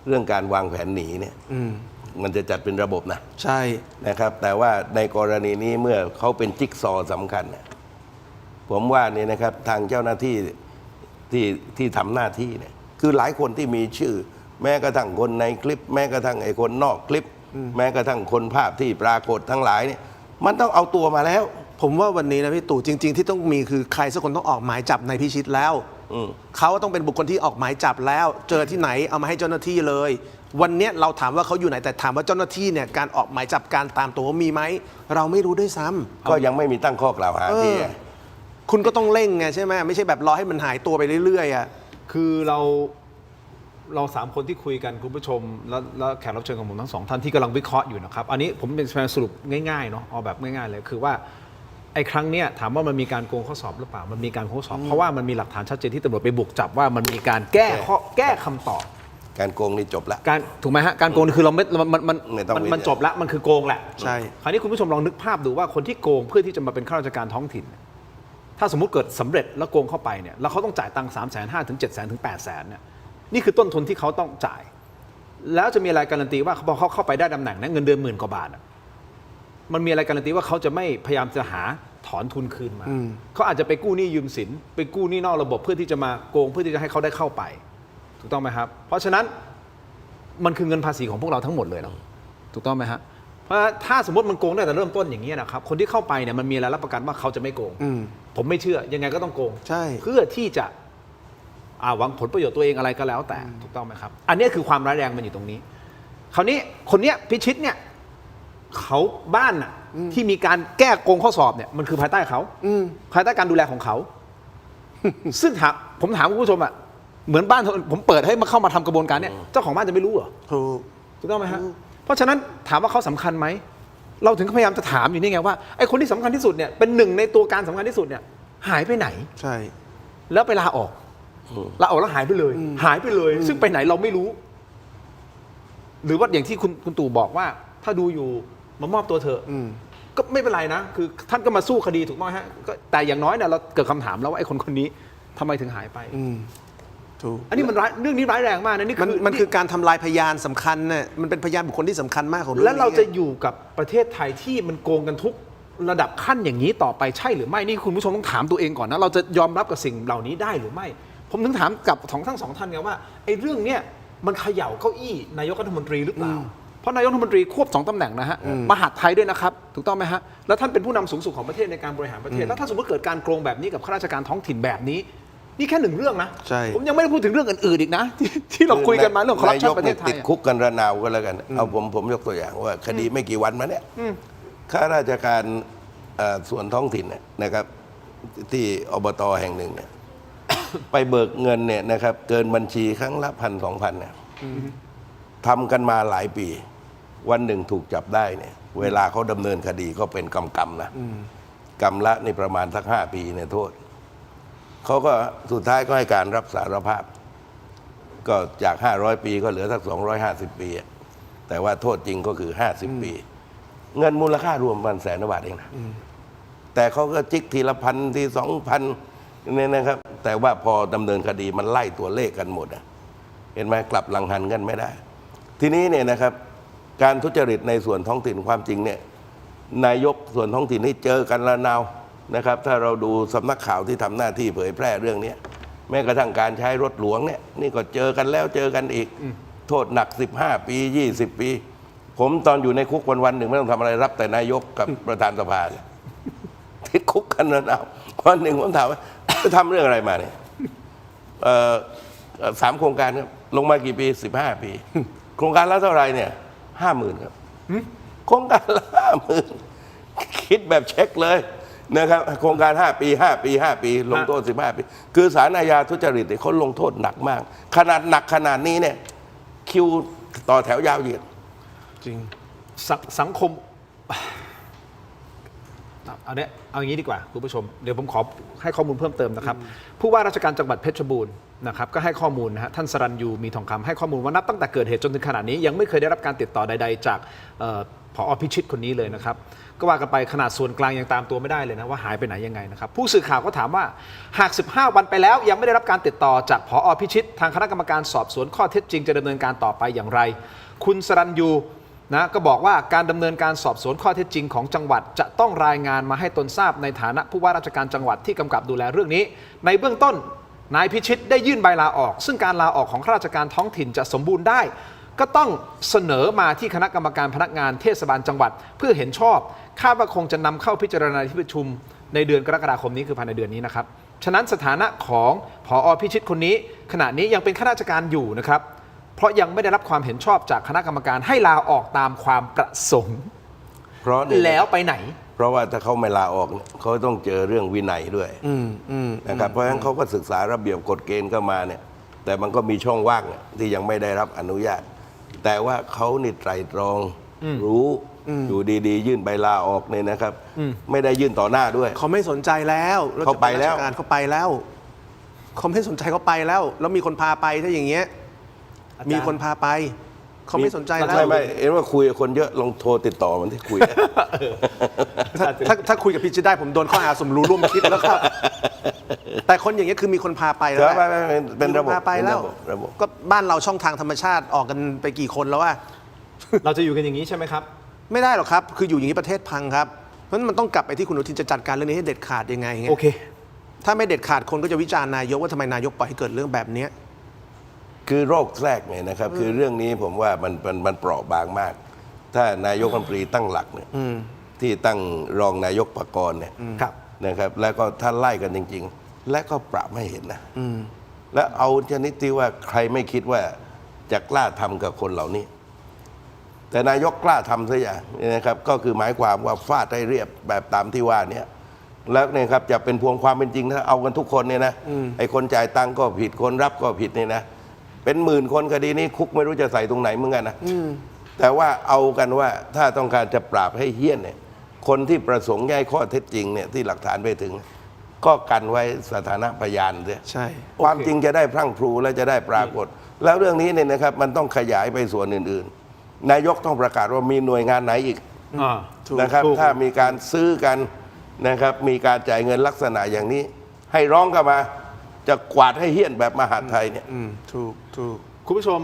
เรื่องการวางแผนหนีเนี่ยมันจะจัดเป็นระบบนะใช่ นะครับแต่ว่าในกรณีนี้เมื่อเขาเป็นจิ๊กซอว์สำคัญเนี่ยผมว่านี่นะครับทางเจ้าหน้าที่ที่ทำหน้าที่เนี่ยคือหลายคนที่มีชื่อแม้กระทั่งคนในคลิป แม้กระทั่งไอ้คนนอกคลิป แม้กระทั่งคนภาพที่ปรากฏทั้งหลายเนี่ยมันต้องเอาตัวมาแล้วผมว่าวันนี้นะพี่ตู่จริงๆที่ต้องมีคือใครสักคนต้องออกหมายจับในพิชิตแล้วเขาต้องเป็นบุคคลที่ออกหมายจับแล้วเจอที่ไหนเอามาให้เจ้าหน้าที่เลยวันนี้เราถามว่าเขาอยู่ไหนแต่ถามว่าเจ้าหน้าที่เนี่ยการออกหมายจับการตามตัวมีไหมเราไม่รู้ด้วยซ้ำก็ยังไม่มีตั้งข้อกล่าวหาที่คุณก็ต้องเร่งไงใช่ไหมไม่ใช่แบบรอให้มันหายตัวไปเรื่อยๆอ่ะคือเราสามคนที่คุยกันคุณผู้ชมแล้วแขกรับเชิญของผมทั้งสองท่านที่กำลังวิเคราะห์อยู่นะครับอันนี้ผมเป็นสรุปง่ายๆเนาะเอาแบบง่ายๆเลยคือว่าไอ้ครั้งเนี้ยถามว่ามันมีการโกงข้อสอบหรือเปล่ามันมีการโกงข้อสอบเพราะว่ามันมีหลักฐานชัดเจนที่ตำรวจไปบุกจับว่ามันมีการแก้คำตอบการโกงนี่จบละการถูกไหมฮะการโกงคือเรามันจบละมันคือโกงแหละใช่คราวนี้คุณผู้ชมลองนึกภาพดูว่าคนที่โกงเพื่อที่จะมาเป็นข้าราชการท้องถิ่นถ้าสมมุติเกิดสำเร็จแล้วโกงเข้าไปเนี่ยแล้วเขาต้องจ่ายตังค์350,000 ถึง 700,000 ถึง 800,000เนี่ยนี่คือต้นทุนที่เขาต้องจ่ายแล้วจะมีอะไรการันตีว่าพอเขาเข้าไปได้ตำแหน่งนั้นเงินเดือน10,000 กว่าบาทมันมีอะไรการันตีว่าเขาจะไม่พยายามจะหาถอนทุนคืนมาเขาอาจจะไปกู้หนี้ยืมสินไปกู้หนี้นอกระบบเพื่อที่จะมาโกงเพื่อที่จะให้เขาได้เข้าไปถูกต้องไหมครับเพราะฉะนั้นมันคือเงินภาษีของพวกเราทั้งหมดเลยเนาะถูกต้องไหมฮะเพราะถ้าสมมติมันโกงได้แต่เริ่มต้นอย่างนี้นะครับคนที่เข้าไปเนี่ยมันมีอะไรรับประกันว่าเขาจะไม่โกงผมไม่เชื่อยังไงก็ต้องโกงเพื่อที่จะหวังผลประโยชน์ตัวเองอะไรก็แล้วแต่ถูกต้องไหมครับอันนี้คือความร้ายแรงมันอยู่ตรงนี้คราวนี้คนเนี้ยพิชิตเนี่ยเขาบ้านน่ะที่มีการแก้โกงข้อสอบเนี่ยมันคือภายใต้เขาภายใต้การดูแลของเขาซึ่งผมถามคุณผู้ชมอ่ะเหมือนบ้านผมเปิดให้มาเข้ามาทำกระบวนการเนี่ยเจ้าของบ้านจะไม่รู้เหรอถูกต้องไหมฮะเพราะฉะนั้นถามว่าเขาสำคัญไหมเราถึงพยายามจะถามอยู่นี่ไงว่าไอ้คนที่สำคัญที่สุดเนี่ยเป็นหนึ่งในตัวการสำคัญที่สุดเนี่ยหายไปไหนใช่แล้วไปลาออกแล้วหายไปเลยหายไปเลยซึ่งไปไหนเราไม่รู้หรือว่าอย่างที่คุณตู่บอกว่าถ้าดูอยู่มามอบตัวเถอะก็ไม่เป็นไรนะคือท่านก็มาสู้คดีถูกไหมฮะแต่อย่างน้อยเนี่ยเราเกิดคำถามแล้วว่าไอ้คนนี้ทำไมถึงหายไปอันนี้มันเรื่องนี้ร้ายแรงมากนะนี่มันคือการทำลายพยานสำคัญเนี่ยมันเป็นพยานบุคคลที่สำคัญมากของเรื่องนี้แล้วเราจะอยู่กับประเทศไทยที่มันโกงกันทุกระดับขั้นอย่างนี้ต่อไปใช่หรือไม่นี่คุณผู้ชมต้องถามตัวเองก่อนนะเราจะยอมรับกับสิ่งเหล่านี้ได้หรือไม่ผมถึงถามกับทั้งสองท่านไงว่าไอ้เรื่องเนี้ยมันเขย่าเก้าอี้นายกรัฐมนตรีหรือเปล่าเพราะนายกรัฐมนตรีควบ2ตำแหน่งนะฮะมหาดไทยด้วยนะครับถูกต้องไหมฮะแล้วท่านเป็นผู้นำสูงสุดของประเทศในการบริหารประเทศแล้วถ้าสมมติเกิดการโกงแบบนี้กับข้าราชการท้องถิ่นแบบนี้นี่แค่หนึ่งเรื่องนะผมยังไม่ได้พูดถึงเรื่องอื่นๆอีกนะที่เราคุยกันมาเรื่องคอร์รัปชันประเทศไทยติดคุกกันระนาวกันแล้วกันเอาผมยกตัวอย่างว่าคดีไม่กี่วันมาเนี่ยข้าราชการส่วนท้องถิ่นนะครับที่อบตแห่งหนึ่งเนี่ย ไปเบิกเงินเนี่ยนะครับเกินบัญชีครั้งละ1,000-2,000เนี่ยทำกันมาหลายปี วันหนึ่งถูกจับได้เนี่ยเวลาเขาดำเนินคดีก็เป็นกำๆนะกำละนี่ประมาณสัก5 ปีเนี่ยโทษเขาก็สุดท้ายก็ให้การรับสารภาพ ก็จาก500 ปีก็เหลือสัก250 ปีแต่ว่าโทษจริงก็คือ50 ปี เงินมูลค่ารวม1,000 แสนบาทเองนะแต่เขาก็จิกทีละพันที2,000เนี่ยนะครับแต่ว่าพอดำเนินคดีมันไล่ตัวเลขกันหมดเห็นไหมกลับหลังหันกันไม่ได้ ทีนี้เนี่ยนะครับการทุจริตในส่วนท้องถิ่นความจริงเนี่ยนายกส่วนท้องถิ่นนี่เจอกันละนาวนะครับถ้าเราดูสำนักข่าวที่ทำหน้าที่เผยแพร่เรื่องนี้แม้กระทั่งการใช้รถหลวงเนี่ยนี่ก็เจอกันแล้วเจอกันอีกโทษหนัก15 ปี20 ปี ผมตอนอยู่ในคุกวันๆหนึ่งไม่ต้องทำอะไรรับแต่นายกกับประธานสภาติดคุกกันละนาววันหนึ่งผมถามว่าทำเรื่องอะไรมาเนี่ย3 โครงการครับลงมากี่ปี15 ปีโครงการละเท่าไหร่เนี่ย50,000ครับโครงการละ50,000คิดแบบเช็คเลยนะครับโครงการ5 ปี 5 ปี 5 ปีลงโทษ15 ปีคือศาลอาญาทุจริตเขาลงโทษหนักมากขนาดหนักขนาดนี้เนี่ยคิวต่อแถวยาวเหยียดจริงสังคมเอาอย่างนี้ดีกว่าคุณผู้ชมเดี๋ยวผมขอให้ข้อมูลเพิ่มเติมนะครับผู้ว่าราชการจังหวัดเพชรบูรณ์นะครับก็ให้ข้อมูลนะฮะท่านสรัญยูมีทองคำให้ข้อมูลว่านับตั้งแต่เกิดเหตุจนถึงขณะนี้ยังไม่เคยได้รับการติดต่อใดๆจากผอ.พิชิตคนนี้เลยนะครับก็ว่ากันไปขนาดส่วนกลางยังตามตัวไม่ได้เลยนะว่าหายไปไหนยังไงนะครับผู้สื่อข่าวก็ถามว่าหาก15 วันไปแล้วยังไม่ได้รับการติดต่อจากผอ.พิชิตทางคณะกรรมการสอบสวนข้อเท็จจริงจะดำเนินการต่อไปอย่างไรคุณสรัญยูนะก็บอกว่าการดำเนินการสอบสวนข้อเท็จจริงของจังหวัดจะต้องรายงานมาให้ตนทราบในฐานะผู้ว่าราชการจังหวัดที่กำกับดูแลเรื่องนี้ในเบื้องต้นนายพิชิตได้ยื่นใบลาออกซึ่งการลาออกของข้าราชการท้องถิ่นจะสมบูรณ์ได้ก็ต้องเสนอมาที่คณะกรรมการพนักงานเทศบาลจังหวัดเพื่อเห็นชอบคาดว่าคงจะนำเข้าพิจารณาที่ประชุมในเดือนกรกฎาคมนี้คือภายในเดือนนี้นะครับฉะนั้นสถานะของผอ.พิชิตคนนี้ขณะนี้ยังเป็นข้าราชการอยู่นะครับเพราะยังไม่ได้รับความเห็นชอบจากคณะกรรมการให้ลาออกตามความประสงค์เพราะแล้วไปไหนเพราะว่าถ้าเขาไม่ลาออกเขาต้องเจอเรื่องวินัยด้วยนะครับเพราะฉะนั้นเขาก็ศึกษาระเบียบกฎเกณฑ์เข้ามาเนี่ยแต่มันก็มีช่องว่างที่ยังไม่ได้รับอนุญาตแต่ว่าเขานี่ไตร่ตรองรู้อยู่ดีๆยื่นใบลาออกเนี่ยนะครับไม่ได้ยื่นต่อหน้าด้วยเขาไม่สนใจแล้วเขาไปแล้วเขาไปแล้วเขาไม่สนใจเขาไปแล้วแล้วมีคนพาไปถ้าอย่างเงี้ยมีคนพาไปเขาไม่สนใจแล้วไม่เห็นว่าคุยกับคนเยอะลองโทรติดต่อมันที่คุยถ้าคุยกับพี่จะได้ผมโดนข้อหาสมรู้ร่วมคิดแล้วครับแต่คนอย่างเงี้ยคือมีคนพาไปแล้วเป็นระบบพาไปแล้วก็บ้านเราช่องทางธรรมชาติออกกันไปกี่คนแล้วว่าเราจะอยู่กันอย่างนี้ใช่ไหมครับไม่ได้หรอกครับคืออยู่อย่างนี้ประเทศพังครับเพราะฉะนั้นมันต้องกลับไปที่คุณอนุทินจะจัดการเรื่องนี้ให้เด็ดขาดยังไงโอเคถ้าไม่เด็ดขาดคนก็จะวิจารณ์นายกว่าทำไมนายกปล่อยให้เกิดเรื่องแบบนี้คือโรคแทรกเนี่ยนะครับคือเรื่องนี้ผมว่ามันเปราะบางมากถ้านายกรัฐมนตรีตั้งหลักเนี่ยที่ตั้งรองนายกปกรณ์เนี่ยนะครับแล้วก็ท่านไล่กันจริงๆและก็ปรับไม่เห็นนะและเอาชนิดที่ว่าใครไม่คิดว่าจะกล้าทำกับคนเหล่านี้แต่นายกกล้าทำซะอย่างนะครับก็คือหมายความว่าฟาดให้เรียบแบบตามที่ว่านี้แล้วเนี่ยครับจะเป็นพวงความเป็นจริงถ้าเอากันทุกคนเนี่ยนะไอ้คนจ่ายตังค์ก็ผิดคนรับก็ผิดเนี่ยนะเป็น10,000 คนคดีนี้คุกไม่รู้จะใส่ตรงไหนเหมือนกันนะแต่ว่าเอากันว่าถ้าต้องการจะปราบให้เฮี้ยนเนี่ยคนที่ประสงค์ให้ข้อเท็จจริงเนี่ยที่หลักฐานไปถึงก็กันไว้สถานะพยานเสียใช่ความจริงจะได้พรั่งพรูและจะได้ปรากฏแล้วเรื่องนี้เนี่ยนะครับมันต้องขยายไปส่วนอื่นๆนายกต้องประกาศว่ามีหน่วยงานไหนอีกนะครับถ้ามีการซื้อกันนะครับมีการจ่ายเงินลักษณะอย่างนี้ให้ร้องกันมาจะกวาดให้เฮี้ยนแบบมหาดไทยเนี่ยถูกคุณผู้ชม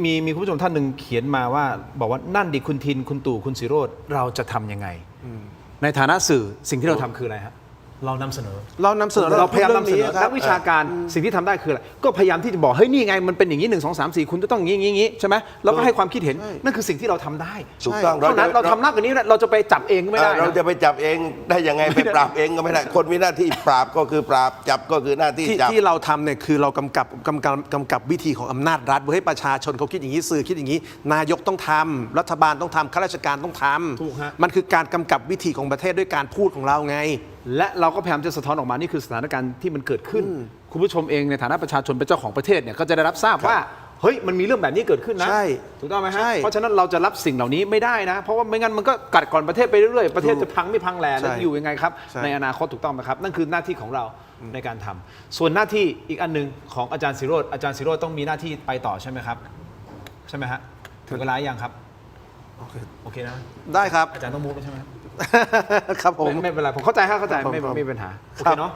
มีคุณผู้ชมท่านหนึ่งเขียนมาว่าบอกว่านั่นดิคุณทินคุณตู่คุณศิโรจน์เราจะทำยังไงในฐานะสื่อสิ่งที่เราทำคืออะไรฮะเรานำเสนอเราพยายามนำเสนอนักวิชาการสิ่งที่ทำได้คืออะไรก็พยายามที่จะบอกเฮ้ยนี่ไงมันเป็นอย่างนี้1 2 3 4คุณจะต้องงี้ใช่ไหมแล้วก็ให้ความคิดเห็นนั่นคือสิ่งที่เราทำได้ถูกต้องเท่านั้นเราทำมากกว่านี้เราจะไปจับเองก็ไม่ได้เราจะไปจับเองได้ยังไงไปปราบเองก็ไม่ได้คนมีหน้าที่ปราบก็คือปราบจับก็คือหน้าที่จับที่เราทำเนี่ยคือเรากำกับวิธีของอำนาจรัฐให้ประชาชนเขาคิดอย่างนี้สื่อคิดอย่างนี้นายกต้องทำรัฐบาลต้องทำข้าราชการต้องทำมันคือการกำกับวิธีของประเทศด้วยการพูดของเราไงและเราก็พยายามจะสะท้อนออกมานี่คือสถานการณ์ที่มันเกิดขึ้น คุณผู้ชมเองในฐานะประชาชนเป็นเจ้าของประเทศเนี่ยก็จะได้รับทราบว่าเฮ้ยมันมีเรื่องแบบนี้เกิดขึ้นนะ ใช่ ถูกต้องไหมฮะ ใช่ เพราะฉะนั้นเราจะรับสิ่งเหล่านี้ไม่ได้นะเพราะว่าไม่งั้นมันก็กัดก่อนประเทศไปเรื่อยๆประเทศจะพังไม่พังแหล่แล้ว ใช่ อยู่ยังไงครับ ใช่ ในอนาคตถูกต้องไหมครับนั่นคือหน้าที่ของเราในการทำส่วนหน้าที่อีกอันหนึงของอาจารย์ศิโรจน์อาจารย์ศิโรจน์ต้องมีหน้าที่ไปต่อใช่ไหมครับใช่ไหมฮะถึงเวลายังครับโอเคนะ ได้ครับ อาจารย์ต้องมูฟแล้วใช่ไหม ครับผม ไม่เป็นไรผมเข้าใจครับเข้าใจ ครับ ไม่ ผม มีปัญหาโอ ครั เค บ เนาะ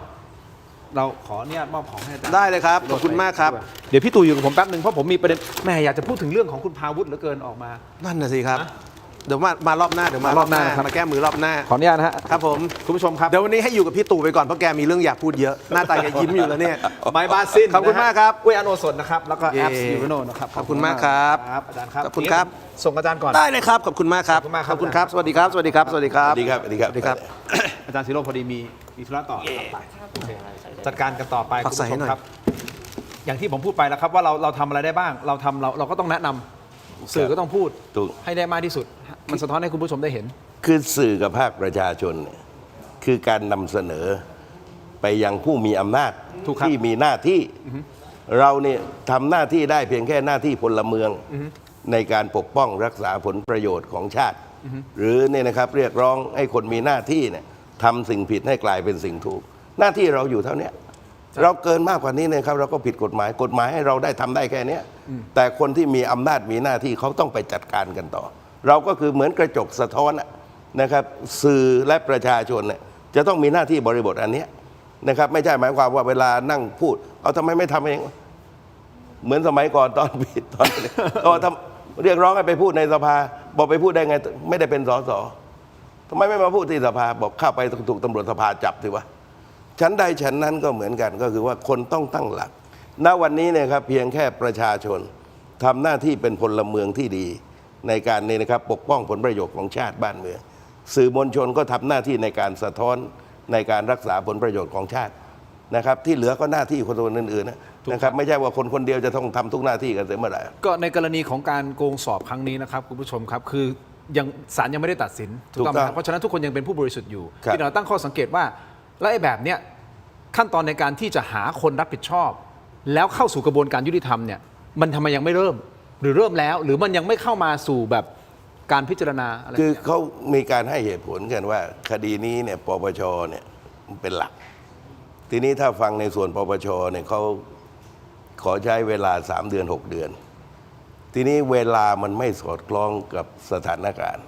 เราขออนุญาตมอบของให้อาจารย์ ได้เลยครับขอบคุณมากครับ เดี๋ยวพี่ตู่อยู่กับผมแป๊บหนึ่งเพราะผมมีประเด็นแม่อยากจะพูดถึงเรื่องของคุณพาวุฒิเหลือเกินออกมา นั่นน่ะสิครับ เดี๋ยวมารอบหน้าเดี๋ยวมารอบหน้า ครับ มาแก้มือรอบหน้า ขออนุญาตนะฮะ ครับผม คุณผู้ชมครับ เดี๋ยววันนี้ให้อยู่กับพี่ตู่ไปก่อนเพราะแกมีเรื่องอยากพูดเยอะหน้าตาแกยิ้มอยู่แล้วเนี่ย ไมบาซิน ขอบคุณมากครับ อุ้ยอโนสดนะครับแล้วก็ เย้ แอปซิวโนนะครับ ขอบคุณมากครับ อาจารย์ครับ ขอบคุณครับ ส่งอาจารย์ก่อน ได้เลยครับขอบคุณมากครับ ขอบคุณมากครับ ขอบคุณครับ สวัสดีครับ สวัสดีครับ สวัสดีครับ สวัสดีครับสวัสดีครับ สวัสดีครับ อาจารย์ศิโรจน์พอดีมีธุระต่อครับไปโอเคจัดการกันต่อไป ฝากใส่ให้หน่อย ครับ อย่างที่ผมพูดไปแล้วครับว่าเราทำอะไรได้บ้างเราก็ต้องแนะนำสื่อก็ต้องพูด ถูก ให้ได้มากที่สุด มันสะท้อนให้คุณผู้ชมได้เห็น คือสื่อกับภาคประชาชนเนี่ยคือการนำเสนอไปยังผู้มีอำนาจ ถูกครับ ที่มีหน้าที่เราเนี่ยทำหน้าที่ได้เพียงแค่หน้าที่พลเมืองในการปกป้องรักษาผลประโยชน์ของชาติ หรือเนี่ยนะครับเรียกร้องให้คนมีหน้าที่เนี่ยทำสิ่งผิดให้กลายเป็นสิ่งถูก หน้าที่เราอยู่เท่าเนี้ยเราเกินมากกว่านี้นะครับ เราก็ผิดกฎหมายให้เราได้ทำได้แค่เนี้ยแต่คนที่มีอำนาจมีหน้าที่เขาต้องไปจัดการกันต่อ เราก็คือเหมือนกระจกสะท้อนนะครับ สื่อและประชาชนเนี่ยจะต้องมีหน้าที่บริบทอันเนี้ยนะครับ ไม่ใช่หมายความว่าเวลานั่งพูด เอาทำไมไม่ทำเอง เหมือนสมัยก่อนตอนผิดตอนทำเรียกร้องให้ไปพูดในสภา บอกไปพูดได้ไง ไม่ได้เป็นสสทำไมไม่มาพูดที่สภา บอกเข้าไปถูกตำรวจสภาจับสิวะฉันใดฉันนั้นก็เหมือนกันก็คือว่าคนต้องตั้งหลัก ณวันนี้เนี่ยครับเพียงแค่ประชาชนทำหน้าที่เป็นพลเมืองที่ดี ในการนี้นะครับปกป้องผลประโยชน์ของชาติบ้านเมือง สื่อมวลชนก็ทำหน้าที่ในการสะท้อนในการรักษาผลประโยชน์ของชาตินะครับ ที่เหลือก็หน้าที่คนอื่นๆนะครับไม่ใช่ว่าคนคนเดียวจะต้องทำทุกหน้าที่กันเสียเมื่อไหร่ ก็ในกรณีของการโกงสอบครั้งนี้นะครับคุณผู้ชมครับคือยังศาลยังไม่ได้ตัดสินถูกต้องไหมครับเพราะฉะนั้นทุกคนยังเป็นผู้บริสุทธิ์อยู่ ครับ ที่เราตั้งข้อสังเกตว่าแล้วไอ้แบบเนี้ยขั้นตอนในการที่จะหาคนรับผิดชอบ แล้วเข้าสู่กระบวนการยุติธรรมเนี่ยมันทำไมยังไม่เริ่ม หรือเริ่มแล้ว หรือมันยังไม่เข้ามาสู่แบบการพิจารณาอะไร คือเขามีการให้เหตุผลกันว่าคดีนี้เนี่ยปปชเนี่ยเป็นหลัก ทีนี้ถ้าฟังในส่วนปปชเนี่ยเขาขอใช้เวลา3 เดือน 6 เดือน ทีนี้เวลามันไม่สอดคล้องกับสถานการณ์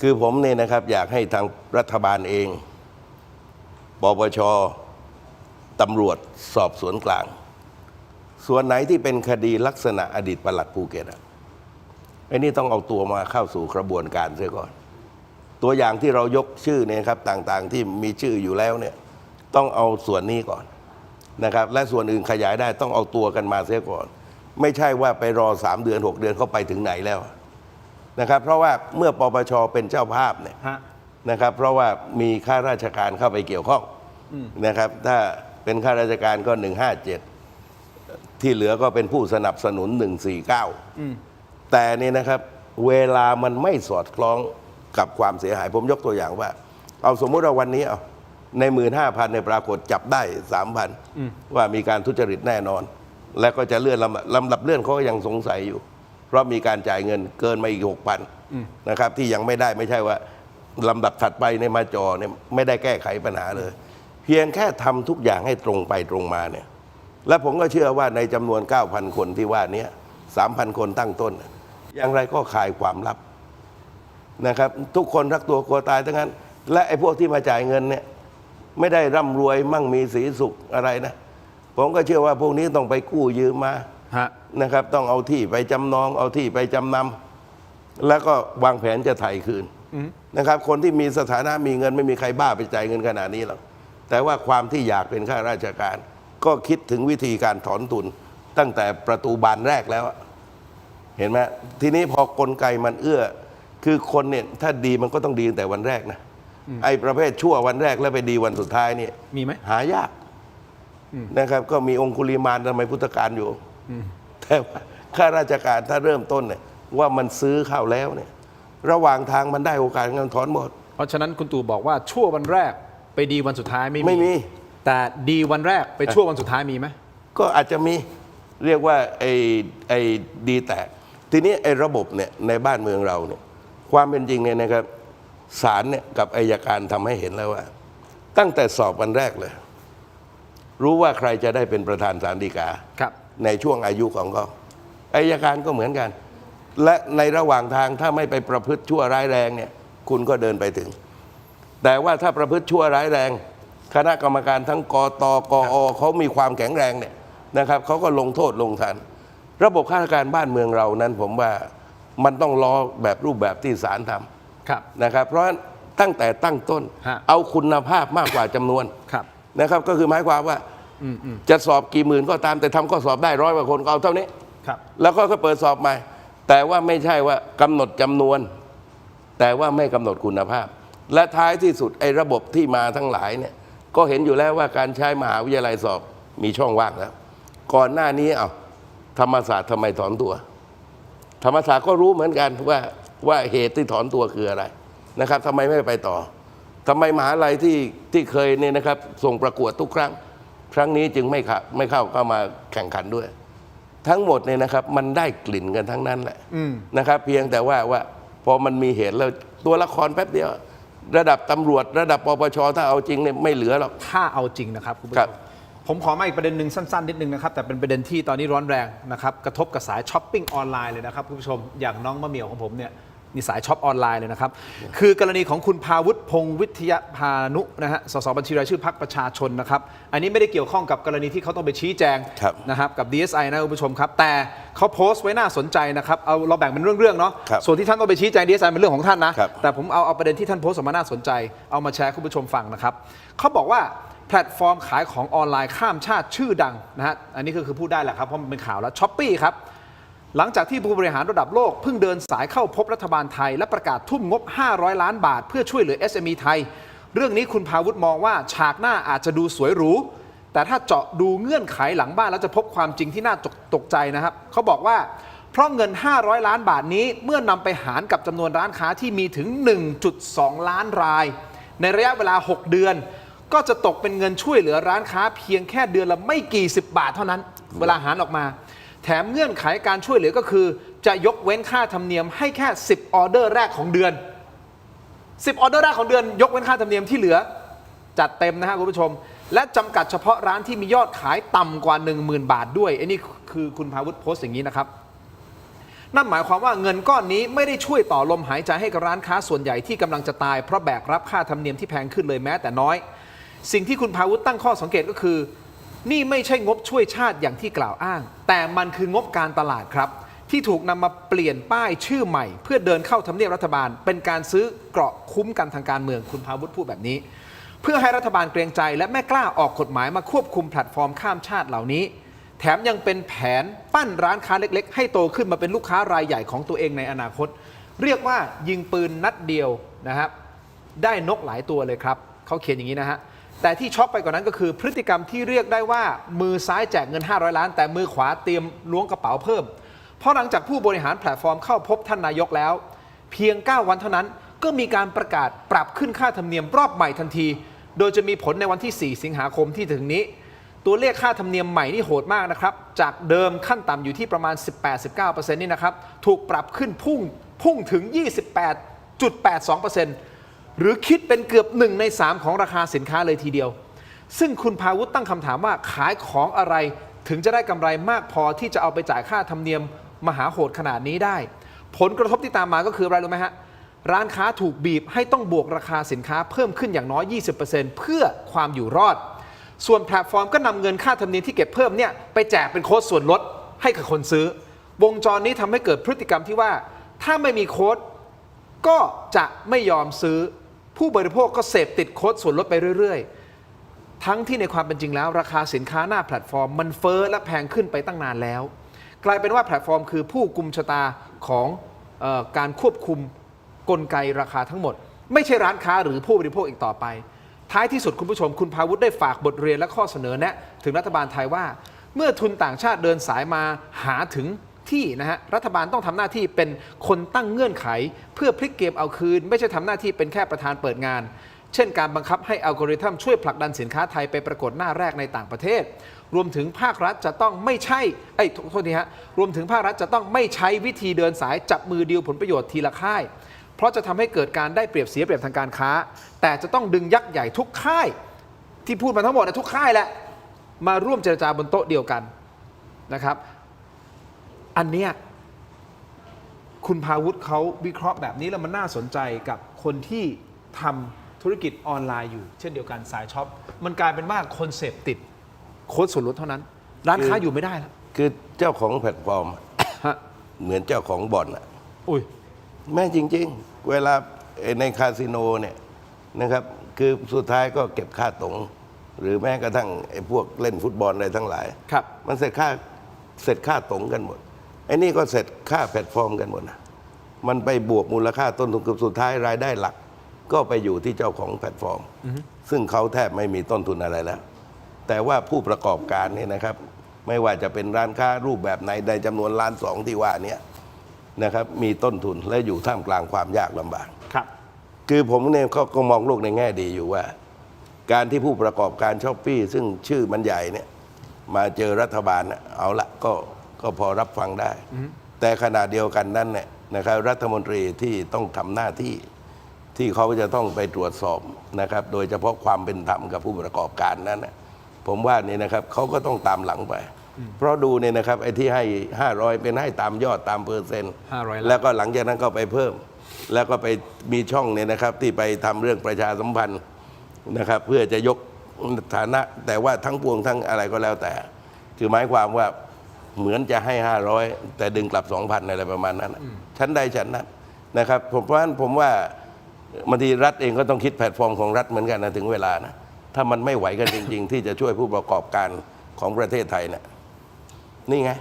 คือผมเนี่ยนะครับอยากให้ทางรัฐบาลเองปปชตำรวจสอบสวนกลาง ส่วนไหนที่เป็นคดีลักษณะอดีตปลัดภูเก็ตไอ้นี่ต้องเอาตัวมาเข้าสู่กระบวนการเสียก่อน ตัวอย่างที่เรายกชื่อเนี่ยครับต่างๆที่มีชื่ออยู่แล้วเนี่ยต้องเอาส่วนนี้ก่อนนะครับและส่วนอื่นขยายได้ต้องเอาตัวกันมาเสียก่อน ไม่ใช่ว่าไปรอ3 เดือน 6 เดือนเขาไปถึงไหนแล้วนะครับเพราะว่าเมื่อปปชเป็นเจ้าภาพเนี่ย ฮะ นะครับเพราะว่ามีข้าราชการเข้าไปเกี่ยวข้องนะครับถ้าเป็นข้าราชการก็157ที่เหลือก็เป็นผู้สนับสนุน149แต่นี่นะครับเวลามันไม่สอดคล้องกับความเสียหายผมยกตัวอย่างว่าเอาสมมุติว่าวันนี้เอาใน 15,000ในปรากฏจับได้ 3,000ว่ามีการทุจริตแน่นอน แล้วก็จะเลื่อนลำดับเลื่อนเขาก็ยังสงสัยอยู่ เพราะมีการจ่ายเงินเกินมาอีก 6,000นะครับที่ยังไม่ได้ไม่ใช่ว่าลำดับถัดไปในมาจอเนี่ยไม่ได้แก้ไขปัญหาเลย เพียงแค่ทำทุกอย่างให้ตรงไปตรงมาเนี่ยและผมก็เชื่อว่าในจำนวน 9,000 คนที่ว่านี้ 3,000 คนตั้งต้นอย่างไรก็คลายความลับนะครับทุกคนรักตัวกลัวตายทั้งนั้นและไอ้พวกที่มาจ่ายเงินเนี่ยไม่ได้ร่ำรวยมั่งมีสีสุขอะไรนะผมก็เชื่อว่าพวกนี้ต้องไปกู้ยืมมา ฮะ นะครับต้องเอาที่ไปจำนองเอาที่ไปจำนำแล้วก็วางแผนจะไถ่คืนนะครับคนที่มีสถานะมีเงินไม่มีใครบ้าไปจ่ายเงินขนาดนี้หรอกแต่ว่าความที่อยากเป็นข้าราชการ ก็คิดถึงวิธีการถอนทุนตั้งแต่ประตูบานแรกแล้วเห็นไหมทีนี้พอกลไกมันเอื้อคือคนเนี่ยถ้าดีมันก็ต้องดีตั้งแต่วันแรกนะไอ้ประเภทชั่ววันแรกแล้วไปดีวันสุดท้ายนี่ มีไหม หายากนะครับก็มีองคุลิมานสมัยพุทธกาลอยู่แต่ว่าข้าราชการถ้าเริ่มต้นเนี่ยว่ามันซื้อเข้าแล้วเนี่ยระหว่างทางมันได้โอกาสเงินถอนหมด เพราะฉะนั้นคุณตู่บอกว่าชั่ววันแรกไปดีวันสุดท้ายไม่ ไม่มี แต่ดีวันแรกไปชั่ววันสุดท้ายมีไหม ก็อาจจะมีเรียกว่าไอ้ดีแตกทีนี้ไอ้ระบบเนี่ยในบ้านเมืองเราเนี่ยความเป็นจริงเนี่ยนะครับศาลเนี่ยกับอัยการทำให้เห็นแล้วว่า ตั้งแต่สอบวันแรกเลย รู้ว่าใครจะได้เป็นประธานศาลฎีกา ครับ ในช่วงอายุของเขาอัยการก็เหมือนกัน และในระหว่างทางถ้าไม่ไปประพฤติชั่วร้ายแรงเนี่ยคุณก็เดินไปถึง แต่ว่าถ้าประพฤติชั่วร้ายแรง คณะกรรมการทั้งกตกอเขามีความแข็งแรงเนี่ยนะครับเขาก็ลงโทษลงทัน ระบบข้าราชการบ้านเมืองเรานั้นผมว่ามันต้องรอแบบรูปแบบที่ศาลท ครับ ำนะครับเพราะฉะนั้นตั้งแต่ตั้งต้น ฮะ เอาคุณภาพมากกว่าจำนวน ครับ นะครับก็คือหมายความว่าจะสอบกี่หมื่นก็ตามแต่ทำข้อสอบได้100 กว่าคนก็เอาเท่านี้ ครับ แล้วก็เปิดสอบใหม่ แต่ว่าไม่ใช่ว่ากำหนดจำนวน แต่ว่าไม่กำหนดคุณภาพ และท้ายที่สุดไอ้ระบบที่มาทั้งหลายเนี่ยก็เห็นอยู่แล้วว่าการใช้มหาวิทยาลัยสอบมีช่องว่างแล้ว ก่อนหน้านี้ธรรมศาสตร์ทำไมถอนตัว ธรรมศาสตร์ก็รู้เหมือนกันว่าเหตุที่ถอนตัวคืออะไรนะครับทำไมไม่ไปต่อทำไมมหาลัยที่เคยเนี่ยนะครับส่งประกวดทุกครั้ง ครั้งนี้จึงไม่เข้ามาแข่งขันด้วย ทั้งหมดเนี่ยนะครับมันได้กลิ่นกันทั้งนั้นแหละนะครับเพียงแต่ว่าพอมันมีเหตุแล้วตัวละครแป๊บเดียว ระดับตำรวจระดับปปชถ้าเอาจริงเนี่ยไม่เหลือหรอก ถ้าเอาจริงนะครับคุณผู้ ครั ช บ มผมขอมาอีกประเด็นหนึ่งสั้นๆนิดนึงนะครับแต่เป็นประเด็นที่ตอนนี้ร้อนแรงนะครับกระทบกับสายช้อปปิ้งออนไลน์เลยนะครับคุณผู้ชมอย่างน้องมะเหมี่ยวของผมเนี่ยนี่สายช็อปออนไลน์เลยนะครับคือกรณีของคุณภาวุฒิพงษ์วิทยาพานุนะฮะสสบัญชีรายชื่อพรรคประชาชนนะครับอันนี้ไม่ได้เกี่ยวข้องกับกรณีที่เขาต้องไปชี้แจงนะครับกับ DSI นะคุณผู้ชมครับแต่เขาโพสต์ไว้น่าสนใจนะครับเอาเราแบ่งเป็นเรื่องๆเนาะส่วนที่ท่านต้องไปชี้แจง DSI เป็นเรื่องของท่านนะแต่ผมเอาประเด็นที่ท่านโพสต์ออกมาน่าสนใจเอามาแชร์คุณผู้ชมฟังนะครับเขาบอกว่าแพลตฟอร์มขายของออนไลน์ข้ามชาติชื่อดังนะฮะอันนี้ก็คือพูดได้แหละครับเพราะมันเป็นข่าวแล้ว Shopee ครับหลังจากที่ผู้บริหารระดับโลกเพิ่งเดินสายเข้าพบรัฐบาลไทยและประกาศทุ่มงบ500 ล้านบาทเพื่อช่วยเหลือ SME ไทยเรื่องนี้คุณภาวุฒิมองว่าฉากหน้าอาจจะดูสวยหรูแต่ถ้าเจาะดูเงื่อนไขหลังบ้านแล้วจะพบความจริงที่น่าตกใจนะครับเขาบอกว่าเพราะเงิน500 ล้านบาทนี้เมื่อนำไปหารกับจำนวนร้านค้าที่มีถึง 1.2 ล้านรายในระยะเวลา6เดือนก็จะตกเป็นเงินช่วยเหลือร้านค้าเพียงแค่เดือนละไม่กี่สิบบาทเท่านั้นเวลาหารออกมาแถมเงื่อนไขการช่วยเหลือก็คือจะยกเว้นค่าธรรมเนียมให้แค่10ออเดอร์แรกของเดือน10ออเดอร์แรกของเดือนยกเว้นค่าธรรมเนียมที่เหลือจัดเต็มนะฮะคุณผู้ชมและจำกัดเฉพาะร้านที่มียอดขายต่ำกว่า 10,000 บาทด้วยไอ้นี่คือคุณภาวุฒิโพสต์อย่างนี้นะครับนั่นหมายความว่าเงินก้อนนี้ไม่ได้ช่วยต่อลมหายใจให้กับร้านค้าส่วนใหญ่ที่กำลังจะตายเพราะแบกรับค่าธรรมเนียมที่แพงขึ้นเลยแม้แต่น้อยสิ่งที่คุณภาวุฒิตั้งข้อสังเกตก็คือนี่ไม่ใช่งบช่วยชาติอย่างที่กล่าวอ้างแต่มันคืองบการตลาดครับที่ถูกนำมาเปลี่ยนป้ายชื่อใหม่เพื่อเดินเข้าทำเนียบรัฐบาลเป็นการซื้อเกราะคุ้มกันทางการเมืองคุณภาวุฒิพูดแบบนี้เพื่อให้รัฐบาลเกรงใจและไม่กล้าออกกฎหมายมาควบคุมแพลตฟอร์มข้ามชาติเหล่านี้แถมยังเป็นแผนปั้นร้านค้าเล็กๆให้โตขึ้นมาเป็นลูกค้ารายใหญ่ของตัวเองในอนาคตเรียกว่ายิงปืนนัดเดียวนะครับได้นกหลายตัวเลยครับเขาเขียนอย่างนี้นะฮะแต่ที่ช็อกไปกว่านั้นก็คือพฤติกรรมที่เรียกได้ว่ามือซ้ายแจกเงิน500 ล้านแต่มือขวาเตรียมล้วงกระเป๋าเพิ่มเพราะหลังจากผู้บริหารแพลตฟอร์มเข้าพบท่านนายกแล้วเพียง9 วันเท่านั้นก็มีการประกาศปรับขึ้นค่าธรรมเนียมรอบใหม่ทันทีโดยจะมีผลในวันที่4 สิงหาคมที่ถึงนี้ตัวเลขค่าธรรมเนียมใหม่นี่โหดมากนะครับจากเดิมขั้นต่ำอยู่ที่ประมาณ 18-19% นี่นะครับถูกปรับขึ้นพุ่งถึง 28.82%หรือคิดเป็นเกือบ1 ใน 3ของราคาสินค้าเลยทีเดียวซึ่งคุณภาวุฒิตั้งคำถามว่าขายของอะไรถึงจะได้กำไรมากพอที่จะเอาไปจ่ายค่าธรรมเนียมมหาโหดขนาดนี้ได้ผลกระทบที่ตามมาก็คืออะไรรู้ไหมฮะร้านค้าถูกบีบให้ต้องบวกราคาสินค้าเพิ่มขึ้นอย่างน้อย 20% เพื่อความอยู่รอดส่วนแพลตฟอร์มก็นำเงินค่าธรรมเนียมที่เก็บเพิ่มเนี่ยไปแจกเป็นโค้ดส่วนลดให้กับคนซื้อวงจรนี้ทำให้เกิดพฤติกรรมที่ว่าถ้าไม่มีโค้ดก็จะไม่ยอมซื้อผู้บริโภคก็เสพติดโค้ดส่วนลดไปเรื่อยๆทั้งที่ในความเป็นจริงแล้วราคาสินค้าหน้าแพลตฟอร์มมันเฟ้อและแพงขึ้นไปตั้งนานแล้วกลายเป็นว่าแพลตฟอร์มคือผู้กุมชะตาของการควบคุมกลไกราคาทั้งหมดไม่ใช่ร้านค้าหรือผู้บริโภคอีกต่อไปท้ายที่สุดคุณผู้ชมคุณภาวุฒิได้ฝากบทเรียนและข้อเสนอแนะถึงรัฐบาลไทยว่าเมื่อทุนต่างชาติเดินสายมาหาถึงที่นะฮะรัฐบาลต้องทำหน้าที่เป็นคนตั้งเงื่อนไขเพื่อพลิกเกมเอาคืนไม่ใช่ทำหน้าที่เป็นแค่ประธานเปิดงาน เช่นการบังคับให้อัลกอริทึมช่วยผลักดันสินค้าไทยไปปรากฏหน้าแรกในต่างประเทศ รวมถึงภาครัฐจะต้องไม่ใช่โทษทีฮะรวมถึงภาครัฐจะต้องไม่ใช้วิธีเดินสายจับมือดีลผลประโยชน์ทีละค่ายเพราะจะทำให้เกิดการได้เปรียบเสียเปรียบทางการค้าแต่จะต้องดึงยักษ์ใหญ่ทุกค่ายที่พูดมาทั้งหมดทุกค่ายแหละมาร่วมเจรจาบนโต๊ะเดียวกันนะครับอันเนี้ยคุณพาวุฒิเขาวิเคราะห์แบบนี้แล้วมันน่าสนใจกับคนที่ทำธุรกิจออนไลน์อยู่เช่นเดียวกันสายช็อปมันกลายเป็นว่าคนเสพติดโค้ดส่วนลดเท่านั้นร้านค้าอยู่ไม่ได้แล้ว คือเจ้าของแพลตฟอร์ม เหมือนเจ้าของบ่อนอ่ะ อุ้ย แม่จริงๆ เวลาในคาสิโนเนี่ยนะครับคือสุดท้ายก็เก็บค่าตรงหรือแม้กระทั่งไอ้พวกเล่นฟุตบอลอะไรทั้งหลาย ครับ มันเสร็จค่าตรงกันหมดไอ้นี่ก็เสร็จค่าแพลตฟอร์มกันหมดนะมันไปบวกมูลค่าต้นทุนคือสุดท้ายรายได้หลัก ก็ไปอยู่ที่เจ้าของแพลตฟอร์ม ซึ่งเขาแทบไม่มีต้นทุนอะไรแล้ว แต่ว่าผู้ประกอบการเนี่ยนะครับไม่ว่าจะเป็นร้านค้ารูปแบบไหนในจำนวนล้านสองที่ว่านี้นะครับมีต้นทุนและอยู่ท่ามกลางความยากลำบาก ครับ คือผมเนี่ยก็มองโลกในแง่ดีอยู่ว่า การที่ผู้ประกอบการช้อปปี้ซึ่งชื่อมันใหญ่เนี่ยมาเจอรัฐบาลน่ะเอาละก็พอรับฟังได้ แต่ขณะเดียวกันนั้นเนี่ยนะครับรัฐมนตรีที่ต้องทำหน้าที่เขาจะต้องไปตรวจสอบนะครับโดยเฉพาะความเป็นธรรมกับผู้ประกอบการนั้นนะผมว่านี่นะครับเขาก็ต้องตามหลังไป เพราะดูเนี่ยนะครับไอ้ที่ให้500เป็นให้ตามยอดตามเปอร์เซ็นต์ 500 แล้วก็หลังจากนั้นก็ไปเพิ่ม แล้วก็ไปมีช่องเนี่ยนะครับที่ไปทำเรื่องประชาสัมพันธ์นะครับเพื่อจะยกฐานะแต่ว่าทั้งปวงทั้งอะไรก็แล้วแต่คือหมายความว่าเหมือนจะให้500แต่ดึงกลับ 2,000 อะไรประมาณนั้นชั้นใดชั้นนั้นนะครับเพราะฉะนั้นผมว่าบางทีรัฐเองก็ต้องคิดแพลตฟอร์มของรัฐเหมือนกันนะถึงเวลานะถ้ามันไม่ไหวกันจริงๆ ที่จะช่วยผู้ประกอบการของประเทศไทยเนี่ยนี่ไง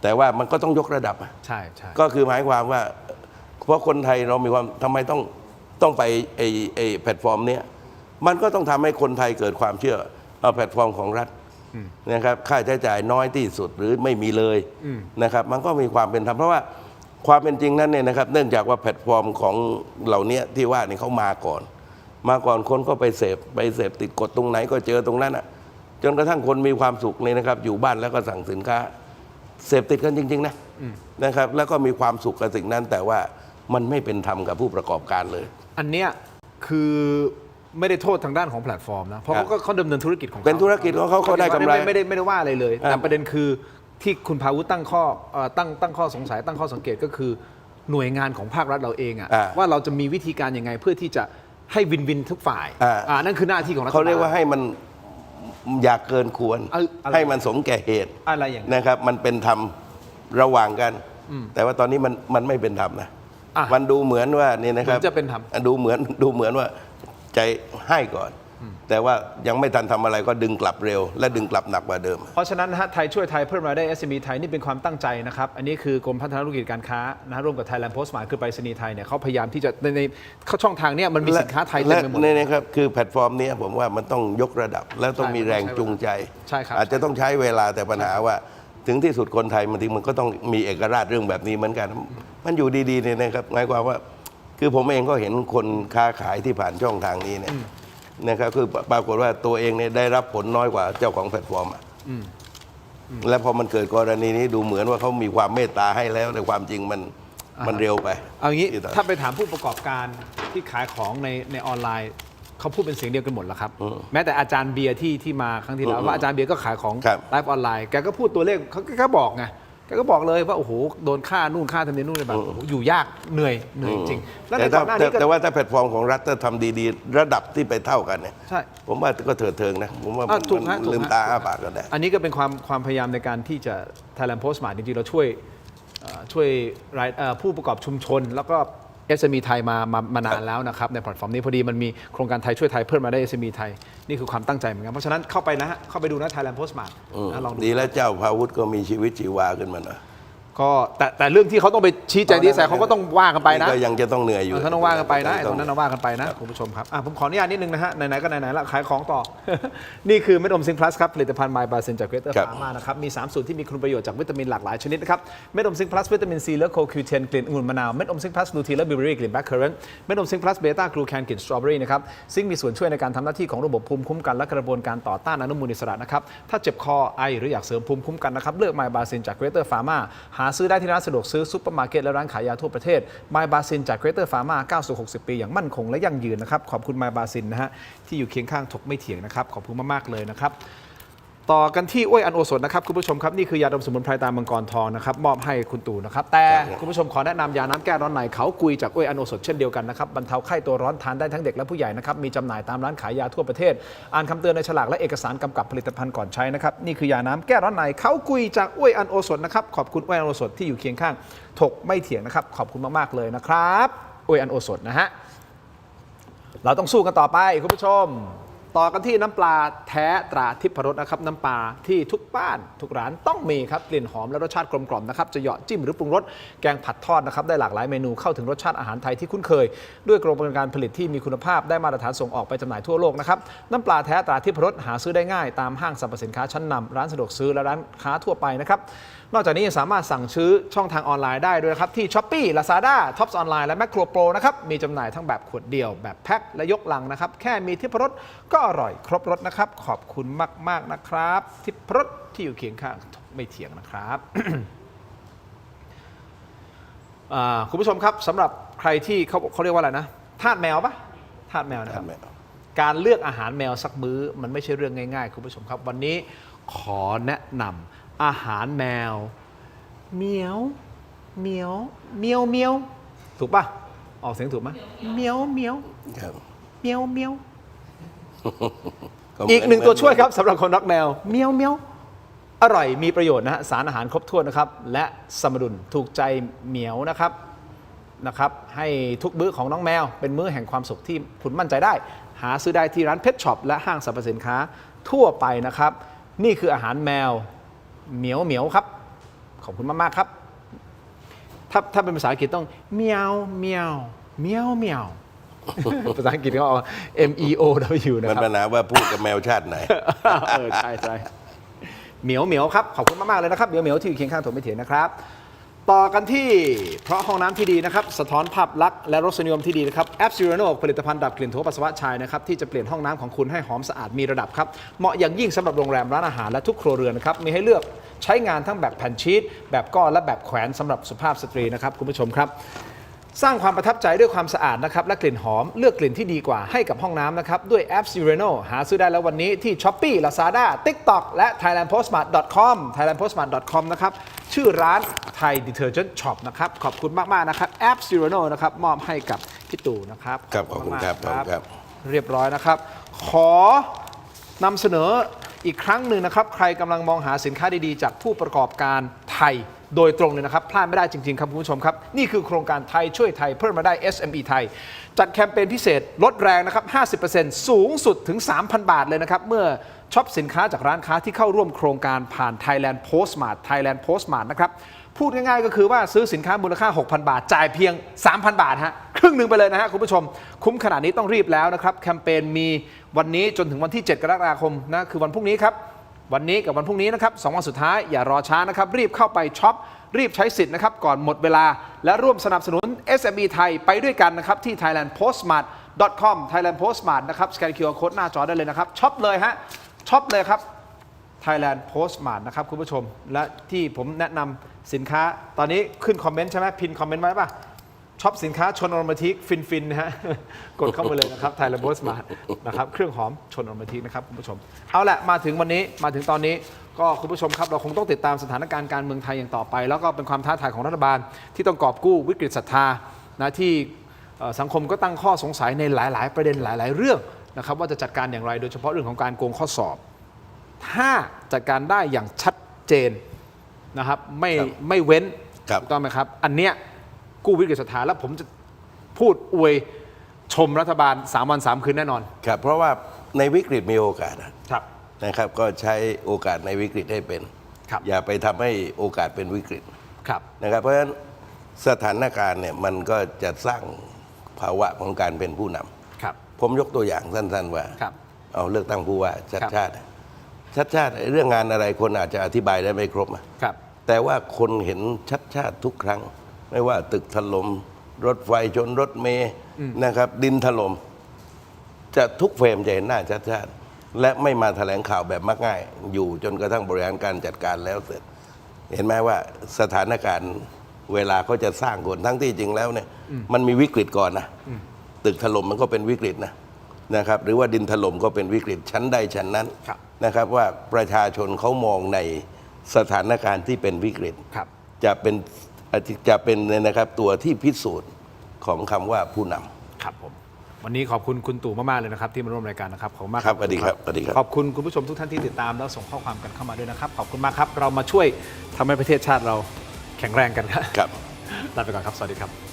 แต่ว่ามันก็ต้องยกระดับ ใช่ใช่ ก็คือหมายความว่าเพราะคนไทยเรามีความทำไมต้องไปไอ้แพลตฟอร์มเนี้ยมันก็ต้องทำให้คนไทยเกิดความเชื่อเอาแพลตฟอร์มของรัฐนะครับค่าใช้จ่ายน้อยที่สุดหรือไม่มีเลยนะครับมันก็มีความเป็นธรรมเพราะว่าความเป็นจริงนั้นเนี่ยนะครับเนื่องจากว่าแพลตฟอร์มของเหล่านี้ที่ว่านี่เขามาก่อนคนก็ไปเสพติดกดตรงไหนก็เจอตรงนั้นอ่ะจนกระทั่งคนมีความสุขเนี่ยนะครับอยู่บ้านแล้วก็สั่งสินค้าเสพติดกันจริงๆนะครับแล้วก็มีความสุขกับสิ่งนั้นแต่ว่ามันไม่เป็นธรรมกับผู้ประกอบการเลยอันเนี้ยคือไม่ได้โทษทางด้านของแพลตฟอร์มนะเพราะเขาดำเนินธุรกิจของเขาเป็นธุรกิจของเขาได้กำไรไม่ได้ว่าอะไรเลยแต่ประเด็นคือที่คุณพาวุฒิตั้งข้อสงสัยตั้งข้อสังเกตก็คือหน่วยงานของภาครัฐเราเองว่าเราจะมีวิธีการยังไงเพื่อที่จะให้วินทุกฝ่ายนั่นคือหน้าที่ของรัฐบาลเขาเรียกว่าให้มันอยากเกินควรให้มันสมแก่เหตุอะไรอย่างนะครับมันเป็นธรรมระหว่างกันแต่ว่าตอนนี้มันไม่เป็นธรรมนะมันดูเหมือนว่านี่นะครับจะเป็นธรรมดูเหมือนว่าใจให้ก่อนแต่ว่ายังไม่ทันทำอะไรก็ดึงกลับเร็วและดึงกลับหนักกว่าเดิมเพราะฉะนั้นไทยช่วยไทยเพิ่มรายได้ SME ไทยนี่เป็นความตั้งใจนะครับอันนี้คือกรมพัฒนาธุรกิจการค้าร่วมกับ Thailand Postmart คือไปรษณีย์ไทยเนี่ยเขาพยายามที่จะในช่องทางนี้มันมีสินค้าไทยเต็มไปหมดนี่ครับคือแพลตฟอร์มนี้ผมว่ามันต้องยกระดับแล้วต้องมีแรงจูงใจใช่ครับอาจจะต้องใช้เวลาแต่ปัญหาว่าถึงที่สุดคนไทยบางทีมันก็ต้องมีเอกราชเรื่องแบบนี้เหมือนกันมันอยู่ดีๆเนี่ยนะครับหมายความว่าคือผมเองก็เห็นคนค้าขายที่ผ่านช่องทางนี้เนี่ยนะครับคือปรากฏว่าตัวเองเนี่ยได้รับผลน้อยกว่าเจ้าของแพลตฟอร์มและพอมันเกิดกรณีนี้ดูเหมือนว่าเขามีความเมตตาให้แล้วแต่ความจริงมันเร็วไปเอางี้ถ้าไปถามผู้ประกอบการที่ขายของในออนไลน์เขาพูดเป็นเสียงเดียวกันหมดแล้วครับแม้แต่อาจารย์เบียร์ที่มาครั้งที่แล้วว่าอาจารย์เบียร์ก็ขายของไลฟ์ออนไลน์แกก็พูดตัวเลขเขาก็บอกไงแกก็บอกเลยว่าโอ้โหโดนค่านู่นค่าทำเนียมนู่นแบบอยู่ยากเหนื่อยจริงแต่ว่าถ้าแพลตฟอร์มของรัฐถ้าทำดีๆระดับที่ไปเท่ากันเนี่ยใช่ผมว่าก็เถิดเทิงนะผมว่าลืมตาอ้าปากกันได้อันนี้ก็เป็นความพยายามในการที่จะ Thailand Postmart จริงๆเราช่วยผู้ประกอบชุมชนแล้วก็ SME ไทยมานานแล้วนะครับในแพลตฟอร์มนี้พอดีมันมีโครงการไทยช่วยไทยเพิ่มมาได้ SME ไทยนี่คือความตั้งใจเหมือนกันเพราะฉะนั้นเข้าไปนะฮะเข้าไปดูนะ Thailand Postmart ลองดูดีแล้วเจ้าพาวุฒิก็มีชีวิตชีวาขึ้นมาหน่อย ก็แต่เรื่องที่เขาต้องไปชี้แจงดีไซน์เขาก็ต้องว่ากันไปนะ ก็ยังจะต้องเหนื่อยอยู่ เขาต้องว่ากันไปนะไอ้ตรงนั้นว่ากันไปนะคุณผู้ชมครับผมขออนุญาตนิดนึงนะฮะไหนๆก็ไหนๆละขายของต่อ นี่คือเม็ดอมซิงค์พลัสครับผลิตภัณฑ์ไมบาซินจากเกรเตอร์ฟาร์มานะครับมี3 สูตรที่มีคุณประโยชน์จากวิตามินหลากหลายชนิดนะครับเม็ดอมซิงค์พลัสวิตามินซีและโคคิวเทนกลิ่นองุ่นมะนาวเม็ดอมซิงค์พลัสลูทีและบิวเบอรี่กลิ่นแบล็คเคอร์เรนต์เม็ดอมซิงค์พลัสเบต้ากลูแคนกลิ่นสตรอเบอรี่นะครับซึ่งมีส่วนช่วยในการทำหน้าที่ของระบบภูมิคุ้มกันและกระบวนการต่อต้านอนุมูลอิสระนะครับถ้าเจ็บคอไอหรืออยากเสริมภูมิคุ้มกันนะครับเลือกไมบาซินจากเกรเตอร์ฟาร์มาหาซื้อได้ที่ร้านสะดวกซื้อซุปเปอร์มาร์เก็ตและร้านขายยาทั่วประเทศไมบาซินจากเกรเตอร์ฟาร์มาก้าวสู่60 ปีอย่างมั่นคงและยั่งยืนนะครับขอบคุณไมบาซินนะฮะที่อยู่เคียงข้างถกไม่เถียงนะครับขอบคุณมากๆเลยนะครับต่อกันที่อ้วยอันโอสถนะครับคุณผู้ชมครับนี่คือยาดมสมุนไพรตามังกรทองนะครับมอบให้คุณตู่นะครับแต่คุณผู้ชมขอแนะนำยาน้ำแก้ร้อนในเขากุยจากอ้วยอันโอสถเช่นเดียวกันนะครับบรรเทาไข้ตัวร้อนทานได้ทั้งเด็กและผู้ใหญ่นะครับมีจำหน่ายตามร้านขายยาทั่วประเทศอ่านคำเตือนในฉลากและเอกสารกำกับผลิตภัณฑ์ก่อนใช้นะครับนี่คือยาน้ำแก้ร้อนในเขากุยจากอ้วยอันโอสถนะครับขอบคุณอ้วยอันโอสถที่อยู่เคียงข้างถกไม่เถียงนะครับขอบคุณมากๆเลยนะครับอ้วยอันโอสถนะฮะเราต้องสู้กันต่อไปคุณผู้ชมต่อกันที่น้ำปลาแท้ตราทิพรสนะครับน้ำปลาที่ทุกบ้านทุกร้านต้องมีครับกลิ่นหอมและรสชาติกลมกล่อมนะครับจะเหยาะจิ้มหรือปรุงรสแกงผัดทอดนะครับได้หลากหลายเมนูเข้าถึงรสชาติอาหารไทยที่คุ้นเคยด้วยกระบวนการผลิตที่มีคุณภาพได้มาตรฐานส่งออกไปจำหน่ายทั่วโลกนะครับน้ำปลาแท้ตราทิพรสหาซื้อได้ง่ายตามห้างสรรพสินค้าชั้นนำร้านสะดวกซื้อและร้านค้าทั่วไปนะครับนอกจากนี้ยังสามารถสั่งซื้อช่องทางออนไลน์ได้ด้วยนะครับที่ Shopee Lazada Tops Online และ Macro Pro นะครับมีจำหน่ายทั้งแบบขวดเดียวแบบแพ็คและยกลังนะครับแค่มีทิพรสก็อร่อยครบรสนะครับขอบคุณมากๆนะครับทิพรสที่อยู่เคียงข้างไม่เถียงนะครับ คุณผู้ชมครับสำหรับใครที่เขาเรียกว่าอะไรนะทาสแมวปะทาสแมวนะครับการเลือกอาหารแมวสักมื้อมันไม่ใช่เรื่องง่ายๆคุณผู้ชมครับวันนี้ขอแนะนำอาหารแมวเมียวเมียวเมียวเมียวถูกปะออกเสียงถูกไหมเมียวเมียวเมียวเมียวอีกหนึ่งตัวช่วยครับสำหรับคนรักแมวเมียวเมียวอร่อยมีประโยชน์นะฮะสารอาหารครบถ้วนนะครับและสมดุลถูกใจเหมียวนะครับให้ทุกมื้อของน้องแมวเป็นมื้อแห่งความสุขที่คุณมั่นใจได้หาซื้อได้ที่ร้านเพชรช็อปและห้างสรรพสินค้าทั่วไปนะครับนี่คืออาหารแมวเหมียวเหมียวครับขอบคุณมากๆครับถ้าเป็นภาษาอังกฤษต้องเมียวเมียวเมียวเมียวภาษาอังกฤษเขาเอา MEOW นะครับมันปัญหาว่าพูดกับแมวชาติไหน ใช่เหมียวเหมียวครับขอบคุณมากๆเลยนะครับเหมียวเหมียวที่อยู่เคียงข้างถกไม่เถียงนะครับต่อกันที่เพราะห้องน้ำที่ดีนะครับสะท้อนภาพลักษณ์และรสนิยมที่ดีนะครับแอปซิโรโนผลิตภัณฑ์ดับกลิ่นโถปัสสาวะชายนะครับที่จะเปลี่ยนห้องน้ำของคุณให้หอมสะอาดมีระดับครับเหมาะอย่างยิ่งสำหรับโรงแรมร้านอาหารและทุกครัวเรือนนะครับมีให้เลือกใช้งานทั้งแบบแผ่นชีตแบบก้อนและแบบแขวนสำหรับสุภาพสตรีนะครับคุณผู้ชมครับสร้างความประทับใจด้วยความสะอาดนะครับและกลิ่นหอมเลือกกลิ่นที่ดีกว่าให้กับห้องน้ำนะครับด้วยแอป Sireno หาซื้อได้แล้ววันนี้ที่ Shopee Lazada TikTok และ thailandpostmart.com thailandpostmart.com นะครับชื่อร้าน Thai Detergent Shop นะครับขอบคุณมากๆนะครับแอป Sireno นะครับมอบให้กับพี่ตู่นะครับ ครับขอบคุณครับเรียบร้อยนะครับขอนำเสนออีกครั้งหนึ่งนะครับใครกำลังมองหาสินค้าดีๆจากผู้ประกอบการไทยโดยตรงเลยนะครับพลาดไม่ได้จริงๆครับคุณผู้ชมครับนี่คือโครงการไทยช่วยไทยเพิ่มมาได้ SME ไทยจัดแคมเปญพิเศษลดแรงนะครับ 50% สูงสุดถึง 3,000 บาทเลยนะครับเมื่อช็อปสินค้าจากร้านค้าที่เข้าร่วมโครงการผ่าน Thailand Postmart นะครับพูดง่ายๆก็คือว่าซื้อสินค้ามูลค่า 6,000 บาทจ่ายเพียง 3,000 บาทฮะครึ่งหนึ่งไปเลยนะฮะคุณผู้ชมคุ้มขนาดนี้ต้องรีบแล้วนะครับแคมเปญมีวันนี้จนถึงวันที่ 7 กรกฎาคมนะคือวันพรุ่งนี้ครับวันนี้กับวันพรุ่งนี้นะครับ2 วันสุดท้ายอย่ารอช้านะครับรีบเข้าไปช็อปรีบใช้สิทธิ์นะครับก่อนหมดเวลาและร่วมสนับสนุน SME ไทยไปด้วยกันนะครับที่ thailandpostmart.com Thailand Postmart นะครับสแกน QR Code หน้าจอได้เลยนะครับช็อปเลยฮะช็อปเลยครับ Thailand Postmart นะครับคุณผู้ชมและที่ผมแนะนำสินค้าตอนนี้ขึ้นคอมเมนต์ใช่ไหมพินคอมเมนต์ไว้ป่ะช็อปสินค้าชนอโรมาทิกฟินนะฮะกดเข้ามาเลยนะครับ Thailand Postmart นะครับเครื่องหอมชนอโรมาทิกนะครับคุณผู้ชมเอาละมาถึงวันนี้มาถึงตอนนี้ก็คุณผู้ชมครับเราคงต้องติดตามสถานการณ์การเมืองไทยอย่างต่อไปแล้วก็เป็นความท้าทายของรัฐบาลที่ต้องกอบกู้วิกฤตศรัทธานะที่สังคมก็ตั้งข้อสงสัยในหลายๆประเด็นหลายๆเรื่องนะครับว่าจะจัดการอย่างไรโดยเฉพาะเรื่องของการโกงข้อสอบถ้าจัดการได้อย่างชัดเจนนะครับไม่เว้นถูกต้องไหมครับอันเนี้ยกู้วิกฤตศรัทธาแล้วผมจะพูดอวยชมรัฐบาล3 วัน 3 คืนแน่นอนครับเพราะว่าในวิกฤตมีโอกาสนะครับก็ใช้โอกาสในวิกฤตให้เป็นอย่าไปทำให้โอกาสเป็นวิกฤต ครับ นะครับเพราะฉะนั้นสถานการณ์เนี่ยมันก็จะสร้างภาวะของการเป็นผู้นำ ครับ ผมยกตัวอย่างสั้นๆว่า ครับ เอาเลือกตั้งผู้ว่าชัด ครับ ชาติเรื่องงานอะไรคนอาจจะอธิบายได้ไม่ครบอะ ครับ แต่ว่าคนเห็นชัดชาติทุกครั้ง ไม่ว่าตึกถล่มรถไฟชนรถเมย์นะครับ ดินถล่มจะทุกเฟรมจะเห็นหน้าชัดชาติ และไม่มาแถลงข่าวแบบมักง่าย อยู่จนกระทั่งบริหารการจัดการแล้วเสร็จ เห็นไหมว่าสถานการณ์เวลาเขาจะสร้างคนทั้งที่จริงแล้วเนี่ยมันมีวิกฤตก่อนนะตึกถล่มมันก็เป็นวิกฤตนะครับ หรือว่าดินถล่มก็เป็นวิกฤตชั้นใดชั้นนั้น ครับ นะครับว่าประชาชนเขามองในสถานการณ์ที่เป็นวิกฤต ครับ จะเป็นนะครับตัวที่พิสูจน์ของคำว่าผู้นำ ครับผมวันนี้ขอบคุณคุณตู่มากๆเลยนะครับที่มาร่วมรายการนะครับขอบคุณมาก ครับสวัสดีครับสวัสดีครับ ขอบคุณคุณผู้ชมทุกท่านที่ติดตามแล้วส่งข้อความกันเข้ามาด้วยนะครับขอบคุณมากครับเรามาช่วยทำให้ประเทศชาติเราแข็งแรงกันครับ ครับ ลาไปก่อนครับสวัสดีครับ